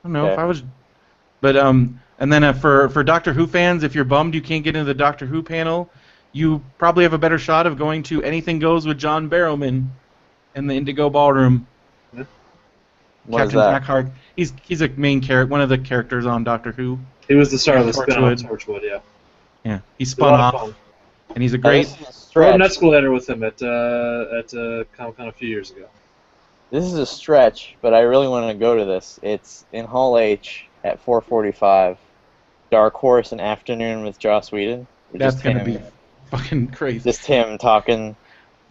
Speaker 2: I don't know if
Speaker 1: Okay.
Speaker 2: I was, but and then for Doctor Who fans, if you're bummed you can't get into the Doctor Who panel, you probably have a better shot of going to Anything Goes with John Barrowman in the Indigo Ballroom.
Speaker 1: What is
Speaker 2: Captain
Speaker 1: that?
Speaker 2: Jack Hart. He's a main character, one of the characters on Doctor Who.
Speaker 3: He was the star of the
Speaker 2: Torchwood.
Speaker 3: spin-off Torchwood, yeah.
Speaker 2: Yeah, he
Speaker 3: It was a
Speaker 2: spun
Speaker 3: lot of
Speaker 2: off,
Speaker 3: fun.
Speaker 2: and he's a
Speaker 1: Now,
Speaker 2: great.
Speaker 1: this is a
Speaker 3: Rode
Speaker 1: stretch.
Speaker 3: an escalator with him at Comic-Con a few years ago.
Speaker 1: This is a stretch, but I really want to go to this. It's in Hall H at 4:45. Dark Horse, an afternoon with Joss Whedon.
Speaker 2: That's
Speaker 1: Just
Speaker 2: gonna
Speaker 1: him-
Speaker 2: be fucking crazy.
Speaker 1: just him talking.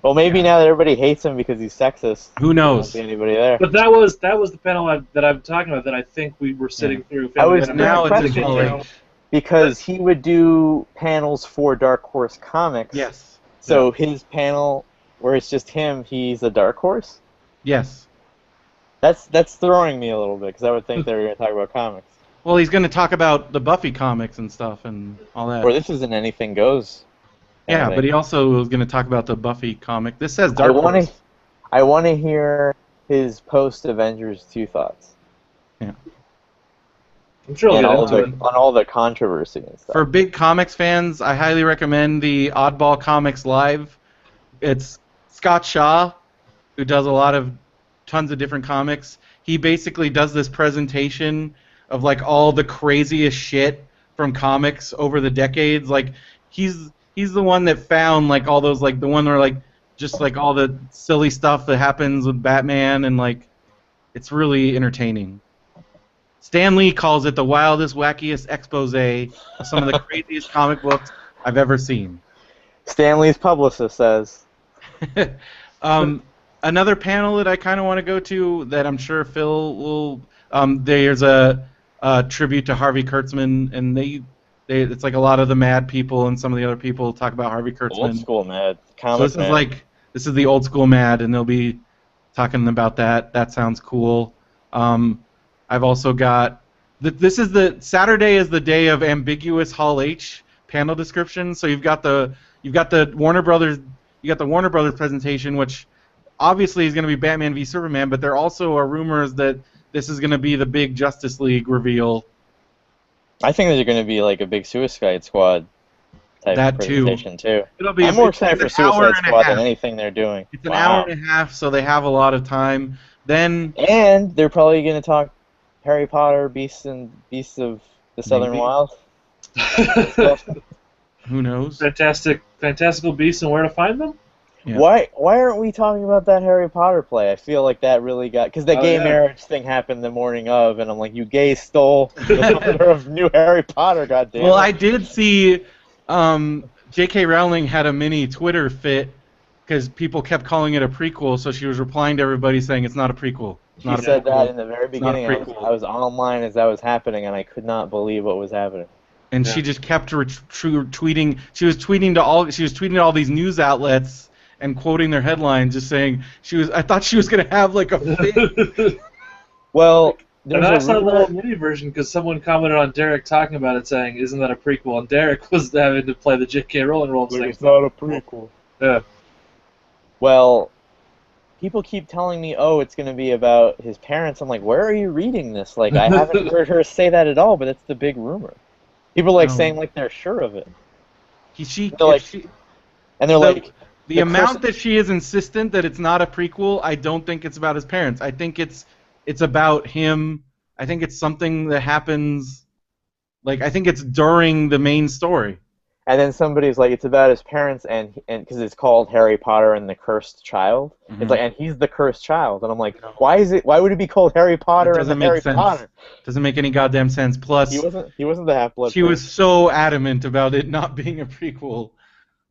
Speaker 1: Well, maybe now that everybody hates him because he's sexist,
Speaker 2: Who
Speaker 1: there won't
Speaker 2: knows?
Speaker 1: be anybody there.
Speaker 3: But that was the panel that I'm talking about that I think we were sitting through.
Speaker 1: I was
Speaker 2: Now it's in
Speaker 1: question,
Speaker 2: Hall H.
Speaker 1: Because he would do panels for Dark Horse Comics.
Speaker 2: Yes.
Speaker 1: So his panel, where it's just him, he's a Dark Horse.
Speaker 2: Yes.
Speaker 1: That's throwing me a little bit because I would think they were going to talk about comics.
Speaker 2: Well, he's going to talk about the Buffy comics and stuff and all that.
Speaker 1: Or this isn't Anything Goes.
Speaker 2: Yeah,
Speaker 1: Anything.
Speaker 2: but he also was going to talk about the Buffy comic. This says Dark Horse.
Speaker 1: I want to hear his post Avengers 2 thoughts
Speaker 3: I'm sure
Speaker 1: and
Speaker 3: we'll get into it.
Speaker 1: on all the controversy and stuff.
Speaker 2: For big comics fans, I highly recommend the Oddball Comics Live. It's Scott Shaw, who does a lot of tons of different comics. He basically does this presentation of like all the craziest shit from comics over the decades. Like he's the one that found like all those, like the one where like just like all the silly stuff that happens with Batman, and like it's really entertaining. Stan Lee calls it the wildest, wackiest expose of some of the craziest comic books I've ever seen.
Speaker 1: Stanley's publicist says.
Speaker 2: Another panel that I kind of want to go to that I'm sure Phil will. There's a tribute to Harvey Kurtzman, and it's like a lot of the Mad people and some of the other people talk about Harvey Kurtzman.
Speaker 1: Old school Mad.
Speaker 2: So
Speaker 1: Comic
Speaker 2: this
Speaker 1: Mad.
Speaker 2: is this is the old school Mad, and they'll be talking about that. That sounds cool. I've also got this is the Saturday is the day of ambiguous Hall H panel description. So you've got the Warner Brothers presentation, which obviously is going to be Batman v Superman, but there also are rumors that this is going to be the big Justice League reveal.
Speaker 1: I think there's going to be like a big Suicide Squad type
Speaker 2: That too.
Speaker 1: presentation too.
Speaker 2: It'll be
Speaker 1: I'm more
Speaker 2: it's
Speaker 1: excited for
Speaker 2: an hour
Speaker 1: Suicide
Speaker 2: and a
Speaker 1: Squad than
Speaker 2: half.
Speaker 1: anything they're doing.
Speaker 2: It's an hour
Speaker 1: Wow.
Speaker 2: and a half, so they have a lot of time. Then
Speaker 1: And they're probably going to talk Harry Potter, Beasts of the Southern
Speaker 2: maybe,
Speaker 1: Wild. Stuff.
Speaker 2: who knows?
Speaker 3: Fantastical beasts and where to find them?
Speaker 2: Yeah.
Speaker 1: Why aren't we talking about that Harry Potter play? I feel like that really got because the
Speaker 3: Oh,
Speaker 1: gay
Speaker 3: yeah.
Speaker 1: marriage thing happened the morning of, and I'm like, you gays stole the thunder of new Harry Potter. Goddamn
Speaker 2: Well,
Speaker 1: it.
Speaker 2: I did see J.K. Rowling had a mini Twitter fit because people kept calling it a prequel, so she was replying to everybody saying it's not a prequel. It's
Speaker 1: She
Speaker 2: not a
Speaker 1: said
Speaker 2: prequel.
Speaker 1: that in the very
Speaker 2: It's not a
Speaker 1: beginning.
Speaker 2: prequel.
Speaker 1: I was online as that was happening, and I could not believe what was happening.
Speaker 2: And she just kept tweeting. She was tweeting to all these news outlets and quoting their headlines, just saying I thought she was gonna have like a fit.
Speaker 1: Well,
Speaker 3: And
Speaker 1: there's
Speaker 3: I
Speaker 1: a
Speaker 3: saw the
Speaker 1: rumor.
Speaker 3: little mini version because someone commented on Derek talking about it, saying, "Isn't that a prequel?" And Derek was having to play the J.K. Rowling role, saying,
Speaker 1: It's not a prequel.
Speaker 3: "Yeah,
Speaker 1: Well, people keep telling me, oh, it's going to be about his parents. I'm like, where are you reading this? Like, I haven't heard her say that at all, but it's the big rumor. People are like
Speaker 2: No.
Speaker 1: saying like they're sure of it.
Speaker 2: She,
Speaker 1: They're like,
Speaker 2: if she,
Speaker 1: and they're
Speaker 2: the,
Speaker 1: like,
Speaker 2: the
Speaker 1: the
Speaker 2: amount
Speaker 1: Chris-
Speaker 2: that she is insistent that it's not a prequel, I don't think it's about his parents. I think it's about him. I think it's something that happens. Like I think it's during the main story.
Speaker 1: and then somebody's like, it's about his parents, and because it's called Harry Potter and the Cursed Child.
Speaker 2: Mhm.
Speaker 1: It's like, and he's the cursed child, and I'm like, why is it? Why would it be called Harry Potter
Speaker 2: It
Speaker 1: and the
Speaker 2: doesn't make
Speaker 1: Harry
Speaker 2: sense.
Speaker 1: Potter?
Speaker 2: Doesn't make any goddamn sense. Plus,
Speaker 1: He wasn't the Half Blood.
Speaker 2: she was so adamant about it not being a prequel.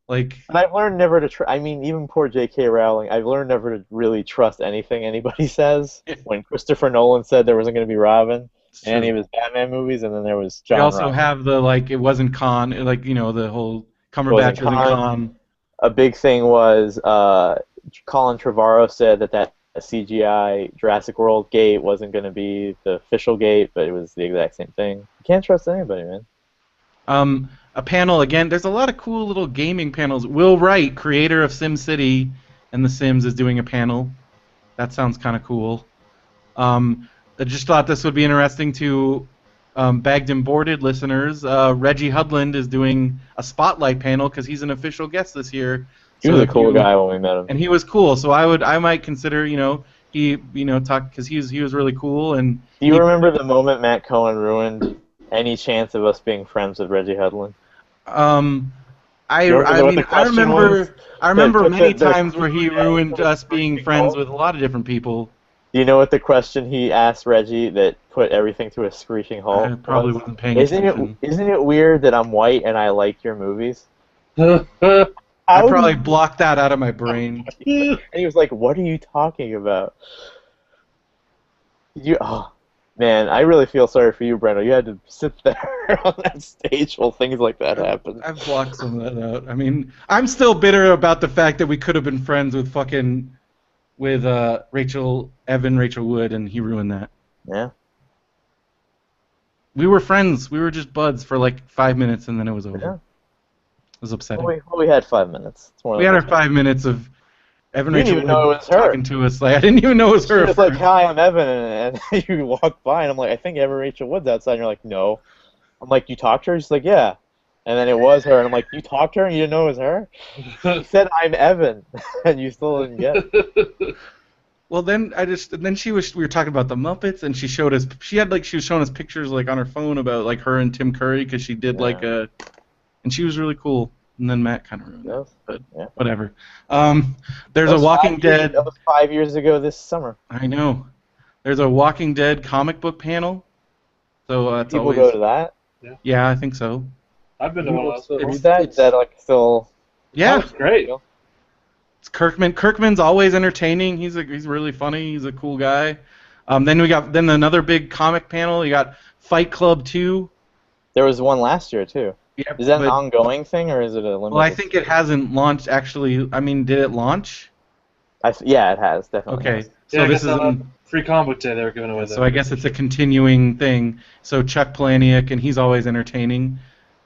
Speaker 2: Like,
Speaker 1: And I've learned never to I mean, even poor J.K. Rowling, I've learned never to really trust anything anybody says. When Christopher Nolan said there wasn't going to be Robin
Speaker 2: it's
Speaker 1: in any of
Speaker 2: true.
Speaker 1: his Batman movies, and then there was
Speaker 2: We
Speaker 1: John
Speaker 2: also
Speaker 1: Ross.
Speaker 2: have the it wasn't Khan, like the whole
Speaker 1: Wasn't
Speaker 2: Cumberbatch wasn't
Speaker 1: Khan.
Speaker 2: Khan.
Speaker 1: A big thing was Colin Trevorrow said that CGI Jurassic World gate wasn't going to be the official gate, but it was the exact same thing. You can't trust anybody, man.
Speaker 2: A panel again. There's a lot of cool little gaming panels. Will Wright, creator of SimCity and The Sims, is doing a panel. That sounds kind of cool. I just thought this would be interesting to bagged and boarded listeners. Reggie Hudland is doing a spotlight panel because he's an official guest this year.
Speaker 1: He was a cool guy when we met him.
Speaker 2: And he was cool. So I might consider he talk because he was really cool. And
Speaker 1: Do you remember the moment Matt Cohen ruined any chance of us being friends with Reggie Hudland?
Speaker 2: I
Speaker 1: Remember what
Speaker 2: mean
Speaker 1: the question was?
Speaker 2: I remember
Speaker 1: The-
Speaker 2: many
Speaker 1: the-
Speaker 2: times where he ruined us being friends with a lot of different people.
Speaker 1: Do you know what the question he asked Reggie that put everything to a screeching halt?
Speaker 2: I probably
Speaker 1: was?
Speaker 2: wasn't paying
Speaker 1: Isn't
Speaker 2: attention.
Speaker 1: isn't it weird that I'm white and I like your movies?
Speaker 2: I
Speaker 1: How
Speaker 2: probably
Speaker 1: did-
Speaker 2: blocked that out of my brain.
Speaker 1: And he was like, "What are you talking about?" Oh man, I really feel sorry for you, Brenda. You had to sit there on that stage while things like that happened.
Speaker 2: I've blocked some of that out. I mean, I'm still bitter about the fact that we could have been friends with Rachel Wood, and he ruined that.
Speaker 1: Yeah.
Speaker 2: We were friends. We were just buds for like 5 minutes, and then it was over.
Speaker 1: Yeah.
Speaker 2: It was upsetting.
Speaker 1: Well, we had 5 minutes. It's one of
Speaker 2: We had
Speaker 1: those
Speaker 2: our 5 minutes of Evan
Speaker 1: You didn't
Speaker 2: Rachel
Speaker 1: even know
Speaker 2: Wood
Speaker 1: it was her.
Speaker 2: talking to us. Like I didn't even know it was her.
Speaker 1: She was like, "Hi, I'm Evan," and you walk by, and I'm like, "I think Evan Rachel Wood's outside." And you're like, "No." I'm like, "You talked to her?" She's like, "Yeah." And then it was her, and I'm like, "You talked to her and you didn't know it was her?" She said, "I'm Evan," and you still didn't get it.
Speaker 2: Well, then we were talking about the Muppets, and she showed us. She was showing us pictures like on her phone about like her and Tim Curry because she did and she was really cool. And then Matt kind of ruined it, but whatever. There's a Walking Dead.
Speaker 1: That was 5 years ago this summer.
Speaker 2: I know. There's a Walking Dead comic book panel. So it's
Speaker 1: People
Speaker 2: always.
Speaker 1: go to that.
Speaker 2: Yeah, I think so.
Speaker 3: I've been to one of those.
Speaker 1: Read that? Is that like still?
Speaker 2: Yeah,
Speaker 3: It's great.
Speaker 2: it's Kirkman. Kirkman's always entertaining. He's really funny. He's a cool guy. Then we got another big comic panel. You got Fight Club 2.
Speaker 1: There was one last year too.
Speaker 2: Yeah,
Speaker 1: Is that an ongoing thing or is it a limited?
Speaker 2: Well, I think it hasn't launched actually. I mean, did it launch?
Speaker 1: Yeah, it has definitely.
Speaker 2: Okay,
Speaker 1: has.
Speaker 2: so
Speaker 3: Yeah,
Speaker 2: this is
Speaker 3: free comic book day they were giving away.
Speaker 2: so I guess it's a continuing thing. So Chuck Palahniuk, and he's always entertaining.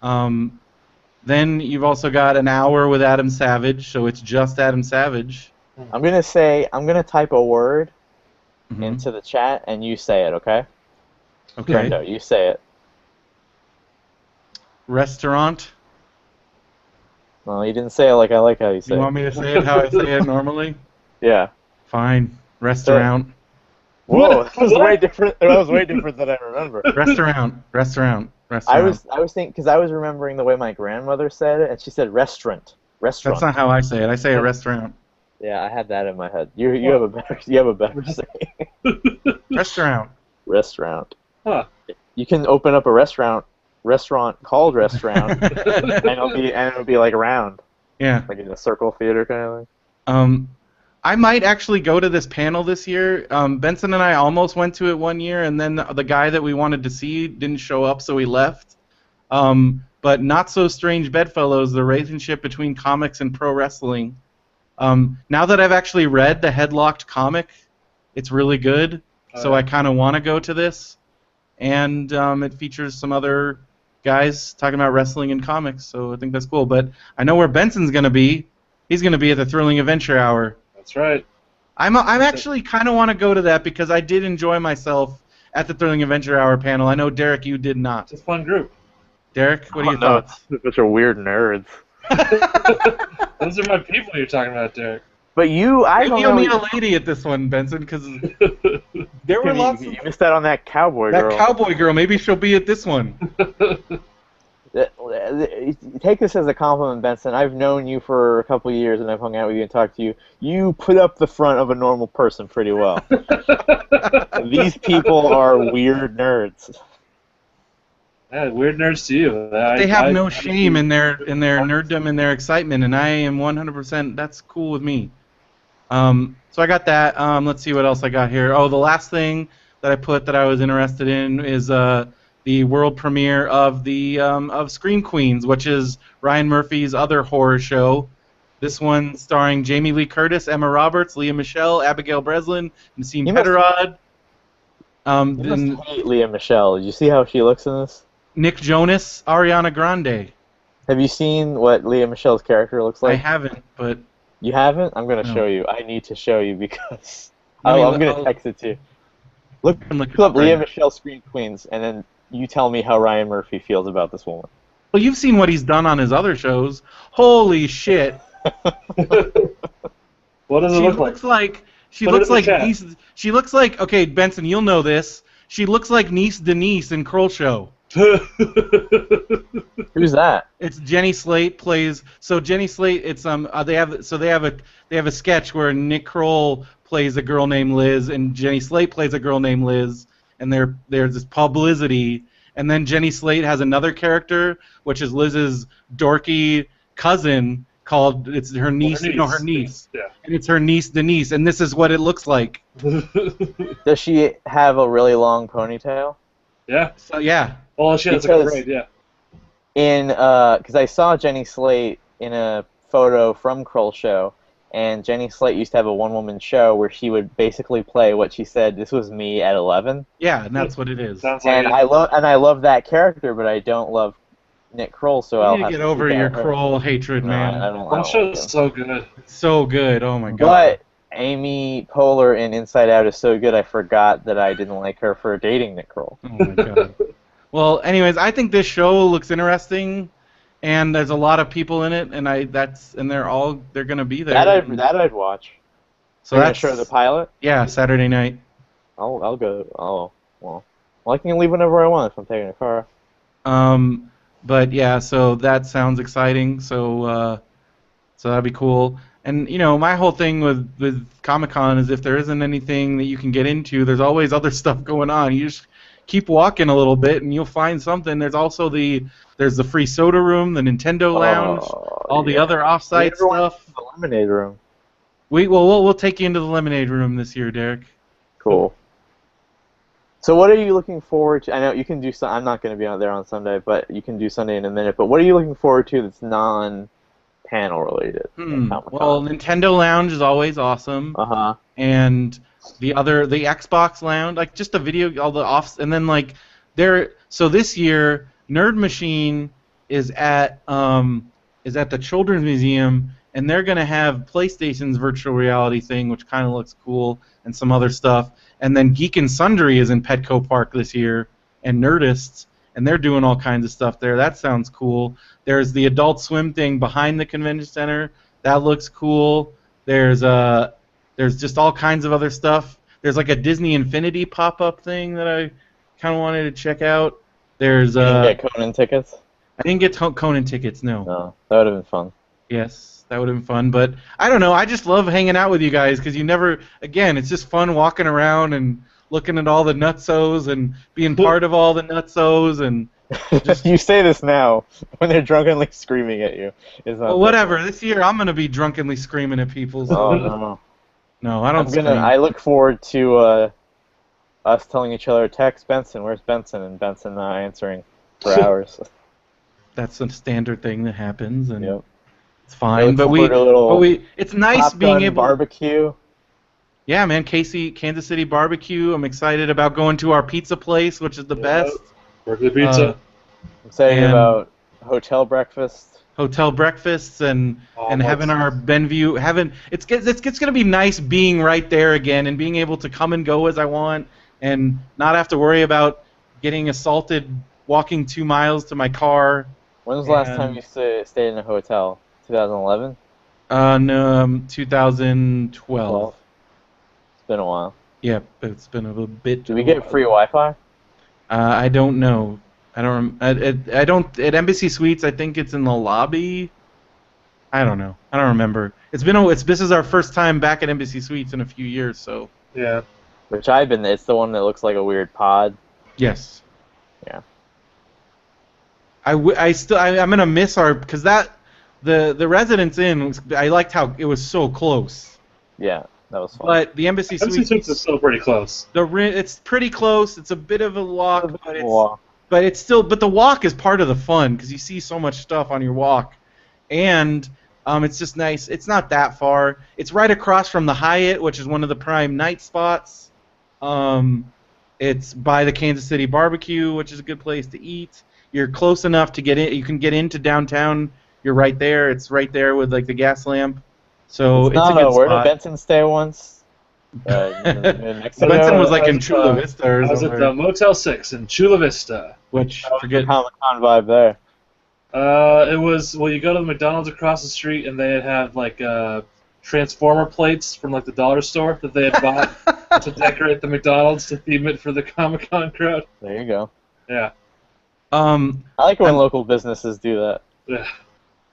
Speaker 2: Then you've also got an hour with Adam Savage, so it's just Adam Savage.
Speaker 1: I'm gonna type a word
Speaker 2: Mhm.
Speaker 1: into the chat and you say it, okay?
Speaker 2: Okay.
Speaker 1: Brendo, you say it.
Speaker 2: Restaurant.
Speaker 1: No, you didn't say it like I like how you say
Speaker 2: You
Speaker 1: it.
Speaker 2: want me to say it how I say it normally?
Speaker 1: Yeah.
Speaker 2: Fine.
Speaker 1: So,
Speaker 2: Restaurant.
Speaker 1: whoa, that was way
Speaker 3: What?
Speaker 1: different. That was way different than I remember.
Speaker 2: Restaurant. Restaurant.
Speaker 1: I
Speaker 2: Restaurant.
Speaker 1: was thinking because I was remembering the way my grandmother said it, and she said restaurant,
Speaker 2: That's
Speaker 1: restaurant.
Speaker 2: not how I say it. I say a restaurant.
Speaker 1: Yeah, I had that in my head. You have
Speaker 3: Huh.
Speaker 1: a better saying.
Speaker 2: Restaurant.
Speaker 1: Restaurant.
Speaker 3: Huh.
Speaker 1: You can open up a restaurant called restaurant, and it'll be like round,
Speaker 2: Yeah.
Speaker 1: like in a circle theater kind of thing.
Speaker 2: Um, I might actually go to this panel this year. Benson and I almost went to it one year, and then the guy that we wanted to see didn't show up, so we left. But Not So Strange Bedfellows, the relationship between comics and pro wrestling. Now that I've actually read the Headlocked comic, it's really good, so I kind of want to go to this. And it features some other guys talking about wrestling and comics, so I think that's cool. But I know where Benson's going to be. He's going to be at the Thrilling Adventure Hour.
Speaker 3: That's right.
Speaker 2: I'm actually kind of want to go to that because I did enjoy myself at the Thrilling Adventure Hour panel. I know, Derek, you did not.
Speaker 3: It's a fun group.
Speaker 2: Derek, what are your
Speaker 1: no,
Speaker 2: thoughts?
Speaker 1: it's a bunch of weird nerds.
Speaker 3: Those are my people you're talking about, Derek.
Speaker 1: But I
Speaker 2: Maybe
Speaker 1: don't
Speaker 2: you'll
Speaker 1: know.
Speaker 2: meet a lady at this one, Benson, because there were lots of...
Speaker 1: You missed out on that cowboy
Speaker 2: That
Speaker 1: girl.
Speaker 2: cowboy girl, maybe she'll be at this one.
Speaker 1: Take this as a compliment, Benson. I've known you for a couple of years, and I've hung out with you and talked to you. You put up the front of a normal person pretty well. These people are weird nerds.
Speaker 3: Yeah, weird nerds to you.
Speaker 2: They have no shame in their nerddom and their excitement, and I am 100%. That's cool with me. So I got that. Let's see what else I got here. Oh, the last thing that I put that I was interested in is the world premiere of the of Scream Queens, which is Ryan Murphy's other horror show. This one starring Jamie Lee Curtis, Emma Roberts, Leah Michele, Abigail Breslin, Nassim Petarod.
Speaker 1: You must hate Leah Michele. Did you see how she looks in this?
Speaker 2: Nick Jonas, Ariana Grande.
Speaker 1: Have you seen what Leah Michelle's character looks like?
Speaker 2: I haven't, but...
Speaker 1: You haven't? I'm going to
Speaker 2: No.
Speaker 1: show you. I need to show you because...
Speaker 2: Let me-
Speaker 1: I'm going to text it to you. Look
Speaker 2: it
Speaker 1: up
Speaker 2: right
Speaker 1: Leah
Speaker 2: now.
Speaker 1: Michele Scream Queens, and then you tell me how Ryan Murphy feels about this woman.
Speaker 2: Well, you've seen what he's done on his other shows. Holy shit!
Speaker 3: What does it
Speaker 2: She
Speaker 3: look
Speaker 2: looks
Speaker 3: like?
Speaker 2: like she
Speaker 3: Put it
Speaker 2: looks
Speaker 3: in the
Speaker 2: like
Speaker 3: chat.
Speaker 2: niece. She looks like, okay, Benson, you'll know this. She looks like Niece Denise in Kroll Show.
Speaker 1: Who's that?
Speaker 2: It's Jenny Slate plays. So Jenny Slate, it's they have a sketch where Nick Kroll plays a girl named Liz and Jenny Slate plays a girl named Liz, and there's this publicity, and then Jenny Slate has another character which is Liz's dorky cousin called it's her niece, her niece,
Speaker 3: Yeah.
Speaker 2: and it's her niece Denise, and this is what it looks like.
Speaker 1: Does she have a really long ponytail?
Speaker 3: Yeah.
Speaker 2: So yeah,
Speaker 3: Well, she has a
Speaker 1: Because-
Speaker 3: braid, yeah.
Speaker 1: Because I saw Jenny Slate in a photo from Kroll Show, and Jenny Slate used to have a one-woman show where she would basically play what she said, this was me at 11.
Speaker 2: yeah, and that's what it is.
Speaker 3: Sounds like
Speaker 1: And
Speaker 3: it.
Speaker 1: I love that character, but I don't love Nick Kroll, so I'll
Speaker 2: You
Speaker 1: have
Speaker 2: need to
Speaker 1: to
Speaker 2: get over
Speaker 1: seek
Speaker 2: your
Speaker 1: out her.
Speaker 2: Kroll hatred,
Speaker 1: No,
Speaker 2: man.
Speaker 1: I don't
Speaker 3: That
Speaker 1: like
Speaker 3: show's
Speaker 1: him.
Speaker 3: so good.
Speaker 2: So good. Oh my god.
Speaker 1: But Amy Poehler in Inside Out is so good, I forgot that I didn't like her for dating Nick Kroll.
Speaker 2: Oh my god. Well, anyways, I think this show looks interesting, and there's a lot of people in it, and they're gonna be there.
Speaker 1: That I'd watch.
Speaker 2: So
Speaker 1: They're gonna
Speaker 2: that's
Speaker 1: show the pilot.
Speaker 2: yeah, Saturday night.
Speaker 1: I'll go. Oh well. I can leave whenever I want if I'm taking a car.
Speaker 2: But yeah, so that sounds exciting. So that'd be cool. And my whole thing with Comic-Con is if there isn't anything that you can get into, there's always other stuff going on. You just keep walking a little bit and you'll find something. There's also the free soda room, the Nintendo Lounge, all the other off-site stuff.
Speaker 1: The lemonade room.
Speaker 2: We'll take you into the lemonade room this year, Derek.
Speaker 1: Cool. So what are you looking forward to? I know you can do some. I'm not going to be out there on Sunday, but you can do Sunday in a minute. But what are you looking forward to that's non-panel related? at Comic-Con?
Speaker 2: Well, Nintendo Lounge is always awesome.
Speaker 1: Uh-huh.
Speaker 2: And the Xbox Lounge, like just the video, all the offs, and then like so this year Nerd Machine is at the Children's Museum, and they're gonna have PlayStation's virtual reality thing, which kind of looks cool, and some other stuff. And then Geek and Sundry is in Petco Park this year, and Nerdists, and they're doing all kinds of stuff there. That sounds cool. There's the Adult Swim thing behind the convention center. That looks cool. There's just all kinds of other stuff. There's like a Disney Infinity pop-up thing that I kind of wanted to check out. There's
Speaker 1: You didn't get Conan tickets?
Speaker 2: I didn't get Conan tickets, no.
Speaker 1: No, that would have been fun.
Speaker 2: Yes, that would have been fun. But I don't know. I just love hanging out with you guys because you never. Again, it's just fun walking around and looking at all the nutsos and being part of all the nutsos and.
Speaker 1: You say this now when they're drunkenly screaming at you. It's not
Speaker 2: Well, whatever. This year I'm gonna be drunkenly screaming at people. So.
Speaker 1: Oh no.
Speaker 2: No, I don't. Scream.
Speaker 1: I look forward to us telling each other, text Benson, where's Benson, and Benson not answering for hours.
Speaker 2: That's a standard thing that happens, and
Speaker 1: Yep.
Speaker 2: it's fine. But it's nice being able.
Speaker 1: Barbecue.
Speaker 2: Yeah, man, Kansas City barbecue. I'm excited about going to our pizza place, which is the best.
Speaker 3: Berkeley Pizza.
Speaker 1: I'm excited about hotel breakfast.
Speaker 2: Hotel breakfasts and having our Benview. It's gonna be nice being right there again and being able to come and go as I want and not have to worry about getting assaulted walking 2 miles to my car.
Speaker 1: When was the last time you stayed in a hotel? 2011?
Speaker 2: No, 2012.
Speaker 1: It's been a while.
Speaker 2: Yeah, it's been a little bit.
Speaker 1: Do we get free Wi-Fi?
Speaker 2: I don't know. I don't. At Embassy Suites, I think it's in the lobby. I don't know. I don't remember. This is our first time back at Embassy Suites in a few years, so.
Speaker 3: Yeah.
Speaker 1: Which I've been. It's the one that looks like a weird pod.
Speaker 2: Yes.
Speaker 1: Yeah.
Speaker 2: I'm gonna miss because the Residence Inn. I liked how it was so close.
Speaker 1: Yeah, that was fun.
Speaker 2: But the Embassy Suites
Speaker 3: is still pretty close.
Speaker 2: It's pretty close. It's a bit of a walk, but it's still. But the walk is part of the fun because you see so much stuff on your walk, and it's just nice. It's not that far. It's right across from the Hyatt, which is one of the prime night spots. It's by the Kansas City Barbecue, which is a good place to eat. You're close enough to get in. You can get into downtown. You're right there. It's right there with like the gas lamp. So it's a good spot.
Speaker 1: Where did Benson stay once?
Speaker 2: Benson was like in Chula Vista or something.
Speaker 3: I was at the Motel 6 in Chula Vista.
Speaker 2: Which
Speaker 1: forget Comic-Con vibe there.
Speaker 3: It was you go to the McDonald's across the street and they had like Transformer plates from like the dollar store that they had bought to decorate the McDonald's to theme it for the Comic-Con crowd.
Speaker 1: There you go.
Speaker 3: Yeah.
Speaker 1: I like when local businesses do that.
Speaker 3: Yeah.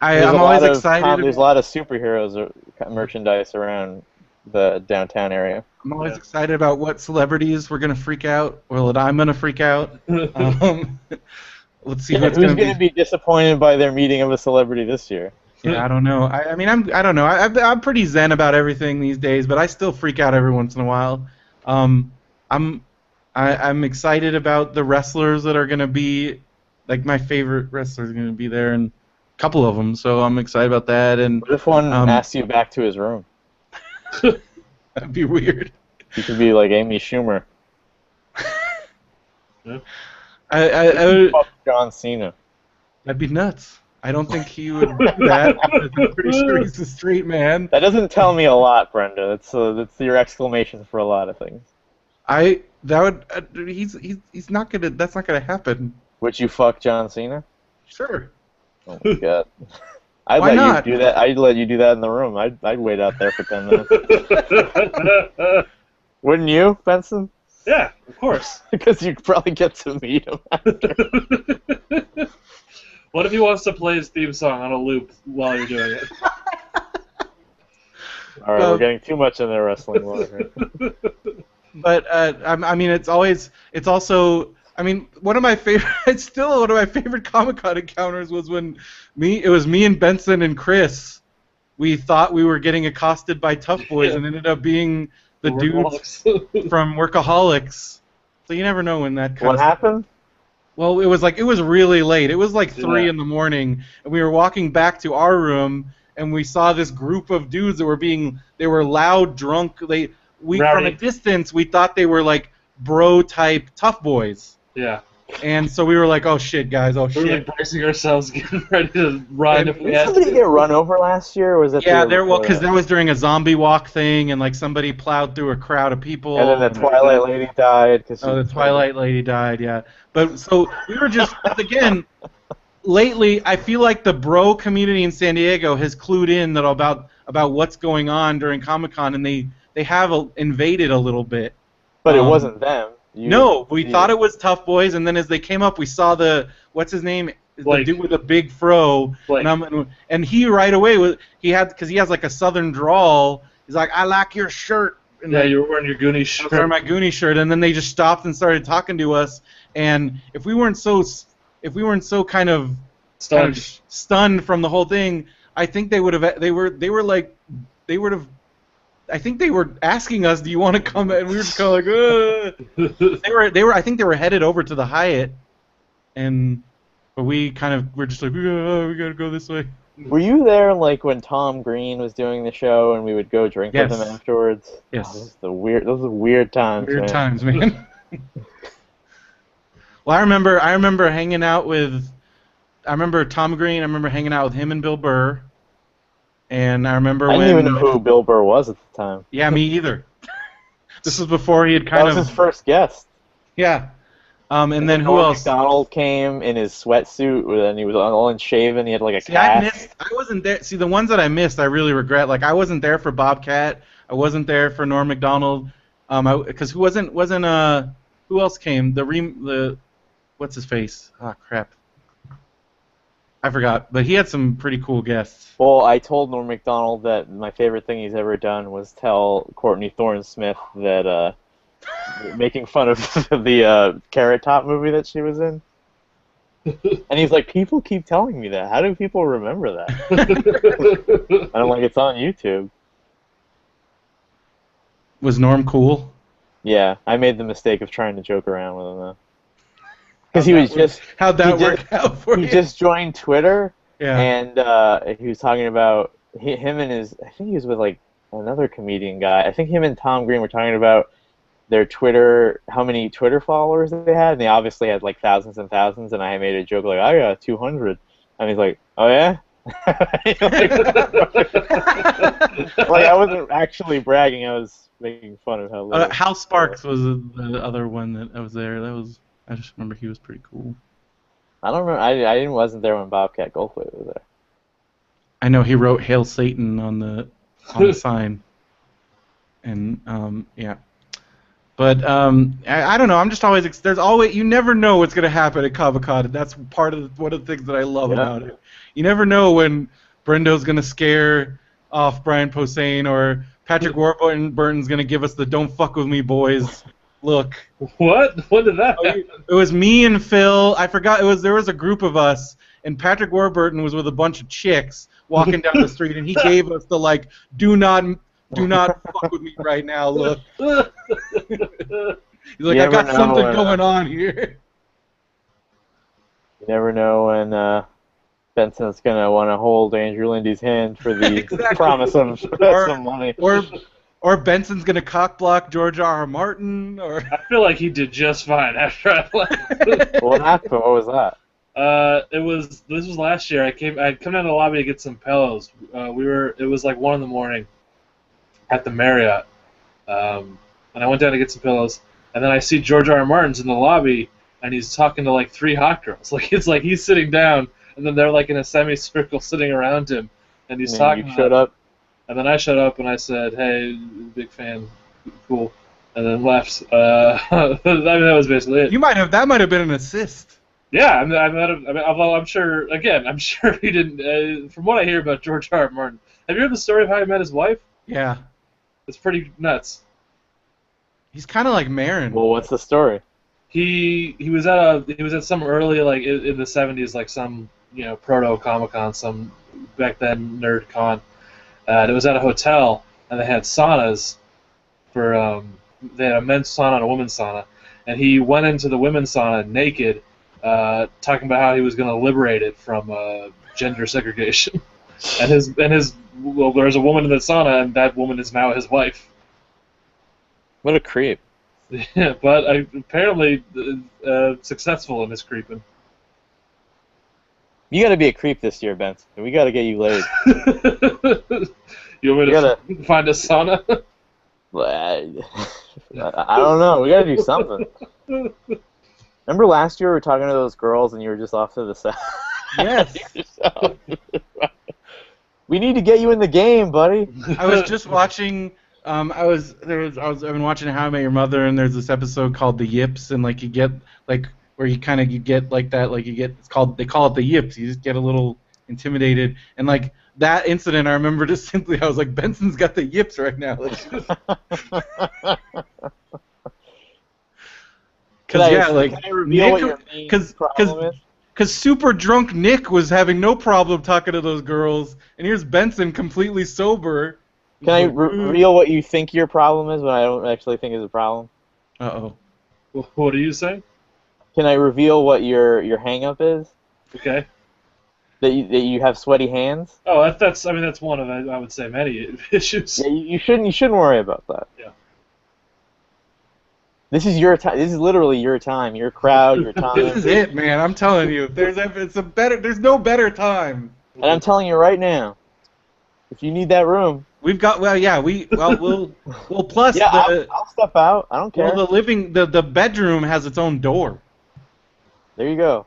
Speaker 2: I'm always excited.
Speaker 1: There's a lot of superheroes merchandise around the downtown area.
Speaker 2: I'm always excited about what celebrities we're gonna freak out, or that I'm gonna freak out. Let's see who's gonna
Speaker 1: be disappointed by their meeting of a celebrity this year.
Speaker 2: Yeah, I don't know. I don't know. I'm pretty zen about everything these days, but I still freak out every once in a while. I'm excited about the wrestlers that are gonna be, like my favorite wrestlers are gonna be there, and a couple of them. So I'm excited about that. And
Speaker 1: what if one asks you back to his room?
Speaker 2: That'd be weird.
Speaker 1: You could be like Amy Schumer.
Speaker 2: Yeah. I would.
Speaker 1: Fuck John Cena.
Speaker 2: That'd be nuts. I don't think he would do that. I'm pretty sure he's a straight man.
Speaker 1: That doesn't tell me a lot, Brenda. That's your exclamation for a lot of things.
Speaker 2: He's not gonna. That's not gonna happen.
Speaker 1: Would you fuck John Cena?
Speaker 2: Sure.
Speaker 1: Oh my god.
Speaker 2: Why not?
Speaker 1: You do that. I'd let you do that in the room. I'd wait out there for 10 minutes. Wouldn't you, Benson?
Speaker 3: Yeah, of course.
Speaker 1: Because you'd probably get to meet him after.
Speaker 3: What if he wants to play his theme song on a loop while you're doing it?
Speaker 1: All right, we're getting too much in the wrestling world here.
Speaker 2: But I mean, it's also. I mean, one of my favorite Comic-Con encounters was when it was me and Benson and Chris. We thought we were getting accosted by Tough Boys and ended up being the dudes from Workaholics. So you never know when that comes.
Speaker 1: What happened?
Speaker 2: Well, it was really late. It was like 3 in the morning, and we were walking back to our room, and we saw this group of dudes that they were loud, drunk. From a distance, we thought they were like bro-type Tough Boys.
Speaker 3: Yeah.
Speaker 2: And so we were like, oh shit, guys, oh
Speaker 3: We were like
Speaker 2: shit.
Speaker 3: bracing ourselves, getting ready to run if we
Speaker 1: Did
Speaker 3: had
Speaker 1: somebody
Speaker 3: to.
Speaker 1: get run over last year, or was that the
Speaker 2: Yeah,
Speaker 1: year
Speaker 2: there well,
Speaker 1: before
Speaker 2: because
Speaker 1: that?
Speaker 2: that was during a zombie walk thing, and like somebody plowed through a crowd of
Speaker 1: And then
Speaker 2: people.
Speaker 1: the
Speaker 2: And,
Speaker 1: Twilight Lady died because
Speaker 2: oh,
Speaker 1: she.
Speaker 2: the Twilight Lady died, yeah. But so we were just, 'cause again, lately I feel like the bro community in San Diego has clued in that about what's going on during Comic Con, and they have invaded a little bit.
Speaker 1: But it
Speaker 2: Um,
Speaker 1: wasn't them. You.
Speaker 2: no, we thought it was Tough Boys, and then as they came up, we saw the what's his name, the
Speaker 3: Blake.
Speaker 2: dude with the big fro,
Speaker 3: Blake.
Speaker 2: and he right away because he has like a southern drawl. He's like, I like your shirt. And
Speaker 3: Yeah,
Speaker 2: like,
Speaker 3: you were wearing your Goonies
Speaker 2: I
Speaker 3: shirt.
Speaker 2: was wearing my Goonie shirt, and then they just stopped and started talking to us. And if we weren't so kind of
Speaker 3: Stunned.
Speaker 2: stunned from the whole thing, I think they would have. They would have. I think they were asking us, "Do you want to come?" And we were just kind of like, Ugh. They were. I think they were headed over to the Hyatt, but we kind of were just like, oh, we gotta go this way.
Speaker 1: Were you there like when Tom Green was doing the show and we would go drink with
Speaker 2: Yes.
Speaker 1: him afterwards?
Speaker 2: Yes.
Speaker 1: Oh, those are weird times.
Speaker 2: Weird
Speaker 1: man.
Speaker 2: times, man. Well, I remember hanging out with. I remember Tom Green. I remember hanging out with him and Bill Burr. And I remember
Speaker 1: I
Speaker 2: when.
Speaker 1: didn't even know who Bill Burr was at the time.
Speaker 2: Yeah, me either. This was before he had
Speaker 1: That
Speaker 2: kind
Speaker 1: was
Speaker 2: of.
Speaker 1: his first guest.
Speaker 2: Yeah. And then who
Speaker 1: Norm
Speaker 2: else?
Speaker 1: Macdonald came in his sweatsuit and he was all unshaven. He had like a
Speaker 2: See, I
Speaker 1: cast.
Speaker 2: missed. I wasn't there. See, the ones that I missed, I really regret. Like, I wasn't there for Bobcat. I wasn't there for Norm Macdonald. Because who else came? The what's his face? Oh crap. I forgot. But he had some pretty cool guests.
Speaker 1: Well, I told Norm Macdonald that my favorite thing he's ever done was tell Courtney Thorne-Smith that making fun of the Carrot Top movie that she was in. And he's like, people keep telling me that. How do people remember that? And I'm like, it's on YouTube.
Speaker 2: Was Norm cool?
Speaker 1: Yeah, I made the mistake of trying to joke around with him though. Because he was just
Speaker 2: How'd that
Speaker 1: he
Speaker 2: work out for
Speaker 1: he
Speaker 2: you?
Speaker 1: just joined Twitter
Speaker 2: Yeah.
Speaker 1: and he was talking about him and his. I think he was with like another comedian guy. I think him and Tom Green were talking about their Twitter, how many Twitter followers they had, and they obviously had like thousands and thousands. And I made a joke like, I got 200, and he's like, oh yeah. Like I wasn't actually bragging. I was making fun of how little.
Speaker 2: Hal Sparks was the other one that I was there. I just remember he was pretty cool.
Speaker 1: I don't remember. I wasn't there when Bobcat Goldthwait was there.
Speaker 2: I know he wrote "Hail Satan" on the sign, and yeah. But I don't know. I'm just always there's always you never know what's gonna happen at Comic-Con, and that's one of the things that I love about it. You never know when Brendo's gonna scare off Brian Posehn or Patrick Warburton's gonna give us the "Don't fuck with me, boys" look.
Speaker 3: What? When did that happen?
Speaker 2: It was me and Phil. I forgot. There was a group of us, and Patrick Warburton was with a bunch of chicks walking down the street, and he gave us the like, "Do not fuck with me right now." Look. He's like, I got something going on here.
Speaker 1: You never know when Benson's gonna want to hold Andrew Lindy's hand for the
Speaker 2: Exactly.
Speaker 1: promise of some money.
Speaker 2: Or Benson's gonna cockblock George R. Martin, or
Speaker 3: I feel like he did just fine after I left.
Speaker 1: What happened? What was that?
Speaker 3: This was last year. I'd come down to the lobby to get some pillows. It was like 1 in the morning at the Marriott. And I went down to get some pillows, and then I see George R. Martin's in the lobby, and he's talking to like 3 hot girls. Like it's like he's sitting down, and then they're like in a semicircle sitting around him, and he's talking.
Speaker 1: You showed up.
Speaker 3: And then I showed up and I said, "Hey, big fan, cool," and then left. I mean, that was basically it.
Speaker 2: that might have been an assist.
Speaker 3: Yeah, I'm sure. Again, I'm sure he didn't. From what I hear about George R. R. Martin, have you heard the story of how he met his wife?
Speaker 2: Yeah.
Speaker 3: It's pretty nuts.
Speaker 2: He's kind of like Marin.
Speaker 1: Well, what's the story?
Speaker 3: He was at some early like in the 70s, like some proto Comic-Con, some back then nerd con. It was at a hotel, and they had saunas they had a men's sauna and a women's sauna, and he went into the women's sauna naked, talking about how he was going to liberate it from gender segregation. and there's a woman in the sauna, and that woman is now his wife.
Speaker 1: What a creep.
Speaker 3: Yeah, but apparently successful in his creeping.
Speaker 1: You got to be a creep this year, Benson. We got to get you laid.
Speaker 3: You want
Speaker 1: We
Speaker 3: me
Speaker 1: gotta.
Speaker 3: to find a sauna?
Speaker 1: I don't know. We got to do something. Remember last year we were talking to those girls and you were just off to the side?
Speaker 2: Yes.
Speaker 1: We need to get you in the game, buddy.
Speaker 2: I was just watching. I've been watching How I Met Your Mother, and there's this episode called the Yips, and like you get like where you get like that, like you get they call it the Yips. You just get a little intimidated, and like that incident, I remember distinctly. I was like, Benson's got the Yips right now. Because yeah, like
Speaker 1: can I reveal what your main problem is?
Speaker 2: Because super drunk Nick was having no problem talking to those girls, and here's Benson completely sober.
Speaker 1: Can I reveal what you think your problem is when I don't actually think is a problem?
Speaker 2: Uh-oh.
Speaker 3: What are you saying?
Speaker 1: Can I reveal what your hang-up is?
Speaker 3: Okay.
Speaker 1: That you have sweaty hands?
Speaker 3: Oh, that's one of I would say many issues.
Speaker 1: Yeah, you shouldn't worry about that.
Speaker 3: Yeah.
Speaker 1: This is your time. This is literally your time, your crowd, your time.
Speaker 2: This is it, man. I'm telling you. There's no better time.
Speaker 1: And I'm telling you right now, if you need that room,
Speaker 2: We'll plus
Speaker 1: yeah, I'll step out. I don't care.
Speaker 2: Well, the bedroom has its own door.
Speaker 1: There you go.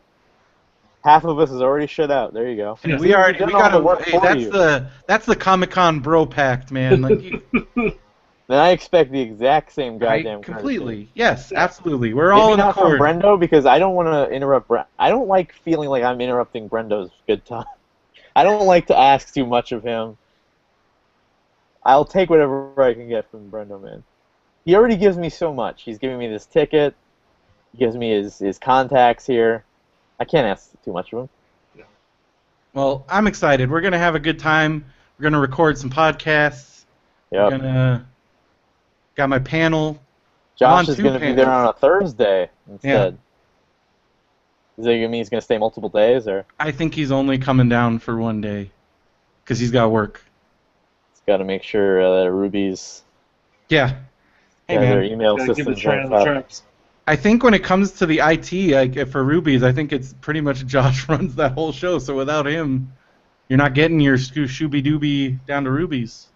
Speaker 1: Half of us is already shut out. There you go.
Speaker 2: And we got that's the Comic-Con bro pact, man. Like
Speaker 1: Then I expect the exact same
Speaker 2: right?
Speaker 1: goddamn
Speaker 2: Completely. Yes, absolutely. We're
Speaker 1: Maybe
Speaker 2: all in
Speaker 1: not from
Speaker 2: accord.
Speaker 1: Brendo because I don't want to interrupt. I don't like feeling like I'm interrupting Brendo's good time. I don't like to ask too much of him. I'll take whatever I can get from Brendo, man. He already gives me so much. He's giving me this ticket. He gives me his contacts here. I can't ask too much of him.
Speaker 2: Well, I'm excited. We're gonna have a good time. We're gonna record some podcasts.
Speaker 1: Yep.
Speaker 2: We're gonna got my panel.
Speaker 1: Josh is going to be there on a Thursday instead. Does that mean he's going to stay multiple days, or?
Speaker 2: I think he's only coming down for one day, because he's got work.
Speaker 1: He's got to make sure that Ruby's.
Speaker 2: Yeah. Hey,
Speaker 1: their
Speaker 2: man.
Speaker 1: email systems up.
Speaker 2: I think when it comes to the IT, like for Ruby's, I think it's pretty much Josh runs that whole show. So without him, you're not getting your shooby dooby down to Ruby's.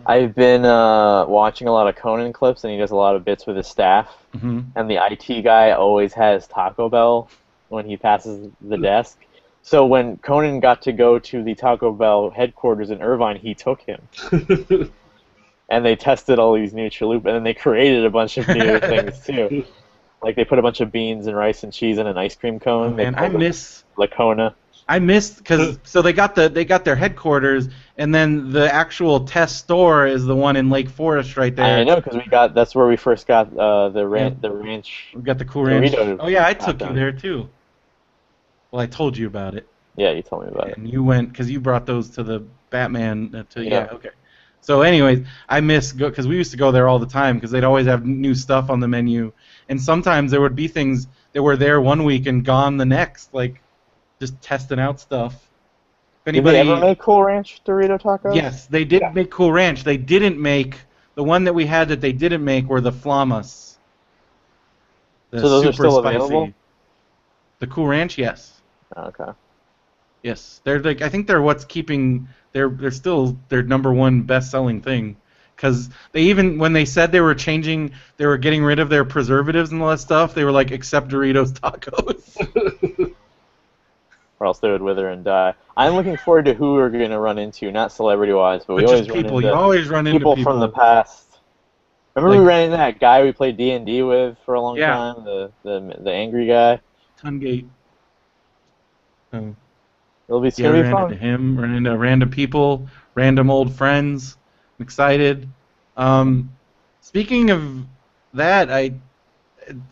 Speaker 1: I've been watching a lot of Conan clips, and he does a lot of bits with his staff.
Speaker 2: Mm-hmm.
Speaker 1: And the IT guy always has Taco Bell when he passes the desk. So when Conan got to go to the Taco Bell headquarters in Irvine, he took him. And they tested all these new chalupa, and then they created a bunch of new things too. Like they put a bunch of beans and rice and cheese in an ice cream cone.
Speaker 2: And I miss
Speaker 1: Lacona.
Speaker 2: I missed because so they got their headquarters, and then the actual test store is the one in Lake Forest right there.
Speaker 1: I know because that's where we first got the ranch.
Speaker 2: We got the Cool Ranch.
Speaker 1: Dorito
Speaker 2: Oh yeah, I took you there too. Well, I told you about it.
Speaker 1: Yeah, you told me about it.
Speaker 2: And you went because you brought those to the Batman. Yeah, okay. So anyways, I miss because we used to go there all the time because they'd always have new stuff on the menu, and sometimes there would be things that were there one week and gone the next, like. Just testing out stuff.
Speaker 1: Did they ever make Cool Ranch Dorito tacos?
Speaker 2: Yes, they did make Cool Ranch. They didn't make the one that we had that they didn't make were the Flamas.
Speaker 1: So those are still available?
Speaker 2: The Cool Ranch, yes.
Speaker 1: Okay.
Speaker 2: Yes, they're like I think they're what's keeping they're still their number one best-selling thing. Because they even when they said they were getting rid of their preservatives and all that stuff, they were like, except Doritos tacos.
Speaker 1: Or else they would wither and die. I'm looking forward to who we're going to run into, not celebrity-wise, but we always run into
Speaker 2: you always run into
Speaker 1: people from the past. Remember we ran into that guy we played D&D with for a long time, the angry guy.
Speaker 2: Tungate.
Speaker 1: It's
Speaker 2: gonna be
Speaker 1: fun.
Speaker 2: Ran into him, ran into random people, random old friends. I'm excited. Speaking of that,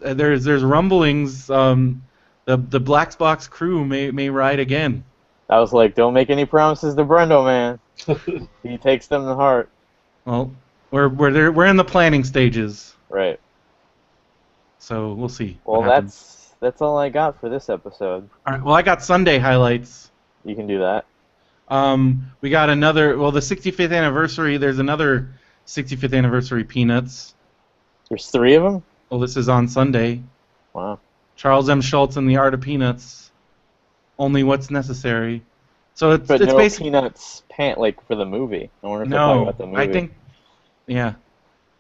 Speaker 2: there's rumblings. The Black Box crew may ride again.
Speaker 1: I was like, don't make any promises to Brendo, man. He takes them to heart.
Speaker 2: Well, we're in the planning stages.
Speaker 1: Right.
Speaker 2: So we'll see.
Speaker 1: Well, that's all I got for this episode.
Speaker 2: All right. Well, I got Sunday highlights.
Speaker 1: You can do that.
Speaker 2: We got another. Well, the 65th anniversary. There's another 65th anniversary Peanuts.
Speaker 1: There's 3 of them.
Speaker 2: Well, this is on Sunday.
Speaker 1: Wow.
Speaker 2: Charles M. Schultz and the Art of Peanuts. Only what's necessary. So it's
Speaker 1: But
Speaker 2: it's
Speaker 1: no
Speaker 2: basically
Speaker 1: Peanuts like for the movie. I wonder if they're talking about
Speaker 2: no.
Speaker 1: the
Speaker 2: I
Speaker 1: movie.
Speaker 2: think yeah.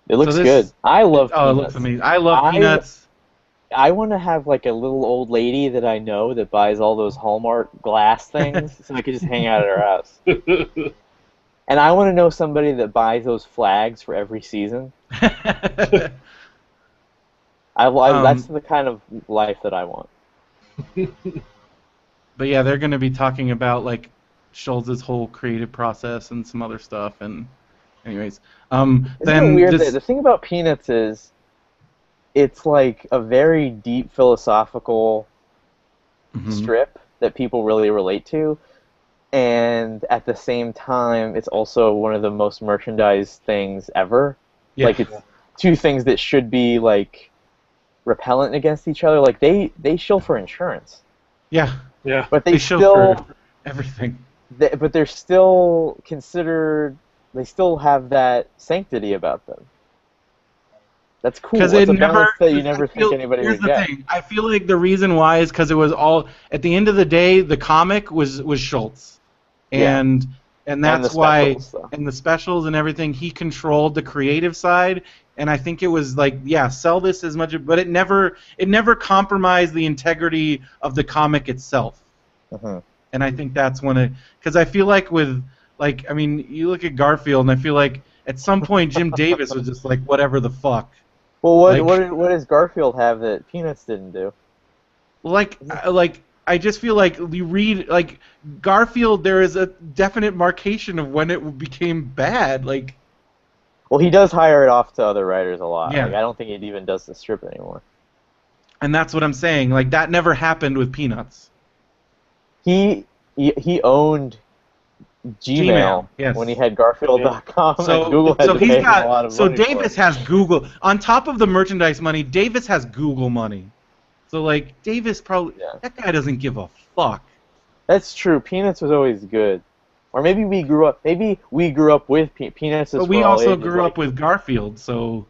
Speaker 1: It
Speaker 2: So
Speaker 1: looks good. I love
Speaker 2: it looks
Speaker 1: Peanuts.
Speaker 2: amazing. I love
Speaker 1: I
Speaker 2: Peanuts.
Speaker 1: I want to have like a little old lady that I know that buys all those Hallmark glass things, so I could just hang out at her house. And I want to know somebody that buys those flags for every season. That's
Speaker 2: um,
Speaker 1: the kind of life that I want.
Speaker 2: but yeah, they're going to be talking about like Schultz's whole creative process and some other stuff. And anyways,
Speaker 1: Isn't it
Speaker 2: then
Speaker 1: weird that
Speaker 2: this.
Speaker 1: the thing about Peanuts is it's like a very deep philosophical
Speaker 2: Mhm.
Speaker 1: strip that people really relate to, and at the same time, it's also one of the most merchandised things ever.
Speaker 2: Yeah,
Speaker 1: Like it's two things that should be like repellent against each other. Like they shill for insurance,
Speaker 2: yeah,
Speaker 3: Yeah.
Speaker 1: but
Speaker 2: they show for everything.
Speaker 1: but they're still considered. They still have that sanctity about them. That's
Speaker 2: Because
Speaker 1: cool. It's
Speaker 2: it
Speaker 1: a
Speaker 2: never.
Speaker 1: balance that you
Speaker 2: Cause I
Speaker 1: never think
Speaker 2: feel.
Speaker 1: anybody
Speaker 2: Here's
Speaker 1: would
Speaker 2: the
Speaker 1: get.
Speaker 2: thing. I feel like the reason why is because it was all. At the end of the day, the comic was Schultz,
Speaker 1: Yeah,
Speaker 2: and
Speaker 1: and the
Speaker 2: that's why.
Speaker 1: specials though.
Speaker 2: And the specials and everything, he controlled the creative side, and I think it was like, yeah, sell this as much, but it never compromised the integrity of the comic itself.
Speaker 1: Hmm.
Speaker 2: And I think that's when it, because I feel like with, like, I mean, you look at Garfield, and I feel like at some point Jim Davis was just like, whatever the fuck.
Speaker 1: Well,
Speaker 2: Like,
Speaker 1: what does Garfield have that Peanuts didn't do?
Speaker 2: I just feel like you read, like, Garfield, there is a definite marcation of when it became bad. Like,
Speaker 1: Well, he does hire it off to other writers a lot. Like
Speaker 2: yeah.
Speaker 1: I don't think he even does the strip anymore.
Speaker 2: And that's what I'm saying. Like, that never happened with Peanuts.
Speaker 1: He owned
Speaker 2: Gmail,
Speaker 1: Gmail when he
Speaker 2: yes.
Speaker 1: had Garfield.com, and
Speaker 2: So
Speaker 1: Google had
Speaker 2: so
Speaker 1: to
Speaker 2: he's
Speaker 1: pay him a
Speaker 2: got
Speaker 1: lot of
Speaker 2: so
Speaker 1: money for it.
Speaker 2: Davis has Google on top of the merchandise money. Davis has Google money. So like Davis probably
Speaker 1: Yeah,
Speaker 2: that guy doesn't give a fuck.
Speaker 1: that's true. Peanuts was always good, or maybe we grew up. Maybe we grew up with Peanuts is
Speaker 2: But
Speaker 1: for
Speaker 2: we
Speaker 1: all
Speaker 2: also
Speaker 1: ages.
Speaker 2: grew
Speaker 1: Like,
Speaker 2: up with Garfield, so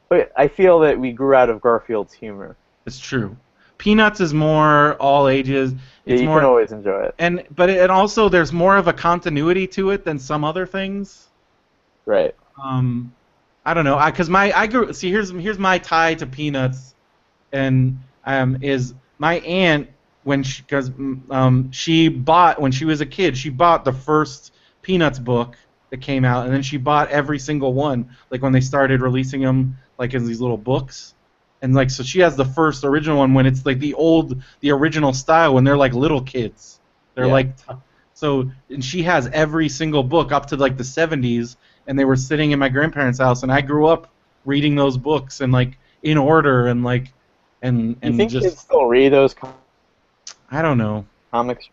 Speaker 1: but I feel that we grew out of Garfield's humor.
Speaker 2: it's true. Peanuts is more all ages.
Speaker 1: Yeah,
Speaker 2: It's
Speaker 1: you can
Speaker 2: more
Speaker 1: always enjoy it.
Speaker 2: and also there's more of a continuity to it than some other things.
Speaker 1: Right.
Speaker 2: Um, I don't know. Because I grew. See, here's my tie to Peanuts, and is my aunt when she bought when she was a kid, she bought the first Peanuts book that came out, and then she bought every single one like when they started releasing them like in these little books. And like so she has the first original one when it's like the original style when they're like little kids. They're
Speaker 1: Yeah.
Speaker 2: like so and she has every single book up to like the 70s, and they were sitting in my grandparents' house, and I grew up reading those books and like in order and like
Speaker 1: You
Speaker 2: and
Speaker 1: think kids
Speaker 2: just
Speaker 1: still read those
Speaker 2: I don't know.
Speaker 1: comics?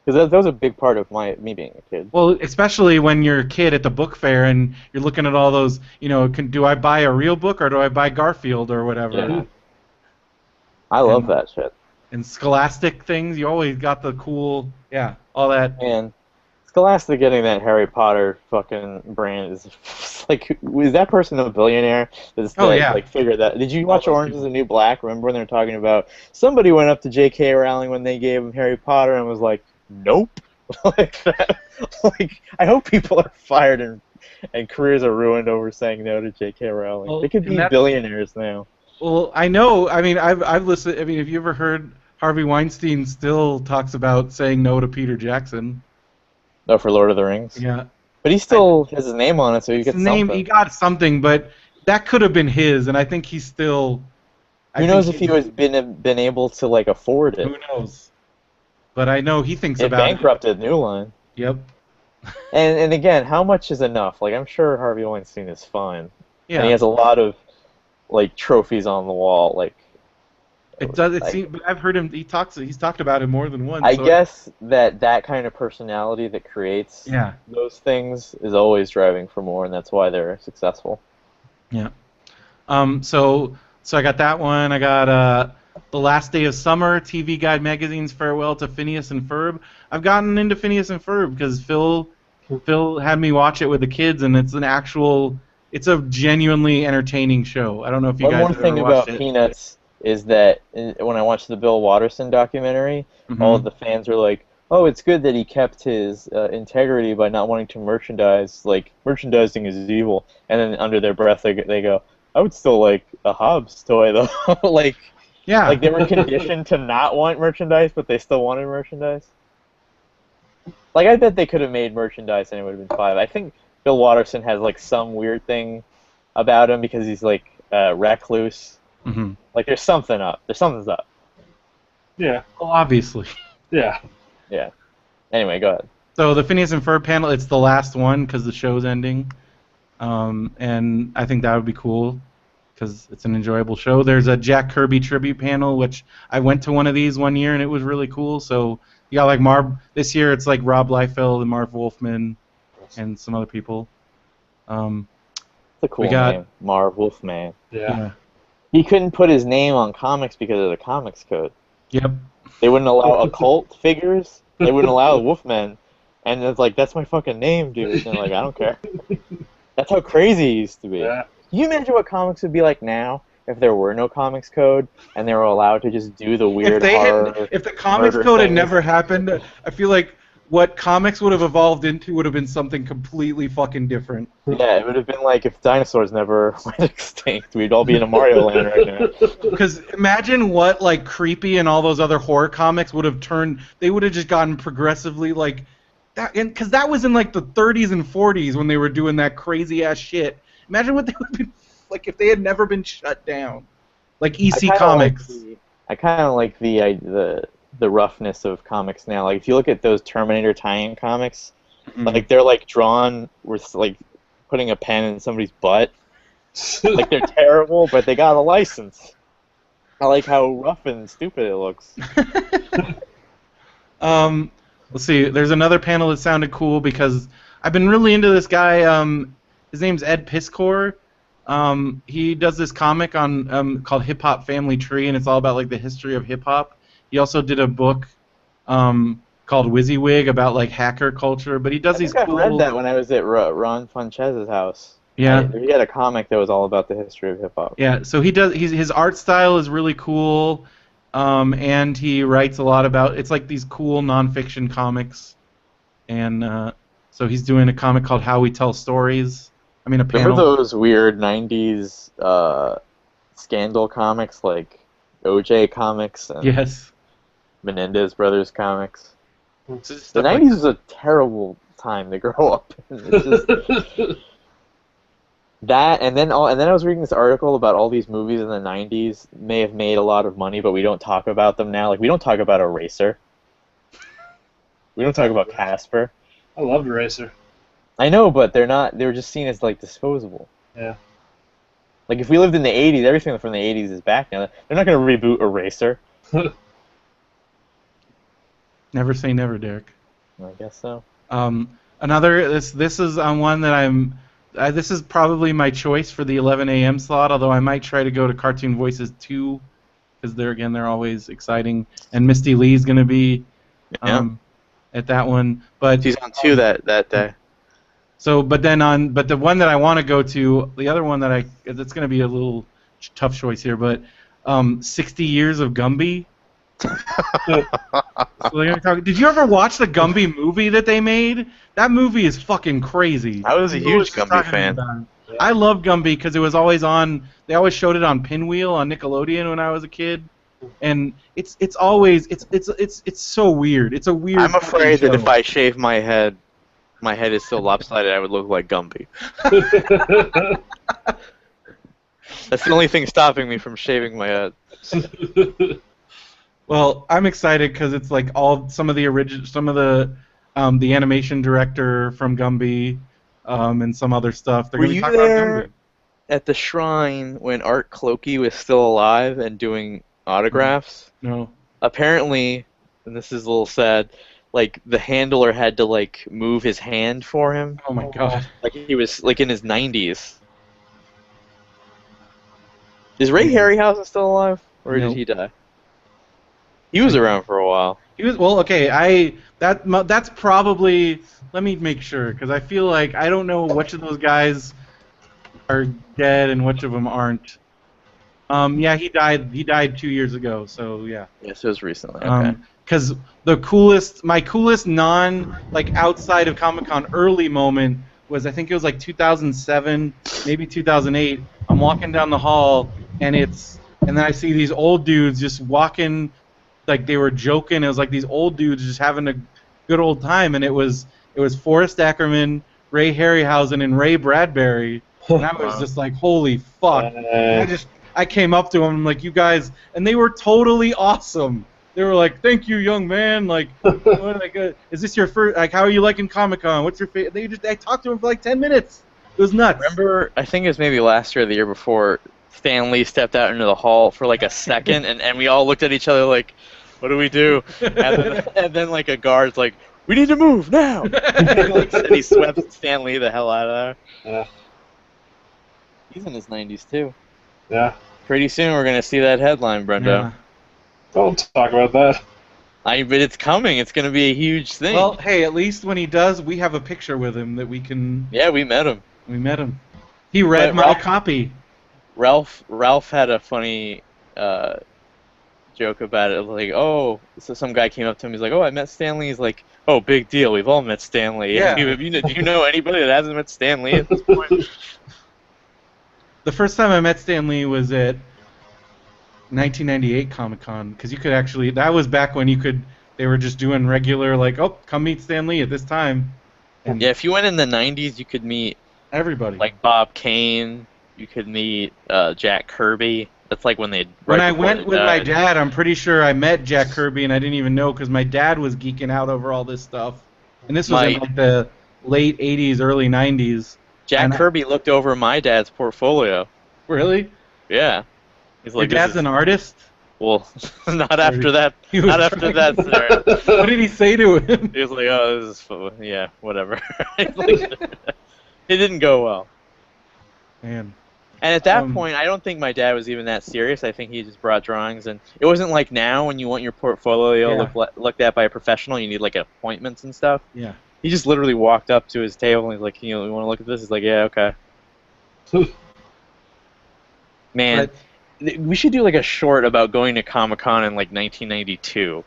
Speaker 1: Because that was a big part of me being a kid.
Speaker 2: Well, especially when you're a kid at the book fair and you're looking at all those, do I buy a real book or do I buy Garfield or whatever?
Speaker 1: Yeah. I love
Speaker 2: And
Speaker 1: that shit.
Speaker 2: and Scholastic things, you always got the cool, yeah, all that.
Speaker 1: And Scholastic getting that Harry Potter fucking brand is like, was that person a billionaire
Speaker 2: Oh
Speaker 1: that
Speaker 2: yeah.
Speaker 1: like figured that? Did you
Speaker 3: All
Speaker 1: watch
Speaker 3: those
Speaker 1: Orange is
Speaker 3: people.
Speaker 1: the New Black? Remember when they were talking about somebody went up to J.K. Rowling when they gave him Harry Potter and was like, nope, like that. Like I hope people are fired and careers are ruined over saying no to J.K. Rowling.
Speaker 2: Well,
Speaker 1: They could
Speaker 2: and
Speaker 1: be
Speaker 2: that's
Speaker 1: billionaires now.
Speaker 2: well, I know. I mean, I've listened. I mean, have you ever heard Harvey Weinstein still talks about saying no to Peter Jackson?
Speaker 1: Oh, for Lord of the Rings.
Speaker 2: Yeah.
Speaker 1: But he still has his name on it, so he
Speaker 2: It's the
Speaker 1: gets
Speaker 2: name. He
Speaker 1: something.
Speaker 2: got something, but that could have been his, and I think he's still. I
Speaker 1: Who
Speaker 2: think
Speaker 1: knows if
Speaker 2: he's.
Speaker 1: he was been able to like afford it?
Speaker 2: Who knows? But I know he thinks
Speaker 1: It
Speaker 2: about it.
Speaker 1: bankrupted New Line.
Speaker 2: Yep.
Speaker 1: And again, how much is enough? Like I'm sure Harvey Weinstein is fine, and he
Speaker 2: Yeah.
Speaker 1: has a lot of like trophies on the wall. Like
Speaker 2: It does. It
Speaker 1: I,
Speaker 2: seems. But I've heard him. He's talked about it more than once.
Speaker 1: I
Speaker 2: So
Speaker 1: guess that kind of personality that creates
Speaker 2: yeah.
Speaker 1: those things is always driving for more, and that's why they're successful.
Speaker 2: Yeah. So I got that one. I got The Last Day of Summer, TV Guide Magazine's Farewell to Phineas and Ferb. I've gotten into Phineas and Ferb because Phil had me watch it with the kids, and it's an actual it's a genuinely entertaining show. I don't know if you
Speaker 1: One
Speaker 2: guys
Speaker 1: more
Speaker 2: have ever
Speaker 1: thing
Speaker 2: watched
Speaker 1: about
Speaker 2: it.
Speaker 1: Peanuts is that when I watched the Bill Watterson documentary, all of
Speaker 2: Hmm.
Speaker 1: the fans were like, "Oh, it's good that he kept his integrity by not wanting to merchandise. Like merchandising is evil." And then under their breath, they go, "I would still like a Hobbs toy though." like
Speaker 2: Yeah.
Speaker 1: they were conditioned to not want merchandise, but they still wanted merchandise. Like I bet they could have made merchandise and it would have been fine. I think Bill Watterson has like some weird thing about him because he's like recluse.
Speaker 2: Hmm.
Speaker 1: Like there's something up. There's something's up.
Speaker 3: Yeah.
Speaker 2: Well, obviously.
Speaker 3: Yeah.
Speaker 1: Yeah. Anyway, go ahead.
Speaker 2: So the Phineas and Ferb panel, it's the last one because the show's ending, and I think that would be cool because it's an enjoyable show. There's a Jack Kirby tribute panel, which I went to one of these one year and it was really cool. So you got like Marv this year. It's like Rob Liefeld and Marv Wolfman and some other people. Um,
Speaker 1: It's a cool
Speaker 2: we got
Speaker 1: name, Marv Wolfman.
Speaker 3: Yeah.
Speaker 2: yeah,
Speaker 1: He couldn't put his name on comics because of the comics code.
Speaker 2: yep.
Speaker 1: They wouldn't allow occult figures. They wouldn't allow Wolfman. And it's like, that's my fucking name, dude. And they're like, I don't care. That's how crazy he used to be.
Speaker 3: Yeah.
Speaker 1: Can you imagine what comics would be like now if there were no comics code and they were allowed to just do the weird horror?
Speaker 2: If the comics
Speaker 1: murder
Speaker 2: code had
Speaker 1: things?
Speaker 2: never happened, I feel like what comics would have evolved into would have been something completely fucking different.
Speaker 1: Yeah, it would have been like if dinosaurs never went extinct. We'd all be in a Mario land right now.
Speaker 2: Because imagine what like Creepy and all those other horror comics would have turned. They would have just gotten progressively like that, because that was in like the 30s and 40s when they were doing that crazy ass shit. Imagine what they would have been like if they had never been shut down, like EC Comics.
Speaker 1: I kind of like the roughness of comics now. Like if you look at those Terminator tie-in comics, like they're like drawn with like putting a pen in somebody's butt. Like they're terrible, but they got a license. I like how rough and stupid it looks.
Speaker 2: Let's see. There's another panel that sounded cool because I've been really into this guy. His name's Ed Piskor. He does this comic on called Hip Hop Family Tree, and it's all about like the history of hip hop. He also did a book called WYSIWYG about like hacker culture. But he does these
Speaker 1: I
Speaker 2: cool.
Speaker 1: read that when I was at Ron Funchez's house.
Speaker 2: Yeah.
Speaker 1: He had a comic that was all about the history of hip hop.
Speaker 2: Yeah, so he does. His art style is really cool, and he writes a lot about. It's like these cool nonfiction comics, and so he's doing a comic called How We Tell Stories. I mean, a panel.
Speaker 1: Remember those weird '90s scandal comics like OJ comics and
Speaker 2: Yes.
Speaker 1: Menendez Brothers comics?
Speaker 2: So just
Speaker 1: The
Speaker 2: stuff like-
Speaker 1: '90s was a terrible time to grow up. It's just that, and then I was reading this article about all these movies in the '90s may have made a lot of money, but we don't talk about them now. Like we don't talk about Eraser. We don't talk about Casper.
Speaker 3: I loved Racer.
Speaker 1: I know, but they're not. They were just seen as like disposable.
Speaker 3: Yeah.
Speaker 1: Like if we lived in the '80s, everything from the '80s is back now. They're not going to reboot Eraser.
Speaker 2: Never say never, Derek.
Speaker 1: I guess so.
Speaker 2: This is one that this is probably my choice for the 11 a.m. slot, although I might try to go to Cartoon Voices 2, because they're always exciting. And Misty Lee's going to be at that one. But
Speaker 1: She's on 2 that day.
Speaker 2: So, but the one that I want to go to, the other one that's going to be a little tough choice here, but 60 Years of Gumby. So they're gonna talk, did you ever watch the Gumby movie that they made? That movie is fucking crazy.
Speaker 1: I was a huge Gumby fan.
Speaker 2: I love Gumby because it was always on. They always showed it on Pinwheel on Nickelodeon when I was a kid, and it's so weird. It's a weird.
Speaker 1: I'm afraid that
Speaker 2: show.
Speaker 1: if I shave my head is so lopsided, I would look like Gumby. That's the only thing stopping me from shaving my head.
Speaker 2: Well, I'm excited because it's like some of the animation director from Gumby, and some other stuff. They're
Speaker 1: Were
Speaker 2: gonna be
Speaker 1: you
Speaker 2: talking about
Speaker 1: there
Speaker 2: Gumby.
Speaker 1: at the shrine when Art Clokey was still alive and doing autographs?
Speaker 2: No.
Speaker 1: Apparently, and this is a little sad, like the handler had to like move his hand for him.
Speaker 2: Oh my god.
Speaker 1: Like he was like in his 90s. Is Ray Harryhausen still alive, or
Speaker 2: No.
Speaker 1: did he die? He was around for a while.
Speaker 2: He was okay. That's probably. Let me make sure because I feel like I don't know which of those guys. are dead and which of them aren't. Yeah, he died. He died 2 years ago. So yeah.
Speaker 1: Yes, it was recently. Okay.
Speaker 2: Because my coolest like outside of Comic Con early moment was I think it was like 2007, maybe 2008. I'm walking down the hall and then I see these old dudes just walking like they were joking. It was like these old dudes just having a good old time, and it was Forrest Ackerman, Ray Harryhausen, and Ray Bradbury, and I was
Speaker 1: Wow.
Speaker 2: just like, holy fuck! And
Speaker 4: Uh,
Speaker 2: I came up to them, I'm like, you guys, and they were totally awesome. They were like, thank you, young man. Like, what, like, is this your first? Like, how are you liking Comic Con? What's your favorite? I talked to them for like 10 minutes. It was nuts.
Speaker 1: Remember, I think it was maybe last year or the year before, Stan Lee stepped out into the hall for like a second, and we all looked at each other like, what do we do? And then like a guard's like, we need to move now. And he swept Stan Lee the hell out of there.
Speaker 4: yeah,
Speaker 1: He's in his 90s too.
Speaker 4: yeah.
Speaker 1: Pretty soon we're gonna see that headline, Brendo.
Speaker 2: Yeah.
Speaker 4: Don't talk about that.
Speaker 1: But it's coming. It's gonna be a huge thing.
Speaker 2: Well, hey, at least when he does, we have a picture with him that we can.
Speaker 1: Yeah, we met him.
Speaker 2: We met him. He read
Speaker 1: But
Speaker 2: my
Speaker 1: Ralph-
Speaker 2: copy.
Speaker 1: Ralph had a funny joke about it. Like, oh, so some guy came up to him. He's like, oh, I met Stan Lee. He's like, oh, big deal. We've all met Stan Lee.
Speaker 2: Yeah.
Speaker 1: Do you know anybody that hasn't met Stan Lee at this point?
Speaker 2: The first time I met Stan Lee was at 1998 Comic Con, because you could actually. That was back when you could. They were just doing regular, like, oh, come meet Stan Lee at this time. And
Speaker 1: Yeah, if you went in the 90s, you could meet
Speaker 2: everybody.
Speaker 1: like Bob Kane. You could meet Jack Kirby. That's like when they.
Speaker 2: When
Speaker 1: right
Speaker 2: I
Speaker 1: before
Speaker 2: went
Speaker 1: they
Speaker 2: with my
Speaker 1: died.
Speaker 2: dad, I'm pretty sure I met Jack Kirby, and I didn't even know because my dad was geeking out over all this stuff. And this was in
Speaker 1: My-
Speaker 2: like the late 80s, early 90s.
Speaker 1: Jack
Speaker 2: and-
Speaker 1: Kirby looked over my dad's portfolio.
Speaker 2: Really?
Speaker 1: Yeah. He's
Speaker 2: Your
Speaker 1: like, this
Speaker 2: dad's
Speaker 1: is-
Speaker 2: an artist?
Speaker 1: well, not after that.
Speaker 2: He was
Speaker 1: Not after
Speaker 2: trying-
Speaker 1: that, sir.
Speaker 2: What did he say to him?
Speaker 1: He was like, oh, this is yeah, whatever. He's like, it didn't go well.
Speaker 2: Man.
Speaker 1: And at that
Speaker 2: Um,
Speaker 1: point, I don't think my dad was even that serious. I think he just brought drawings, and it wasn't like now when you want your portfolio
Speaker 2: Yeah.
Speaker 1: looked at by a professional, you need like appointments and stuff.
Speaker 2: Yeah.
Speaker 1: He just literally walked up to his table and he's like, you want to look at this? He's like, yeah, okay. Man, we should do like a short about going to Comic-Con in like 1992.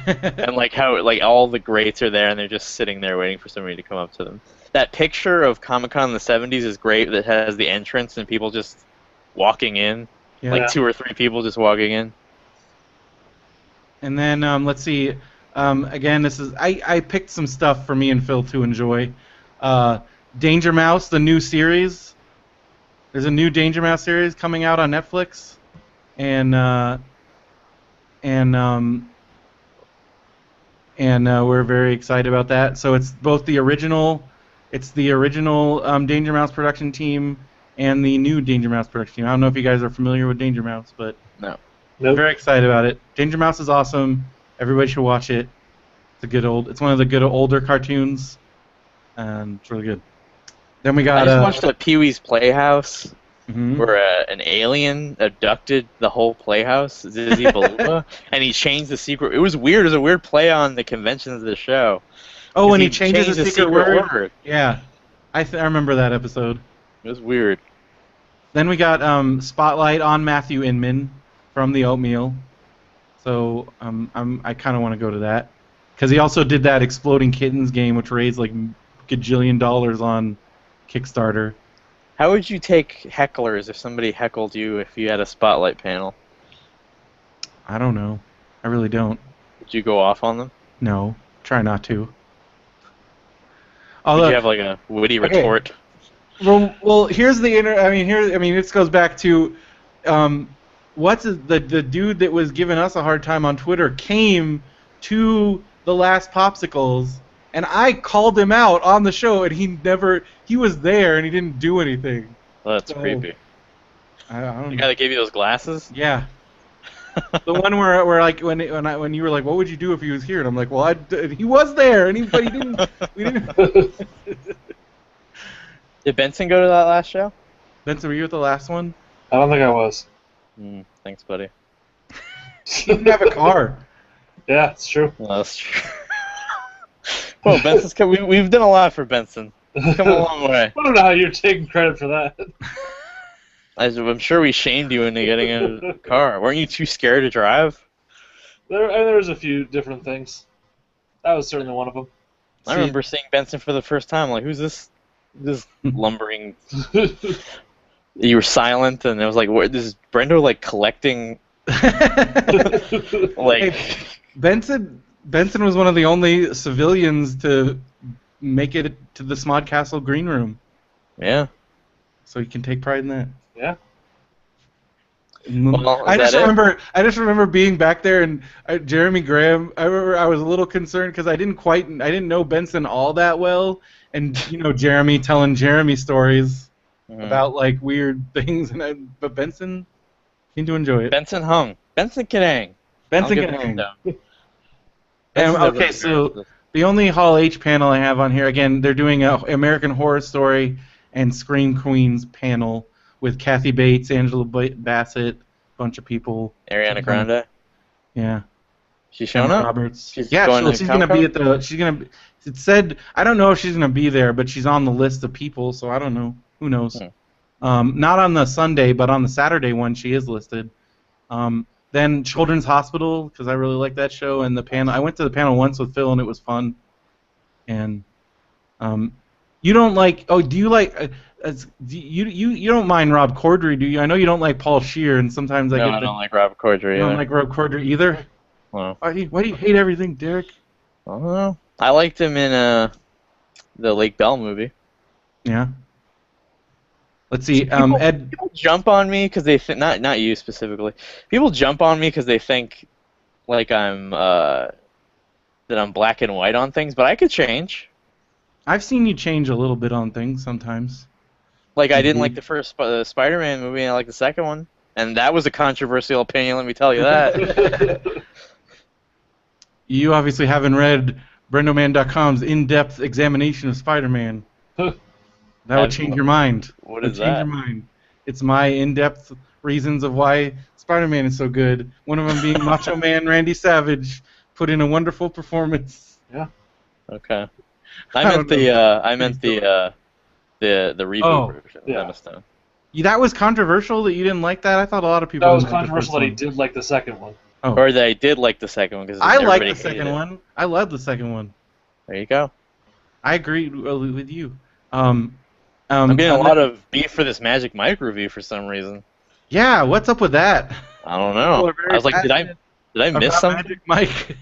Speaker 1: And like how like all the greats are there and they're just sitting there waiting for somebody to come up to them. That picture of Comic-Con in the 70s is great, that has the entrance and people just walking in.
Speaker 2: Yeah.
Speaker 1: Like 2 or 3 people just walking in.
Speaker 2: And then let's see. Again, this is I picked some stuff for me and Phil to enjoy. Danger Mouse, the new series. There's a new Danger Mouse series coming out on Netflix, and we're very excited about that. So it's both the original Danger Mouse production team and the new Danger Mouse production team. I don't know if you guys are familiar with Danger Mouse, but
Speaker 1: No.
Speaker 2: I'm
Speaker 4: Nope.
Speaker 2: very excited about it. Danger Mouse is awesome. Everybody should watch it. It's one of the good older cartoons, and it's really good. Then we
Speaker 1: I
Speaker 2: got
Speaker 1: just watched a Pee-wee's Playhouse
Speaker 2: mhm.
Speaker 1: where an alien abducted the whole playhouse, Zizzy Beluga, and he changed the secret. It was weird. It was a weird play on the conventions of the show.
Speaker 2: Oh, and he
Speaker 1: 'Cause
Speaker 2: changes
Speaker 1: changed
Speaker 2: the secret word.
Speaker 1: word.
Speaker 2: Yeah, I remember that episode.
Speaker 1: It was weird.
Speaker 2: Then we got Spotlight on Matthew Inman from the Oatmeal. So I kind of want to go to that because he also did that Exploding Kittens game, which raised like gajillion dollars on Kickstarter.
Speaker 1: How would you take hecklers if somebody heckled you if you had a spotlight panel?
Speaker 2: I don't know. I really don't.
Speaker 1: Would you go off on them?
Speaker 2: No, try not to.
Speaker 1: Would
Speaker 2: Although,
Speaker 1: you have like a witty
Speaker 2: Okay.
Speaker 1: retort?
Speaker 2: well, here's the this goes back to, what's the dude that was giving us a hard time on Twitter came to the last Popsicles, and I called him out on the show, and he was there and he didn't do anything.
Speaker 1: Well, that's
Speaker 2: So-
Speaker 1: creepy.
Speaker 2: I don't
Speaker 1: The
Speaker 2: know.
Speaker 1: guy that gave you those glasses?
Speaker 2: Yeah. The one where like when you were like, what would you do if he was here? And I'm like, well, he was there, and but he didn't. We didn't.
Speaker 1: Did Benson go to that last show?
Speaker 2: Benson, were you at the last one?
Speaker 4: I don't think I was.
Speaker 1: Thanks, buddy.
Speaker 2: He didn't have a car.
Speaker 4: Yeah, it's true.
Speaker 1: Well, that's true. Well, Benson's we've done a lot for Benson. Come a long way.
Speaker 4: I don't know how you're taking credit for that.
Speaker 1: I'm sure we shamed you into getting in a car. Weren't you too scared to drive?
Speaker 4: There was a few different things. That was certainly one of them.
Speaker 1: I remember seeing Benson for the first time. Like, who's this lumbering? You were silent, and I was like, "What? This is Brendo like collecting?" Like,
Speaker 2: Hey, Benson was one of the only civilians to make it to the Smod Castle green room,
Speaker 1: yeah.
Speaker 2: so he can take pride in that.
Speaker 4: Yeah.
Speaker 1: Well,
Speaker 2: I
Speaker 1: is that
Speaker 2: I just remember being back there and Jeremy Graham. I remember I was a little concerned because I didn't know Benson all that well, and Jeremy telling Jeremy stories about like weird things, but Benson seemed to enjoy it.
Speaker 1: Benson hung. Benson can hang.
Speaker 2: Benson
Speaker 1: I'll
Speaker 2: can
Speaker 1: give him
Speaker 2: hang.
Speaker 1: down.
Speaker 2: And,
Speaker 1: Benson's never
Speaker 2: okay, so
Speaker 1: embarrassed.
Speaker 2: the only Hall H panel I have on here, again, they're doing a American Horror Story and Scream Queens panel with Kathy Bates, Angela Bassett, a bunch of people.
Speaker 1: Ariana Grande.
Speaker 2: Yeah.
Speaker 1: She's showing
Speaker 2: Emma
Speaker 1: up.
Speaker 2: Roberts.
Speaker 1: She's
Speaker 2: Yeah,
Speaker 1: going to
Speaker 2: she's gonna
Speaker 1: Comic-Con?
Speaker 2: be at the. She's gonna. It said I don't know if she's gonna be there, but she's on the list of people, so I don't know. Who knows? Not on the Sunday, but on the Saturday one, she is listed. Then Children's Hospital, because I really like that show, and the panel. I went to the panel once with Phil, and it was fun. And you don't like? Oh, do you like? You don't mind Rob Corddry, do you? I know you don't like Paul Scheer, and sometimes
Speaker 1: No, I don't like Rob Corddry
Speaker 2: you don't
Speaker 1: either.
Speaker 2: like Rob Corddry either.
Speaker 1: Well,
Speaker 2: Why do you hate everything, Derek?
Speaker 1: I don't know. I liked him in the Lake Bell movie.
Speaker 2: Yeah. Let's see. Ed.
Speaker 1: People jump on me because they think not you specifically. People jump on me because they think like I'm that I'm black and white on things, but I could change.
Speaker 2: I've seen you change a little bit on things sometimes.
Speaker 1: Like I didn't like the first Spider-Man movie, and I like the second one, and that was a controversial opinion. Let me tell you that.
Speaker 2: You obviously haven't read BrendoMan.com's in-depth examination of Spider-Man. That would change your mind.
Speaker 1: What
Speaker 2: Would
Speaker 1: is
Speaker 2: change
Speaker 1: that?
Speaker 2: your mind. It's my in-depth reasons of why Spider-Man is so good. One of them being Macho Man Randy Savage put in a wonderful performance.
Speaker 4: Yeah.
Speaker 1: Okay.
Speaker 2: I
Speaker 1: I meant
Speaker 2: don't
Speaker 1: the reboot
Speaker 2: Oh,
Speaker 1: version of
Speaker 4: yeah.
Speaker 1: Emma Stone.
Speaker 2: That was controversial that you didn't like that. I thought a lot of people.
Speaker 4: That was
Speaker 2: didn't like the first
Speaker 4: controversial that he
Speaker 2: one.
Speaker 4: did like the second one.
Speaker 2: Oh.
Speaker 1: Or that I did like the second one because
Speaker 2: I like the
Speaker 1: hated
Speaker 2: second
Speaker 1: it.
Speaker 2: one. I love the second one.
Speaker 1: There you go.
Speaker 2: I agree with you.
Speaker 1: I'm getting a lot of beef for this Magic Mike review for some reason.
Speaker 2: Yeah, what's up with that?
Speaker 1: I don't
Speaker 2: People
Speaker 1: know.
Speaker 2: are very
Speaker 1: I was like,
Speaker 2: passionate
Speaker 1: did I miss
Speaker 2: about
Speaker 1: something?
Speaker 2: Magic Mike.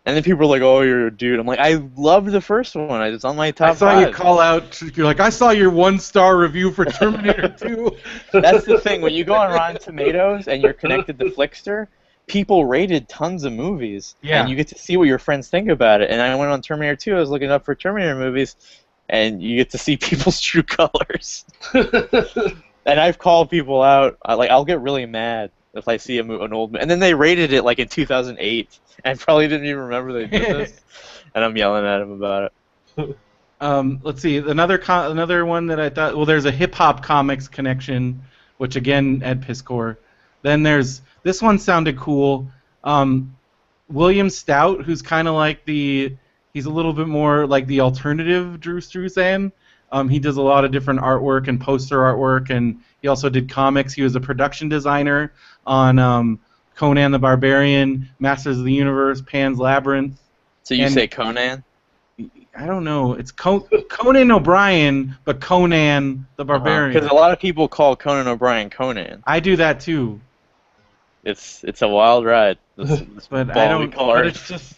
Speaker 1: And then people were like, "Oh, you're a dude." I'm like, "I loved the first one. It's on my top
Speaker 2: I saw you
Speaker 1: 5."
Speaker 2: call out. You're like, I saw your 1-star review for Terminator 2.
Speaker 1: That's the thing. When you go on Rotten Tomatoes and you're connected to Flickster, people rated tons of movies,
Speaker 2: Yeah.
Speaker 1: and you get to see what your friends think about it. And I went on Terminator 2. I was looking up for Terminator movies, and you get to see people's true colors. And I've called people out. I'll get really mad if I see an old, and then they rated it like in 2008, and I probably didn't even remember they did this, and I'm yelling at them about it.
Speaker 2: Let's see. Another one that I thought. Well, there's a hip hop comics connection, which again Ed Piscor. Then there's this one sounded cool. William Stout, who's kind of like he's a little bit more like the alternative Drew Struzan. He does a lot of different artwork and poster artwork, and he also did comics. He was a production designer on Conan the Barbarian, Masters of the Universe, Pan's Labyrinth.
Speaker 1: So you
Speaker 2: And-
Speaker 1: say Conan?
Speaker 2: I don't know. It's Conan O'Brien, but Conan the Barbarian.
Speaker 1: Because a lot of people call Conan O'Brien Conan.
Speaker 2: I do that too,
Speaker 1: It's a wild ride. This
Speaker 2: but
Speaker 1: ball
Speaker 2: I
Speaker 1: we
Speaker 2: don't.
Speaker 1: call
Speaker 2: But
Speaker 1: art.
Speaker 2: it's just.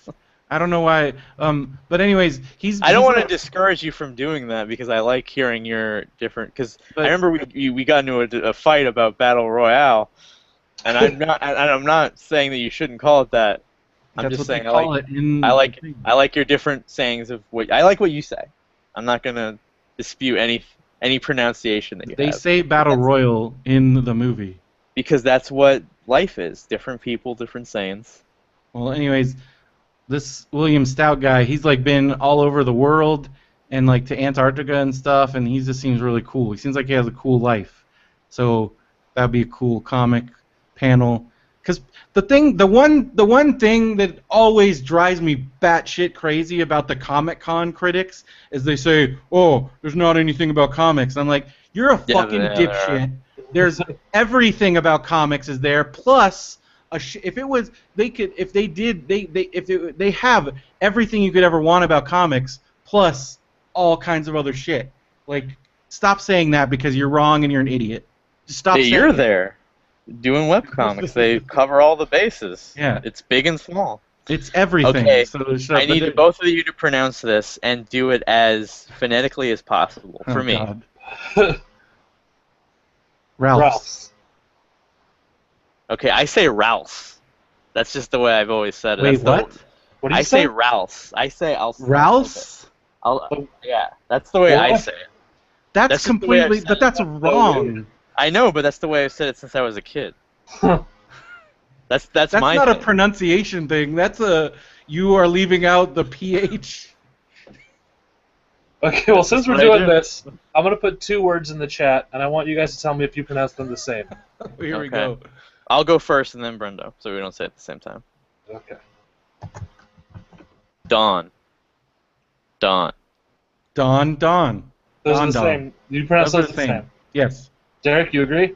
Speaker 2: I don't know why. But anyways,
Speaker 1: I don't want to discourage you from doing that because I like hearing your different. Because I remember we got into a fight about Battle Royale, and I'm not saying that you shouldn't call it that. I'm
Speaker 2: That's
Speaker 1: just
Speaker 2: what
Speaker 1: saying
Speaker 2: they call it in
Speaker 1: I like
Speaker 2: the thing.
Speaker 1: I like your different sayings of what I like what you say. I'm not gonna dispute any pronunciation that you
Speaker 2: They
Speaker 1: have
Speaker 2: say Battle Royal in the movie.
Speaker 1: because that's what life is. Different people, different sayings.
Speaker 2: Well, anyways, this William Stout guy, he's like been all over the world and like to Antarctica and stuff, and he just seems really cool. He seems like he has a cool life. So that'd be a cool comic panel. Because the one thing that always drives me batshit crazy about the Comic Con critics is they say, "Oh, there's not anything about comics." I'm like, "You're a fucking
Speaker 1: there are.
Speaker 2: dipshit." There's everything about comics is there. Plus, if it was, they could, if they did, they have everything you could ever want about comics, plus all kinds of other shit. Like, stop saying that because you're wrong and you're an idiot. Just stop
Speaker 1: Hey,
Speaker 2: saying
Speaker 1: you're
Speaker 2: it.
Speaker 1: there doing webcomics. They cover all the bases.
Speaker 2: Yeah.
Speaker 1: It's big and small.
Speaker 2: It's everything.
Speaker 1: Okay,
Speaker 2: So shut
Speaker 1: I
Speaker 2: up.
Speaker 1: need both of you to pronounce this and do it as phonetically as possible for me.
Speaker 2: God. Ralph's.
Speaker 4: Ralph's.
Speaker 1: Okay, I say Ralph's. That's just the way I've always said it.
Speaker 2: Wait,
Speaker 1: That's the-
Speaker 2: what?
Speaker 4: What do you
Speaker 1: I
Speaker 4: say?
Speaker 1: say Ralph's. I say I'll.
Speaker 2: Ralph's?
Speaker 1: Yeah, that's the way I
Speaker 4: What?
Speaker 1: say it.
Speaker 2: That's
Speaker 1: That's just the way I've
Speaker 2: completely.
Speaker 1: said
Speaker 2: But
Speaker 1: it.
Speaker 2: that's
Speaker 4: So
Speaker 2: wrong.
Speaker 4: weird.
Speaker 1: I know, but that's the way I've said it since I was a kid. That's
Speaker 2: That's
Speaker 1: my
Speaker 2: not a
Speaker 1: thing.
Speaker 2: pronunciation thing. That's a. You are leaving out the ph.
Speaker 4: Okay, well, since we're
Speaker 1: what I
Speaker 4: doing
Speaker 1: do.
Speaker 4: this, I'm going to put 2 words in the chat, and I want you guys to tell me if you pronounce them the same.
Speaker 2: Here we
Speaker 1: Okay.
Speaker 2: go.
Speaker 1: I'll go first and then Brendo, so we don't say it at the same time.
Speaker 4: Okay.
Speaker 1: Dawn. Dawn.
Speaker 2: Don.
Speaker 4: Those are
Speaker 2: Don.
Speaker 4: the same. You pronounce
Speaker 2: Those are
Speaker 4: those
Speaker 2: the
Speaker 4: the
Speaker 2: same.
Speaker 4: same.
Speaker 2: Yes.
Speaker 4: Derek, you agree?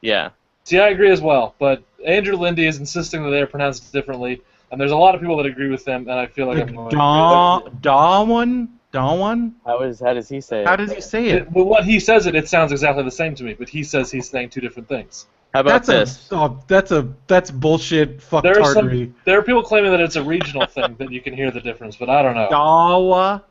Speaker 1: Yeah.
Speaker 4: See, I agree as well, but Andrew Lindy is insisting that they are pronounced differently, and there's a lot of people that agree with him, and I feel like I'm going to agree with you.
Speaker 2: Dawn.
Speaker 1: How does he say
Speaker 2: How
Speaker 1: it?
Speaker 2: does he say it?
Speaker 4: Well, when he says it, it sounds exactly the same to me, but he says he's saying 2 different things.
Speaker 1: How about this?
Speaker 2: That's bullshit.
Speaker 4: There are
Speaker 2: Fucktardery.
Speaker 4: there are people claiming that it's a regional thing that you can hear the difference, but I don't know.
Speaker 2: Dawa.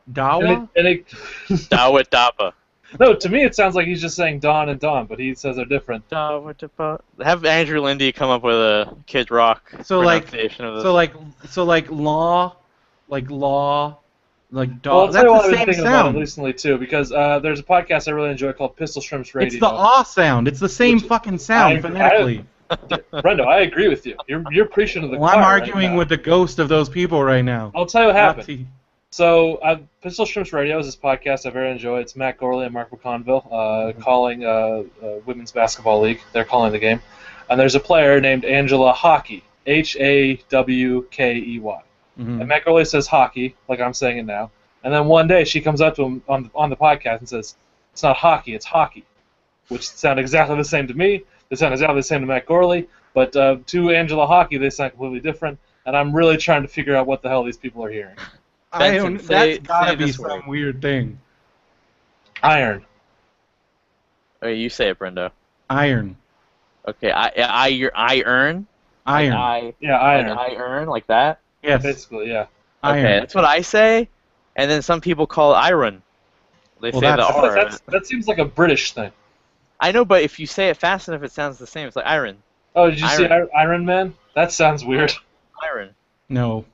Speaker 4: And it,
Speaker 1: Dawa Dapa.
Speaker 4: no, to me it sounds like he's just saying Don and Don, but he says they're different.
Speaker 1: Dawa Dapa. Have Andrew Lindy come up with a Kid Rock
Speaker 2: So like,
Speaker 1: pronunciation of this.
Speaker 2: so like law, like
Speaker 4: Well,
Speaker 2: dog.
Speaker 4: I'll tell you what
Speaker 2: That's
Speaker 4: I've
Speaker 2: the
Speaker 4: been
Speaker 2: same
Speaker 4: thinking about it
Speaker 2: sound.
Speaker 4: recently too, because there's a podcast I really enjoy called Pistol Shrimps Radio.
Speaker 2: It's the ah sound. It's the same
Speaker 4: Which
Speaker 2: fucking sound phonetically.
Speaker 4: Brendo, I agree with you. You're preaching to the
Speaker 2: Well,
Speaker 4: choir.
Speaker 2: I'm
Speaker 4: right
Speaker 2: arguing
Speaker 4: now.
Speaker 2: with the ghost of those people right now.
Speaker 4: I'll tell you what happened.
Speaker 2: Nazi.
Speaker 4: So, Pistol Shrimps Radio is this podcast I very enjoy. It's Matt Gorley and Mark McConville calling Women's Basketball League. They're calling the game. And there's a player named Angela Hockey, Hawkey.
Speaker 2: Mhm.
Speaker 4: And Matt Gorley says hockey, like I'm saying it now. And then one day she comes up to him on the podcast and says, "It's not hockey, it's hockey," which sound exactly the same to me. They sound exactly the same to Matt Gorley. But to Angela Hockey, they sound completely different. And I'm really trying to figure out what the hell these people are hearing.
Speaker 2: I
Speaker 1: Benson,
Speaker 2: don't.
Speaker 1: say-
Speaker 2: That's gotta
Speaker 1: say
Speaker 2: be
Speaker 1: this
Speaker 2: some
Speaker 1: word.
Speaker 2: weird thing.
Speaker 4: Iron.
Speaker 1: Okay, you say it, Brendo.
Speaker 2: Iron.
Speaker 1: Okay, I earn.
Speaker 2: Iron.
Speaker 1: Like
Speaker 4: Yeah, iron.
Speaker 1: I earn like that.
Speaker 2: Yes.
Speaker 4: Basically, yeah.
Speaker 2: Iron.
Speaker 1: Okay, that's what I say. And then some people call it iron. They
Speaker 2: Well,
Speaker 1: say the
Speaker 2: that's-
Speaker 1: R.
Speaker 4: That seems like a British thing.
Speaker 1: I know, but if you say it fast enough, it sounds the same. It's like iron.
Speaker 4: Oh, did you see
Speaker 1: Iron.
Speaker 4: Iron Man? That sounds weird.
Speaker 1: Iron.
Speaker 2: No.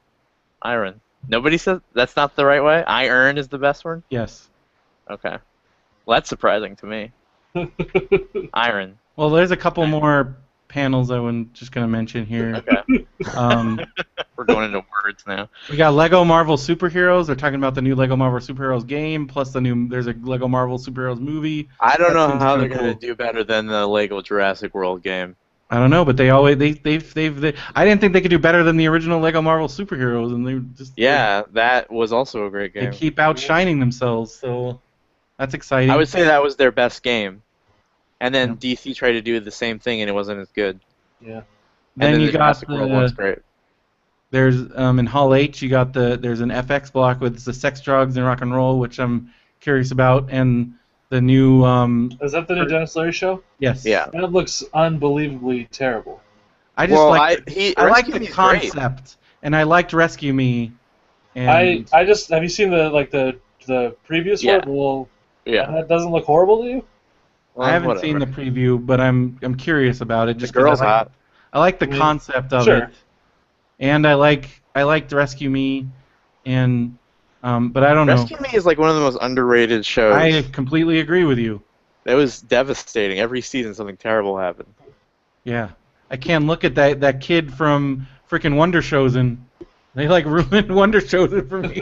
Speaker 1: Iron. Nobody says that's not the right way. I earn is the best word.
Speaker 2: Yes.
Speaker 1: Okay. Well, that's surprising to me. Iron.
Speaker 2: Well, there's a couple more panels I was just gonna mention here.
Speaker 1: Okay.
Speaker 2: Um,
Speaker 1: We're going into words now.
Speaker 2: we got Lego Marvel Superheroes. They're talking about the new Lego Marvel Superheroes game, plus there's a Lego Marvel Superheroes movie.
Speaker 1: I don't
Speaker 2: That
Speaker 1: know
Speaker 2: seems
Speaker 1: how
Speaker 2: kinda
Speaker 1: they're going
Speaker 2: cool.
Speaker 1: to do better than the Lego Jurassic World game.
Speaker 2: I don't know, but they always I didn't think they could do better than the original Lego Marvel Superheroes, and they just
Speaker 1: Yeah, that was also a great
Speaker 2: they
Speaker 1: game.
Speaker 2: keep outshining themselves. So that's exciting.
Speaker 1: I would say that was their best game. And then
Speaker 2: Yeah.
Speaker 1: DC tried to do the same thing, and it wasn't as good.
Speaker 4: Yeah.
Speaker 2: Then
Speaker 1: and
Speaker 2: you
Speaker 1: the
Speaker 2: got
Speaker 1: Jurassic World one's great.
Speaker 2: there's in Hall H you got there's an FX block with the sex, drugs, and rock and roll, which I'm curious about, and the new
Speaker 4: Is that the new Dennis Leary show?
Speaker 2: yes.
Speaker 1: Yeah.
Speaker 4: That looks unbelievably terrible.
Speaker 2: I just
Speaker 1: Well,
Speaker 2: like I like
Speaker 1: Rescue
Speaker 2: the
Speaker 1: Me's great.
Speaker 2: concept, and I liked Rescue Me. And
Speaker 4: I just have you seen the previews for
Speaker 1: Yeah.
Speaker 4: it? Well,
Speaker 1: Yeah.
Speaker 4: that doesn't look horrible to you?
Speaker 2: I haven't
Speaker 1: whatever.
Speaker 2: seen the preview, but I'm curious about it.
Speaker 1: The
Speaker 2: Just 'cause
Speaker 1: girl's
Speaker 2: I like,
Speaker 1: hot.
Speaker 2: I like the
Speaker 4: I mean,
Speaker 2: concept of
Speaker 4: sure.
Speaker 2: it, and I liked Rescue Me, and but I don't know.
Speaker 1: Rescue Me is like one of the most underrated shows.
Speaker 2: I completely agree with you.
Speaker 1: It was devastating. Every season something terrible happened.
Speaker 2: Yeah, I can't look at that kid from freaking Wonder Chosen. They like ruined Wonder Chosen for me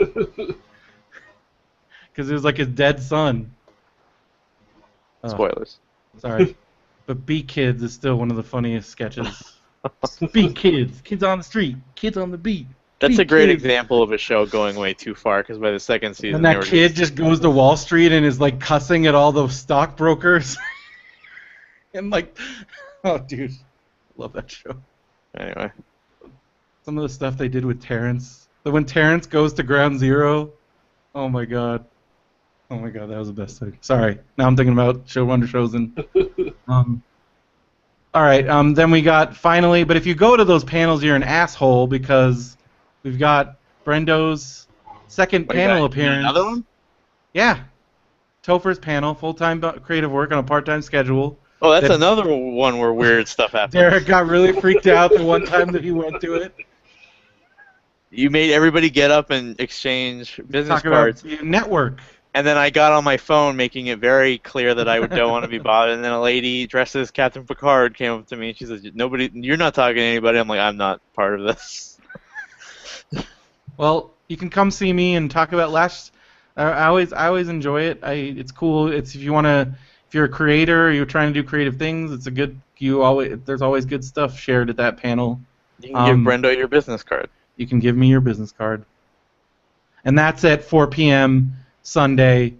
Speaker 2: because it was like his dead son. Oh,
Speaker 1: Spoilers.
Speaker 2: sorry, but Beat Kids is still one of the funniest sketches. Beat kids. Kids on the street. Kids on the beat.
Speaker 1: That's
Speaker 2: Beat
Speaker 1: a great
Speaker 2: kids.
Speaker 1: example of a show going way too far, because by the second season
Speaker 2: And
Speaker 1: they
Speaker 2: that
Speaker 1: were
Speaker 2: kid just goes to Wall Street and is like cussing at all those stockbrokers. And like, oh, dude. Love that show.
Speaker 1: Anyway.
Speaker 2: Some of the stuff they did with Terrence. When Terrence goes to Ground Zero. Oh my god. Oh my god, that was the best thing. Sorry. Now I'm thinking about Show Wonder Chosen. All right, then we got finally, but if you go to those panels, you're an asshole because we've got Brendo's second panel appearance.
Speaker 1: Another one?
Speaker 2: Yeah. Topher's panel, full-time creative work on a part-time schedule.
Speaker 1: Oh, that's another one where weird stuff happened.
Speaker 2: Derek got really freaked out the one time that he went to it.
Speaker 1: You made everybody get up and exchange business
Speaker 2: Talk
Speaker 1: cards.
Speaker 2: about network.
Speaker 1: And then I got on my phone, making it very clear that I don't want to be bothered. And then a lady dressed as Captain Picard came up to me and she says, "Nobody, you're not talking to anybody." I'm like, "I'm not part of this."
Speaker 2: Well, you can come see me and talk about I always enjoy it. It's cool. It's if you're a creator, or you're trying to do creative things. It's a good. There's always good stuff shared at that panel.
Speaker 1: You can give Brendo your business card.
Speaker 2: You can give me your business card. And that's at 4 p.m. Sunday,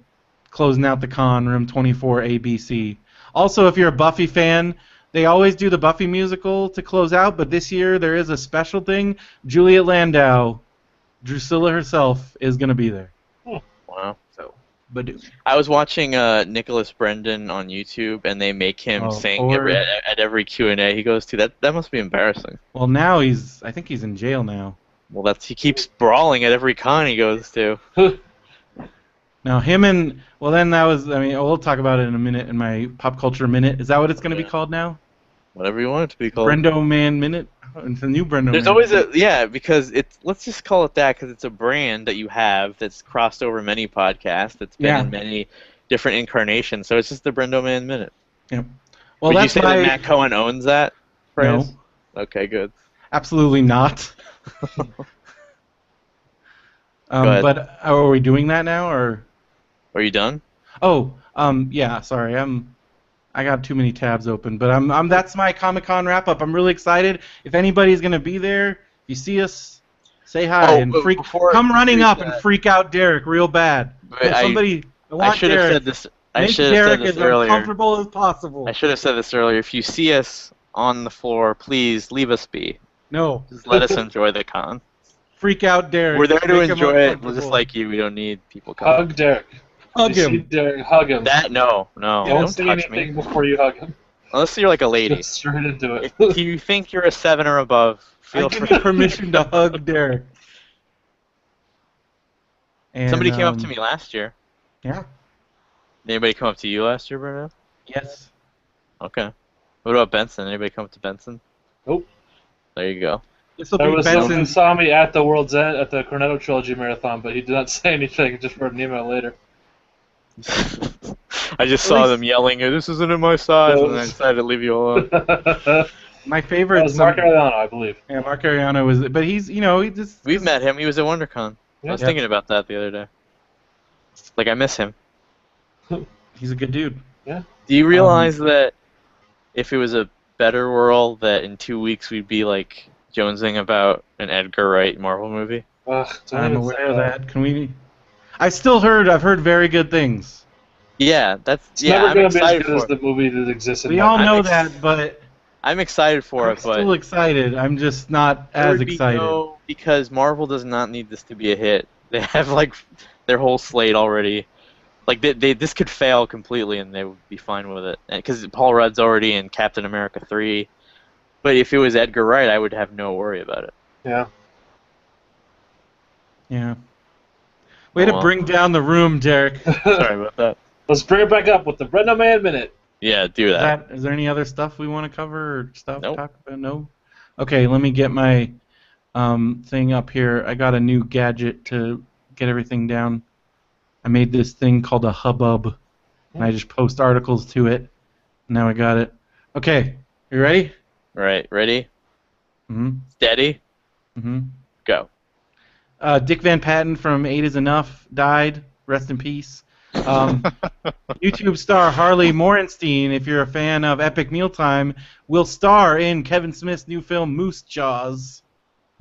Speaker 2: closing out the con, room 24 ABC. Also, if you're a Buffy fan, they always do the Buffy musical to close out, but this year there is a special thing. Juliet Landau, Drusilla herself, is going to be there.
Speaker 1: Wow.
Speaker 2: So, Badoo.
Speaker 1: I was watching Nicholas Brendan on YouTube, and they make him sing at every Q&A he goes to. That must be embarrassing.
Speaker 2: Well, now I think he's in jail now.
Speaker 1: Well, he keeps brawling at every con he goes to.
Speaker 2: Now, we'll talk about it in a minute in my pop culture minute. Is that what it's going to be called now?
Speaker 1: Whatever you want it to be called.
Speaker 2: Brendo Man Minute? It's a new Brendo
Speaker 1: There's
Speaker 2: Man.
Speaker 1: always because let's just call it that, because it's a brand that you have that's crossed over many podcasts, that's been in many different incarnations, so it's just the Brendo Man Minute.
Speaker 2: Yep. Well,
Speaker 1: Would you say that Matt Cohen owns that phrase? No. Okay, good.
Speaker 2: Absolutely not. But are we doing that now, or?
Speaker 1: Are you done?
Speaker 2: Oh, yeah. Sorry, I got too many tabs open, but that's my Comic-Con wrap up. I'm really excited. If anybody's gonna be there, if you see us, say hi and come running up and freak out Derek real bad.
Speaker 1: I should have said this. I should have said this earlier.
Speaker 2: As uncomfortable as possible.
Speaker 1: I should have said this earlier. If you see us on the floor, please leave us be.
Speaker 2: No.
Speaker 1: Just let us enjoy the con.
Speaker 2: Freak out Derek.
Speaker 1: We're there to enjoy it. We're just like you. We don't need people coming.
Speaker 4: Hug Derek.
Speaker 2: Hug him.
Speaker 4: Derek, hug him.
Speaker 1: No.
Speaker 4: Don't say
Speaker 1: touch
Speaker 4: anything
Speaker 1: me
Speaker 4: before you hug him.
Speaker 1: Unless you're like a lady.
Speaker 4: Get straight into it.
Speaker 1: If you think you're a 7 or above, feel free.
Speaker 2: I give you permission to hug Derek. And,
Speaker 1: somebody came up to me last year.
Speaker 2: Yeah.
Speaker 1: Did anybody come up to you last year, Bruno?
Speaker 2: Yes.
Speaker 1: Okay. What about Benson? Anybody come up to Benson?
Speaker 4: Nope.
Speaker 1: There you go.
Speaker 4: There was someone who saw me at the World's End at the Cornetto Trilogy Marathon, but he did not say anything. Just wrote an email later.
Speaker 1: I just saw them yelling, "This isn't in my size," and I decided to leave you alone.
Speaker 2: My favorite
Speaker 4: was Mark Ariano, I believe.
Speaker 2: Yeah, Mark Ariano was, but he's, he just.
Speaker 1: We've met him. He was at WonderCon. I was thinking about that the other day. Like, I miss him.
Speaker 2: He's a good dude.
Speaker 4: Yeah.
Speaker 1: Do you realize that if it was a better world, that in 2 weeks we'd be like jonesing about an Edgar Wright Marvel movie?
Speaker 2: I'm aware of that. Can we? I've heard very good things.
Speaker 1: Yeah,
Speaker 4: it's never going to be as good as the movie that exists.
Speaker 2: We all know that, but
Speaker 1: I'm excited for it.
Speaker 2: I'm still excited. I'm just not as excited.
Speaker 1: No, because Marvel does not need this to be a hit. They have like their whole slate already. Like this could fail completely, and they would be fine with it. Because Paul Rudd's already in Captain America 3. But if it was Edgar Wright, I would have no worry about it.
Speaker 4: Yeah.
Speaker 2: Yeah. Way to bring down the room, Derek.
Speaker 1: Sorry about that.
Speaker 4: Let's bring it back up with the Brendo Man Minute.
Speaker 1: Yeah, do that.
Speaker 2: Is there any other stuff we want to cover or stuff to talk about? No? Okay, let me get my thing up here. I got a new gadget to get everything down. I made this thing called a Hubbub, and I just post articles to it. Now I got it. Okay, you ready?
Speaker 1: Right, ready?
Speaker 2: Mm-hmm.
Speaker 1: Steady?
Speaker 2: Mm-hmm.
Speaker 1: Go.
Speaker 2: Dick Van Patten from 8 is Enough died. Rest in peace. YouTube star Harley Morenstein, if you're a fan of Epic Mealtime, will star in Kevin Smith's new film Moose Jaws.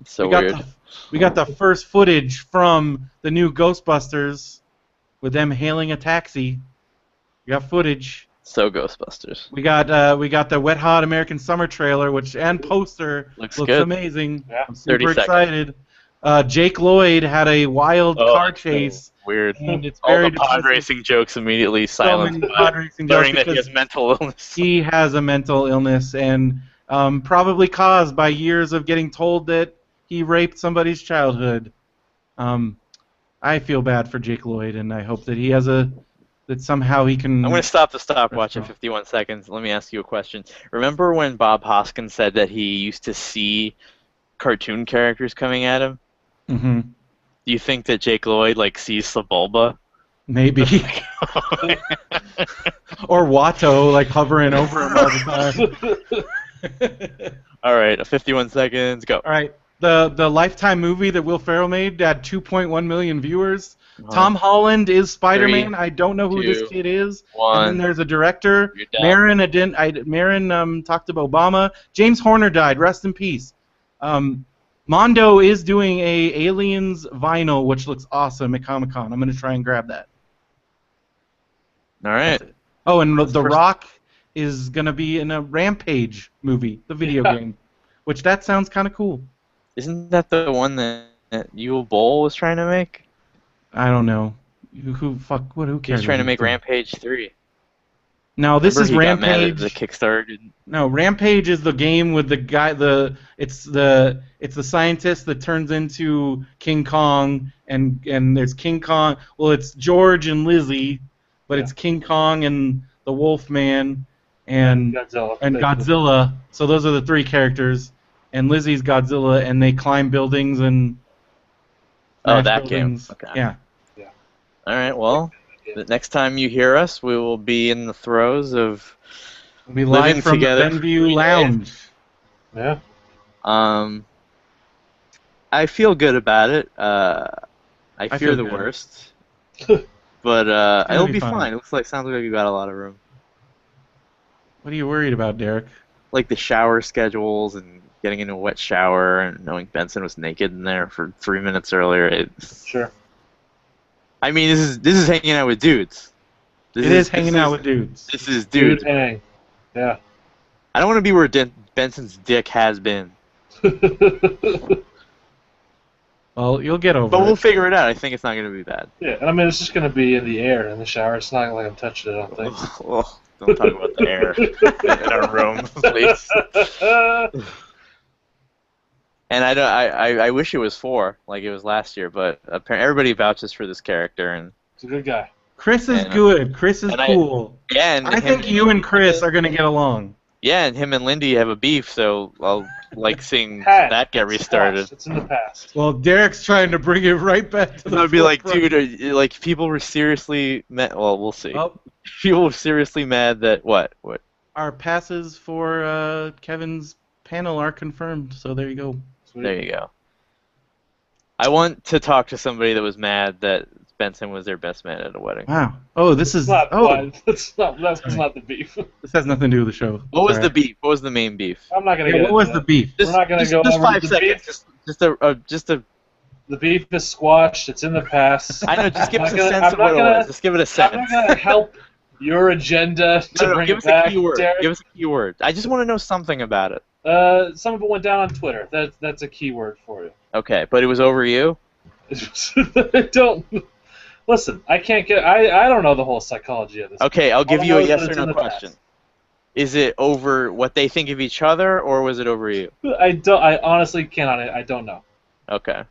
Speaker 1: So weird.
Speaker 2: We got the first footage from the new Ghostbusters with them hailing a taxi. We got footage.
Speaker 1: So Ghostbusters.
Speaker 2: We got the Wet Hot American Summer trailer, and poster
Speaker 1: Looks
Speaker 2: looks
Speaker 1: good.
Speaker 2: amazing.
Speaker 4: Yeah.
Speaker 2: I'm super
Speaker 1: 30 seconds.
Speaker 2: excited. Jake Lloyd had a wild car
Speaker 1: that's so
Speaker 2: chase.
Speaker 1: weird.
Speaker 2: And it's
Speaker 1: All
Speaker 2: very
Speaker 1: the pod
Speaker 2: depressing.
Speaker 1: racing jokes immediately
Speaker 2: So
Speaker 1: silenced
Speaker 2: many
Speaker 1: by
Speaker 2: pod racing jokes
Speaker 1: learning that he
Speaker 2: because
Speaker 1: has mental illness.
Speaker 2: he has a mental illness and probably caused by years of getting told that he raped somebody's childhood. I feel bad for Jake Lloyd, and I hope that that somehow he can.
Speaker 1: I'm going to stop the stopwatch at 51 seconds. Let me ask you a question. Remember when Bob Hoskins said that he used to see cartoon characters coming at him?
Speaker 2: Mm-hmm.
Speaker 1: Do you think that Jake Lloyd sees Sebulba?
Speaker 2: Maybe. Or Watto, hovering over him all the time.
Speaker 1: All right, 51 seconds, go.
Speaker 2: All right. The Lifetime movie that Will Ferrell made had 2.1 million viewers. Tom Holland is Spider-Man.
Speaker 1: 3,
Speaker 2: I don't know who
Speaker 1: 2,
Speaker 2: this kid is.
Speaker 1: 1.
Speaker 2: And then there's a director.
Speaker 1: You're done.
Speaker 2: Marin talked to Obama. James Horner died. Rest in peace. Mondo is doing a Aliens vinyl, which looks awesome at Comic-Con. I'm going to try and grab that.
Speaker 1: All right.
Speaker 2: Oh, and The
Speaker 1: first-
Speaker 2: Rock is going to be in a Rampage movie, the video game, which that sounds kind of cool.
Speaker 1: Isn't that the one that Yul Boll was trying to make?
Speaker 2: I don't know. Who
Speaker 1: He
Speaker 2: cares?
Speaker 1: was trying to
Speaker 2: what
Speaker 1: make
Speaker 2: he's doing?
Speaker 1: Rampage 3.
Speaker 2: No, this is
Speaker 1: Remember he got mad at
Speaker 2: Rampage.
Speaker 1: the Kickstarter didn't-
Speaker 2: No, Rampage is the game with the guy. It's the scientist that turns into King Kong, and there's King Kong. Well, it's George and Lizzie, but it's King Kong and the Wolfman and Godzilla. So those are the three characters, and Lizzie's Godzilla, and they climb buildings and. smash
Speaker 1: that game.
Speaker 2: buildings.
Speaker 1: Okay.
Speaker 2: Yeah.
Speaker 1: All right, well, the next time you hear us, we will be in the throes of
Speaker 2: We'll be
Speaker 1: living
Speaker 2: live from the
Speaker 1: together for
Speaker 2: Benview
Speaker 1: 3 days.
Speaker 2: Lounge.
Speaker 4: Yeah.
Speaker 1: I feel good about it. I fear
Speaker 2: feel
Speaker 1: the
Speaker 2: good.
Speaker 1: worst. But it'll
Speaker 2: be
Speaker 1: be
Speaker 2: fine.
Speaker 1: fine. It sounds like you got a lot of room.
Speaker 2: What are you worried about, Derek?
Speaker 1: Like the shower schedules and getting into a wet shower and knowing Benson was naked in there for 3 minutes earlier.
Speaker 4: Sure.
Speaker 1: I mean, this is hanging out with dudes.
Speaker 2: It is hanging out with dudes.
Speaker 1: This is dudes.
Speaker 4: Dude, hang. Yeah.
Speaker 1: I don't want to be where Benson's dick has been.
Speaker 2: Well, you'll get over
Speaker 1: But
Speaker 2: it.
Speaker 1: we'll figure it out. I think it's not going to be bad.
Speaker 4: Yeah, and I mean, it's just going to be in the air in the shower. It's not like I'm touching it, I don't think.
Speaker 1: Oh, don't talk about the air in our room, please. And I wish it was 4, like it was last year, but apparently everybody vouches for this character, and
Speaker 4: He's a good guy.
Speaker 2: Chris is
Speaker 1: And,
Speaker 2: good. Chris is
Speaker 1: and I-
Speaker 2: cool.
Speaker 1: yeah, and
Speaker 2: I
Speaker 1: him-
Speaker 2: think you and Chris are going to get along.
Speaker 1: yeah, and him and Lindy have a beef, so I'll like seeing
Speaker 4: Pat,
Speaker 1: that get
Speaker 4: it's
Speaker 1: restarted.
Speaker 4: squashed. It's in the past.
Speaker 2: Well, Derek's trying to bring it right back to the
Speaker 1: I'd be like,
Speaker 2: forefront.
Speaker 1: dude, like people were seriously mad. Well, we'll see.
Speaker 2: Oh,
Speaker 1: People were seriously mad that what?
Speaker 2: our passes for Kevin's panel are confirmed, so there you go.
Speaker 4: Sweet.
Speaker 1: There you go. I want to talk to somebody that was mad that Benson was their best man at a wedding.
Speaker 2: Wow. Oh, this
Speaker 4: It's
Speaker 2: is.
Speaker 4: not,
Speaker 2: Oh,
Speaker 4: that's not the beef.
Speaker 2: this has nothing to do with the show.
Speaker 1: What was
Speaker 2: Sorry.
Speaker 1: the beef? What was the main beef?
Speaker 4: I'm not going to
Speaker 2: Yeah,
Speaker 4: get
Speaker 2: what was
Speaker 4: into
Speaker 2: the
Speaker 4: that.
Speaker 2: beef?
Speaker 4: We're not gonna go
Speaker 1: just
Speaker 4: over
Speaker 1: 5
Speaker 4: the
Speaker 1: seconds.
Speaker 4: beef.
Speaker 1: Just a.
Speaker 4: The beef is squashed. It's in the past.
Speaker 1: I know. Just give
Speaker 4: I'm
Speaker 1: us a
Speaker 4: not gonna-
Speaker 1: sense
Speaker 4: I'm
Speaker 1: of what
Speaker 4: not
Speaker 1: it
Speaker 4: gonna-
Speaker 1: was. Just give it a
Speaker 4: I'm
Speaker 1: sentence.
Speaker 4: not going to help your agenda to
Speaker 1: No,
Speaker 4: bring
Speaker 1: give
Speaker 4: it
Speaker 1: us
Speaker 4: back,
Speaker 1: a keyword.
Speaker 4: Derek.
Speaker 1: Give us a keyword. I just want to know something about it.
Speaker 4: Some of it went down on Twitter. That's a keyword for you.
Speaker 1: Okay, but it was over you.
Speaker 4: Don't listen. I can't get. I don't know the whole psychology of this.
Speaker 1: Okay, I'll give
Speaker 4: All I
Speaker 1: you
Speaker 4: know
Speaker 1: a
Speaker 4: is
Speaker 1: yes
Speaker 4: that
Speaker 1: or
Speaker 4: it's
Speaker 1: no
Speaker 4: in the
Speaker 1: question.
Speaker 4: past.
Speaker 1: Is it over what they think of each other, or was it over you?
Speaker 4: I don't. I honestly cannot. I don't know.
Speaker 1: Okay.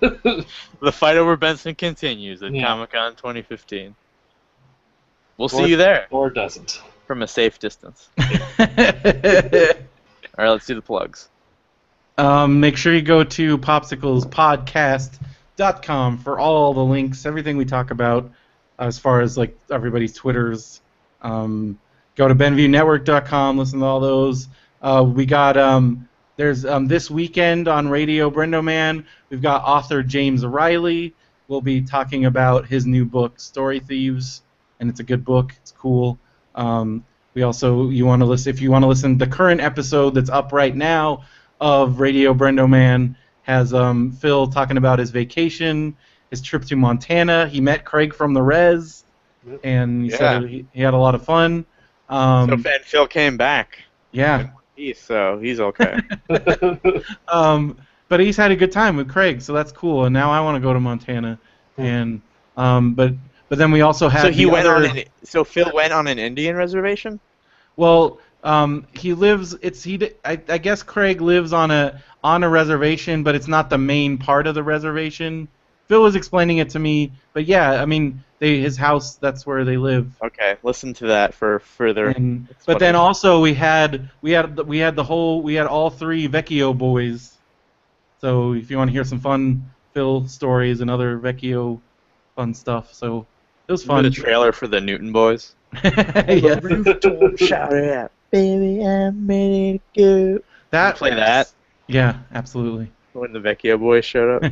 Speaker 1: The fight over Benson continues at
Speaker 4: Yeah.
Speaker 1: Comic-Con 2015. We'll see you there
Speaker 4: Or doesn't.
Speaker 1: from a safe distance. All right, let's do the plugs.
Speaker 2: Make sure you go to popsiclespodcast.com for all the links, everything we talk about, as far as like everybody's Twitters. Go to BenviewNetwork.com, listen to all those. We got there's this weekend on Radio Brendo Man. We've got author James Riley. we'll be talking about his new book, Story Thieves, and it's a good book. It's cool. We also, if you want to listen, the current episode that's up right now of Radio Brendo Man has Phil talking about his vacation, his trip to Montana. He met Craig from the Res, and he said he had a lot of fun.
Speaker 1: And Phil came back.
Speaker 2: Yeah.
Speaker 1: So he's okay.
Speaker 2: But he's had a good time with Craig, so that's cool. And now I want to go to Montana. And but then we also had.
Speaker 1: So Phil went on an Indian reservation.
Speaker 2: Well, he lives. I guess Craig lives on a reservation, but it's not the main part of the reservation. Phil was explaining it to me, but yeah, I mean, his house, that's where they live.
Speaker 1: Okay, listen to that for further.
Speaker 2: But then also we had all three Vecchio boys. So if you want to hear some fun Phil stories and other Vecchio fun stuff, so it was fun.
Speaker 1: The trailer for the Newton Boys.
Speaker 2: Yeah.
Speaker 1: Shout it out, baby, I'm ready to go. Play that.
Speaker 2: Yeah, absolutely.
Speaker 1: When the Vecchio boys showed up.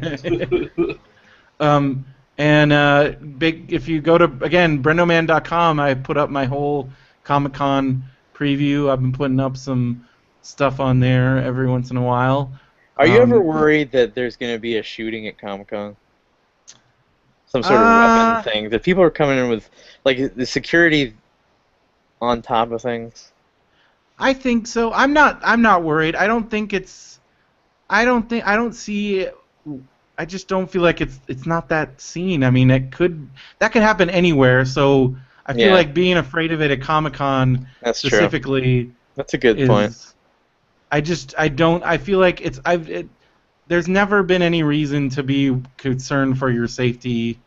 Speaker 2: If you go to, again, brendoman.com, I put up my whole Comic-Con preview. I've been putting up some stuff on there every once in a while.
Speaker 1: Are you ever worried that there's going to be a shooting at Comic-Con? Some sort of weapon thing? That people are coming in with, like, the security on top of things?
Speaker 2: I think so. I'm not worried. I just don't feel like it's not that scene. I mean, that could happen anywhere. So I feel like being afraid of it at Comic-Con specifically.
Speaker 1: True. That's a good point.
Speaker 2: I feel like there's never been any reason to be concerned for your safety.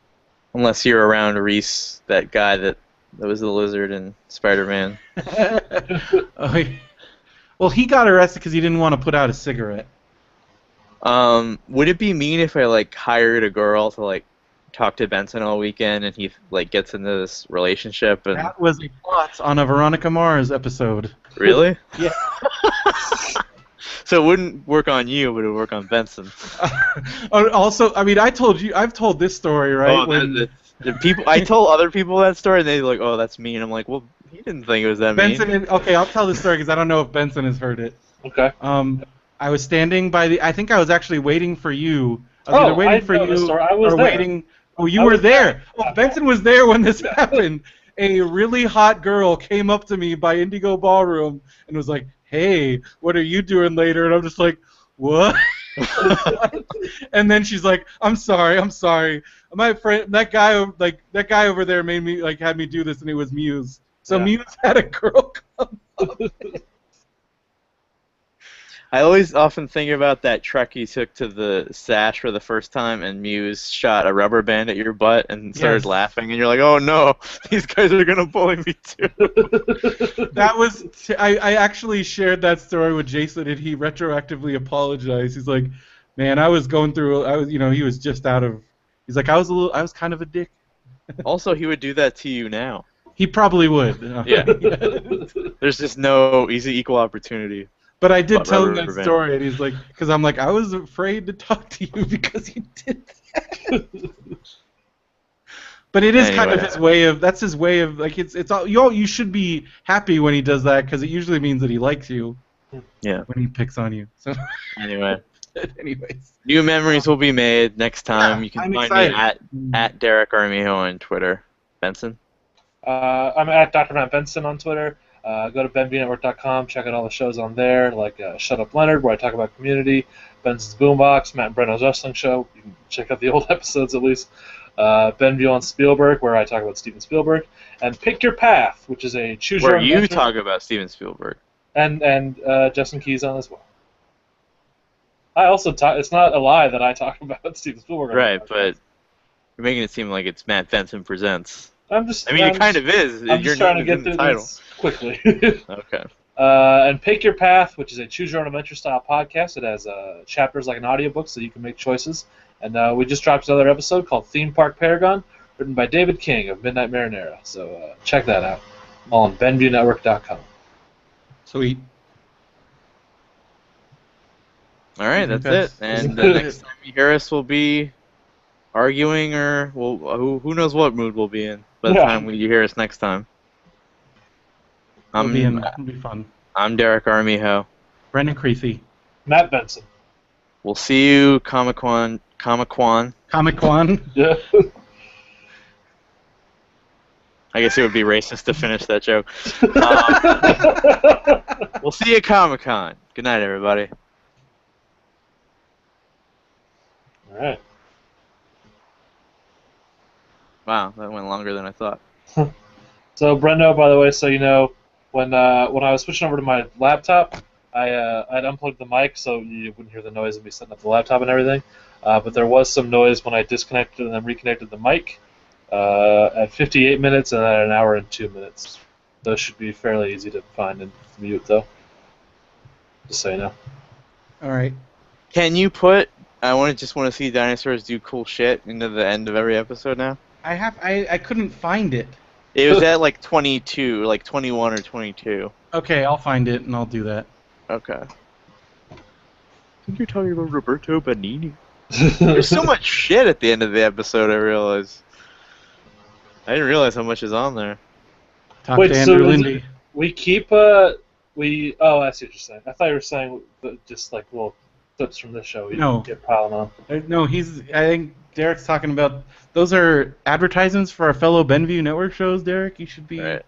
Speaker 1: Unless you're around Reese, that guy that was the lizard in Spider-Man.
Speaker 2: Well, he got arrested because he didn't want to put out a cigarette.
Speaker 1: Would it be mean if I hired a girl to talk to Benson all weekend and he gets into this relationship? And
Speaker 2: that was a plot on a Veronica Mars episode.
Speaker 1: Really?
Speaker 2: Yeah.
Speaker 1: So it wouldn't work on you, but it would work on Benson.
Speaker 2: Also, I mean, I've told this story, right?
Speaker 1: The people, I told other people that story, and they're like, "Oh, that's me," and I'm like, "Well, he didn't think it was that mean."
Speaker 2: Okay, I'll tell this story because I don't know if Benson has heard it.
Speaker 4: Okay.
Speaker 2: I was standing by I think I was actually waiting for you. I was either waiting for you or waiting. Oh, you were there. Oh, Benson was there when this happened. A really hot girl came up to me by Indigo Ballroom and was like, "Hey, what are you doing later?" And I'm just like, "What?" And then she's like, I'm sorry. My friend, that guy over there made me had me do this, and it was Muse. So Muse had a girl come up.
Speaker 1: I always often think about that trek you took to the Sash for the first time, and Muse shot a rubber band at your butt and started laughing, and you're like, "Oh no, these guys are gonna bully me too."
Speaker 2: That was I actually shared that story with Jason, and he retroactively apologized. He's like, "Man, I was going through. He was just out of. He's like, I was kind of a dick."
Speaker 1: Also, he would do that to you now.
Speaker 2: He probably would.
Speaker 1: Yeah. There's just no equal opportunity.
Speaker 2: But I did tell him that story, and he's like, because I'm like, I was afraid to talk to you because you did that. But it is kind of his way of. That's his way of it's all you should be happy when he does that because it usually means that he likes you.
Speaker 1: Yeah.
Speaker 2: When he picks on you. So.
Speaker 1: Anyway.
Speaker 2: Anyways.
Speaker 1: New memories will be made next time. You can find me at Derek Armijo on Twitter. Benson?
Speaker 4: I'm at Dr. Matt Benson on Twitter. Go to benvnetwork.com, check out all the shows on there, like Shut Up Leonard, where I talk about Community, Benson's Boombox, Matt and Brenno's Wrestling Show. You can check out the old episodes at least. Benview on Spielberg, where I talk about Steven Spielberg. And Pick Your Path, which is a choose your own
Speaker 1: adventure. Where you
Speaker 4: adventure.
Speaker 1: talk about Steven Spielberg.
Speaker 4: And Justin Keyes on as well. I also talk. It's not a lie that I talk about Steven Spielberg.
Speaker 1: Right, but you're making it seem like it's Matt Benson Presents.
Speaker 4: It
Speaker 1: kind of is.
Speaker 4: I'm just trying to get through this quickly.
Speaker 1: Okay.
Speaker 4: And Pick Your Path, which is a choose your own adventure style podcast. It has chapters like an audiobook, so you can make choices. And we just dropped another episode called Theme Park Paragon, written by David King of Midnight Marinera. So check that out. All on BenviewNetwork.com.
Speaker 2: Sweet.
Speaker 1: All right, that's it. And the next time you hear us will be arguing, or who knows what mood we'll be in by the
Speaker 4: Yeah.
Speaker 1: time you hear us next time.
Speaker 2: It'll be fun.
Speaker 1: I'm Derek Armijo.
Speaker 2: Brendan Creasy.
Speaker 4: Matt Benson.
Speaker 1: We'll see you Comic-Con.
Speaker 2: Comic-Con.
Speaker 4: Yeah.
Speaker 1: I guess it would be racist to finish that joke. We'll see you at Comic-Con. Good night, everybody.
Speaker 4: All right.
Speaker 1: Wow, that went longer than I thought.
Speaker 4: So Brendo, by the way, so you know, when I was switching over to my laptop, I'd unplugged the mic so you wouldn't hear the noise of me setting up the laptop and everything. But there was some noise when I disconnected and then reconnected the mic at 58 minutes and at an hour and 2 minutes. Those should be fairly easy to find and mute, though. Just so you know.
Speaker 2: All right.
Speaker 1: Can you just want to see dinosaurs do cool shit into the end of every episode now?
Speaker 2: I couldn't find it.
Speaker 1: It was at like 22, like 21 or 22.
Speaker 2: Okay, I'll find it and I'll do that.
Speaker 1: Okay. I think you're talking about Roberto Benigni. There's so much shit at the end of the episode, I realized. I didn't realize how much is on there.
Speaker 2: Talk
Speaker 4: Wait,
Speaker 2: to
Speaker 4: so
Speaker 2: Andrew
Speaker 4: is
Speaker 2: Lindy.
Speaker 4: We keep Oh, I see what you're saying. I thought you were saying just like little clips from this show.
Speaker 2: No.
Speaker 4: Get piling on.
Speaker 2: No, I think Derek's talking about, those are advertisements for our fellow Benview Network shows, Derek. You should be...
Speaker 1: Right.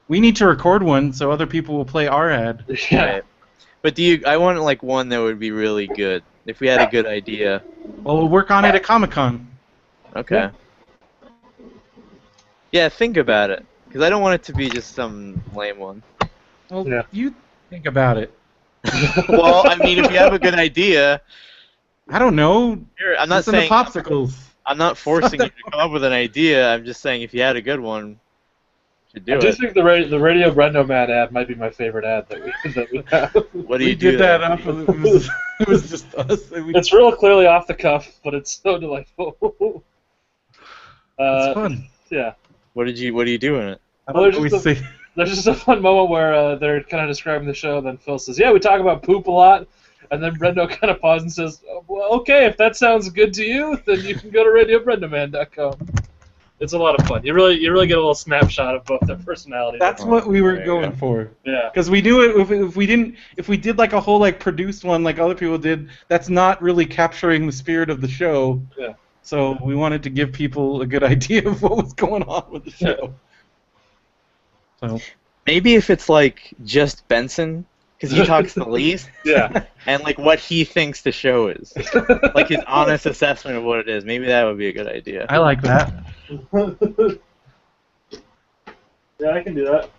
Speaker 2: We need to record one so other people will play our ad.
Speaker 4: Yeah.
Speaker 1: Right. But I want like one that would be really good. If we had a good idea.
Speaker 2: Well, we'll work on it at Comic-Con.
Speaker 1: Okay. Yeah, think about it. Because I don't want it to be just some lame one.
Speaker 2: Well,
Speaker 4: Yeah.
Speaker 2: you think about it.
Speaker 1: Well, I mean, if you have a good idea,
Speaker 2: I don't know.
Speaker 1: I'm not
Speaker 2: Listen to
Speaker 1: saying
Speaker 2: popsicles.
Speaker 1: I'm not forcing you to come up with an idea. I'm just saying if you had a good one, you should do
Speaker 4: I do
Speaker 1: it.
Speaker 4: think the Radio Brendo Man ad might be my favorite ad that we have.
Speaker 1: What do
Speaker 2: We
Speaker 1: you do?
Speaker 2: did that up. It was just us.
Speaker 4: It's real clearly off the cuff, but it's so delightful.
Speaker 2: It's fun.
Speaker 4: Yeah.
Speaker 1: What do you do in it?
Speaker 2: I
Speaker 4: Well,
Speaker 2: don't
Speaker 4: there's
Speaker 2: always
Speaker 4: just
Speaker 2: say.
Speaker 4: There's just a fun moment where they're kind of describing the show, and then Phil says, "Yeah, we talk about poop a lot," and then Brendo kind of pauses and says, "Well, okay, if that sounds good to you, then you can go to RadioBrendoman.com." It's a lot of fun. You really get a little snapshot of both their personalities.
Speaker 2: That's what we were
Speaker 1: There you
Speaker 2: going
Speaker 1: go.
Speaker 2: for.
Speaker 4: Yeah.
Speaker 2: Because we knew it, if we did like a whole like produced one like other people did, that's not really capturing the spirit of the show.
Speaker 4: Yeah.
Speaker 2: So we wanted to give people a good idea of what was going on with the show. So
Speaker 1: Maybe if it's like just Benson, because he talks the least,
Speaker 4: Yeah.
Speaker 1: and like what he thinks the show is, like his honest assessment of what it is. Maybe that would be a good idea.
Speaker 2: I like that.
Speaker 4: Yeah, I can do that.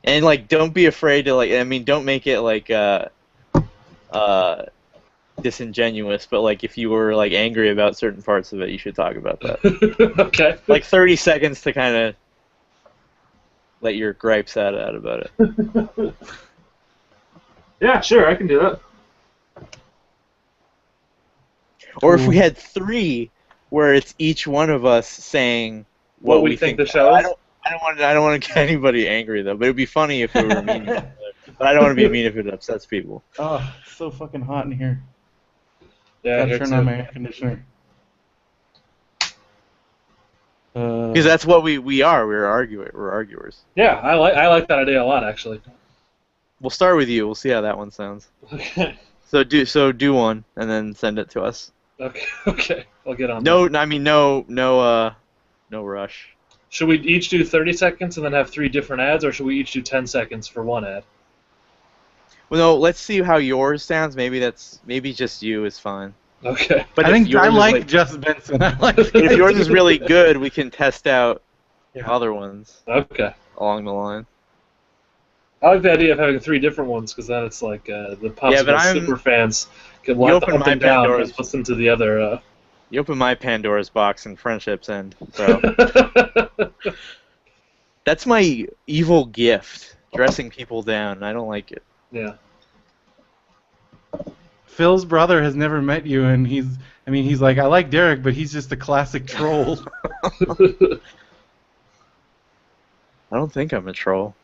Speaker 1: And like, don't be afraid to like. I mean, don't make it like disingenuous. But like, if you were like angry about certain parts of it, you should talk about that.
Speaker 4: Okay.
Speaker 1: Like 30 seconds to kind of let your gripes out about it.
Speaker 4: Yeah, sure, I can do that.
Speaker 1: Or if we had 3, where it's each one of us saying
Speaker 4: What we think the show is?
Speaker 1: I don't want to get anybody angry though. But it'd be funny if we were mean. To each other. But I don't want to be mean if it upsets people.
Speaker 2: Oh, it's so fucking hot in here.
Speaker 4: Yeah,
Speaker 2: Gotta
Speaker 4: here
Speaker 2: turn
Speaker 4: too.
Speaker 2: on my air conditioner.
Speaker 1: Because that's what we are. We're arguers.
Speaker 4: Yeah, I like that idea a lot, actually.
Speaker 1: We'll start with you. We'll see how that one sounds.
Speaker 4: Okay.
Speaker 1: So do one and then send it to us.
Speaker 4: Okay. I'll get on that.
Speaker 1: No, I mean no rush.
Speaker 4: Should we each do 30 seconds and then have 3 different ads, or should we each do 10 seconds for one ad?
Speaker 1: Well, no. Let's see how yours sounds. Maybe just you is fine.
Speaker 4: Okay.
Speaker 1: But
Speaker 2: I
Speaker 1: if
Speaker 2: think
Speaker 1: yours
Speaker 2: I
Speaker 1: is,
Speaker 2: like Just Benson. I like.
Speaker 1: if yours is really good, we can test out
Speaker 2: Yeah.
Speaker 1: other ones
Speaker 4: Okay.
Speaker 1: along the line.
Speaker 4: I like the idea of having 3 different ones, because then it's like the possible super fans can watch
Speaker 1: open
Speaker 4: up
Speaker 1: my
Speaker 4: and down
Speaker 1: Pandora's-
Speaker 4: and listen to the other.
Speaker 1: You open my Pandora's box and friendships end. So that's my evil gift, dressing people down. I don't like it.
Speaker 4: Yeah.
Speaker 2: Phil's brother has never met you, and he's like, I like Derek, but he's just a classic troll.
Speaker 1: I don't think I'm a troll.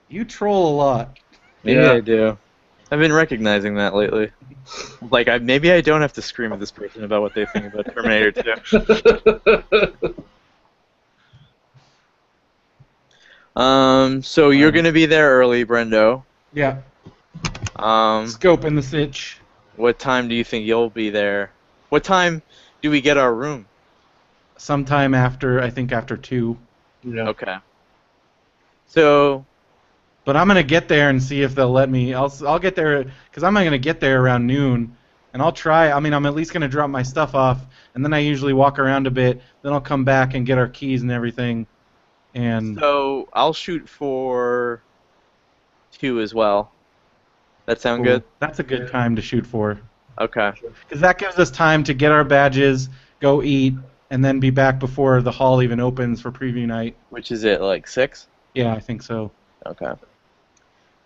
Speaker 2: You troll a lot.
Speaker 1: Maybe
Speaker 4: Yeah.
Speaker 1: I do. I've been recognizing that lately. Like, maybe I don't have to scream at this person about what they think about Terminator 2. So you're gonna be there early, Brendo.
Speaker 2: Yeah.
Speaker 1: Um,
Speaker 2: Scope in the sitch.
Speaker 1: what time do you think you'll be there? What time do we get our room?
Speaker 2: Sometime after, I think after 2.
Speaker 4: Yeah.
Speaker 1: Okay. So,
Speaker 2: But I'm gonna get there and see if they'll let me. I'll get there because I'm gonna get there around noon, and I'll try. I mean, I'm at least gonna drop my stuff off, and then I usually walk around a bit. Then I'll come back and get our keys and everything. And
Speaker 1: so I'll shoot for 2 as well. That sound good?
Speaker 2: That's a good time to shoot for.
Speaker 1: Okay.
Speaker 2: Because that gives us time to get our badges, go eat, and then be back before the hall even opens for preview night.
Speaker 1: Which is it, like 6?
Speaker 2: Yeah, I think so.
Speaker 1: Okay.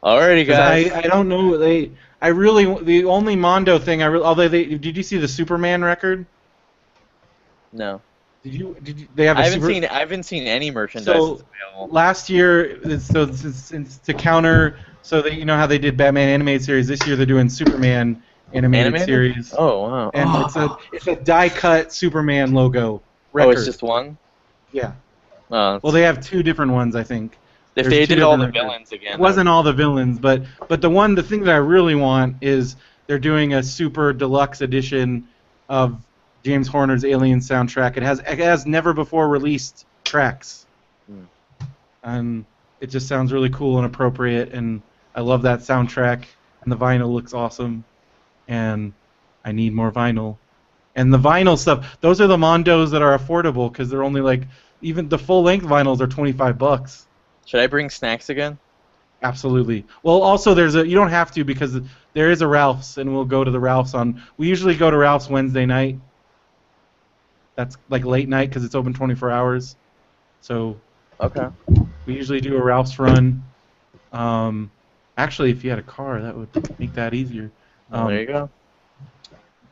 Speaker 1: Alrighty,
Speaker 2: 'Cause
Speaker 1: guys.
Speaker 2: I don't know. The only Mondo thing did you see the Superman record?
Speaker 1: No.
Speaker 2: They have
Speaker 1: I
Speaker 2: a
Speaker 1: haven't seen any merchandise
Speaker 2: So
Speaker 1: available.
Speaker 2: last year, it's to counter, so that you know how they did Batman animated series. This year they're doing Superman animated series,
Speaker 1: Oh, wow.
Speaker 2: and it's a die cut Superman logo record.
Speaker 1: Oh, it's just one?
Speaker 2: Yeah.
Speaker 1: Oh,
Speaker 2: Well, they have 2 different ones, I think.
Speaker 1: if
Speaker 2: There's
Speaker 1: they
Speaker 2: 2
Speaker 1: did all the
Speaker 2: different records.
Speaker 1: villains again.
Speaker 2: It wasn't all the villains, but the thing that I really want is they're doing a super deluxe edition of James Horner's Alien soundtrack. It has never before released tracks, and it just sounds really cool and appropriate. And I love that soundtrack, and the vinyl looks awesome, and I need more vinyl. And the vinyl stuff, those are the Mondos that are affordable because they're only like even the full length vinyls are $25.
Speaker 1: Should I bring snacks again?
Speaker 2: Absolutely. Well, also you don't have to because there is a Ralph's, and we'll go to the Ralph's we usually go to Ralph's Wednesday night. That's like late night because it's open 24 hours. So
Speaker 1: Okay.
Speaker 2: we usually do a Ralph's run. Actually, if you had a car, that would make that easier.
Speaker 1: Well, there you go.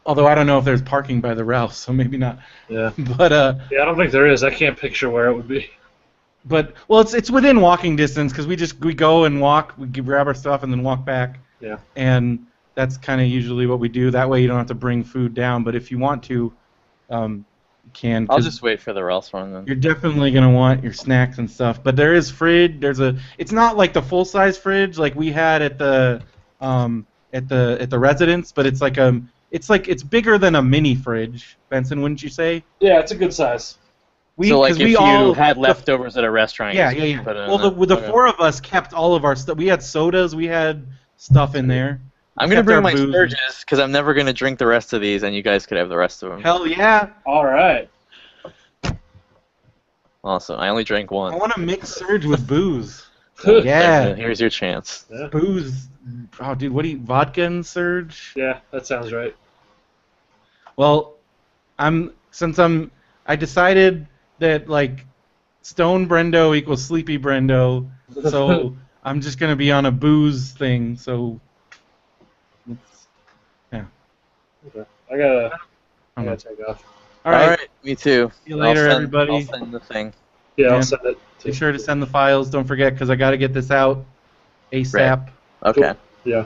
Speaker 2: Although I don't know if there's parking by the Ralph's, so maybe not.
Speaker 4: Yeah.
Speaker 2: But
Speaker 4: Yeah, I don't think there is. I can't picture where it would be.
Speaker 2: well, it's within walking distance because we go and walk, we grab our stuff and then walk back.
Speaker 4: Yeah.
Speaker 2: And that's kind of usually what we do. That way you don't have to bring food down. But if you want to, you can.
Speaker 1: I'll
Speaker 2: 'cause
Speaker 1: just wait for the Ralph's run then.
Speaker 2: You're definitely gonna want your snacks and stuff. But there is fridge. It's not like the full size fridge like we had at the residence, but it's bigger than a mini fridge. Benson, wouldn't you say?
Speaker 4: Yeah, it's a good size.
Speaker 1: So, like, if you had
Speaker 2: the-
Speaker 1: leftovers at a restaurant,
Speaker 2: Yeah,
Speaker 1: you
Speaker 2: yeah,
Speaker 1: just
Speaker 2: yeah.
Speaker 1: put it in
Speaker 2: Well,
Speaker 1: there.
Speaker 2: the
Speaker 1: Okay.
Speaker 2: 4 of us kept all of our stuff. We had sodas. We had stuff in there.
Speaker 1: I'm going to
Speaker 2: kept
Speaker 1: bring
Speaker 2: our
Speaker 1: my
Speaker 2: booze.
Speaker 1: Sturgis because I'm never going to drink the rest of these, and you guys could have the rest of them.
Speaker 2: Hell yeah!
Speaker 4: All right.
Speaker 1: Awesome. I only drank
Speaker 2: I
Speaker 1: one.
Speaker 2: want to mix Surge with booze.
Speaker 1: Benson,
Speaker 2: Yeah,
Speaker 1: Here's your chance.
Speaker 4: Yeah.
Speaker 2: booze. Oh, dude, vodka and Surge?
Speaker 4: Yeah, that sounds right.
Speaker 2: Well, I decided that like Stone Brendo equals Sleepy Brendo, so I'm just gonna be on a booze thing. So, yeah.
Speaker 4: Okay. I gotta
Speaker 2: Okay.
Speaker 4: take off.
Speaker 2: All right.
Speaker 1: Me too.
Speaker 2: See you later, everybody.
Speaker 1: I'll send the thing.
Speaker 4: Yeah,
Speaker 2: Yeah.
Speaker 4: I'll send it.
Speaker 2: Be sure to send the files. Don't forget, because I got to get this out ASAP.
Speaker 1: Okay.
Speaker 4: Yeah.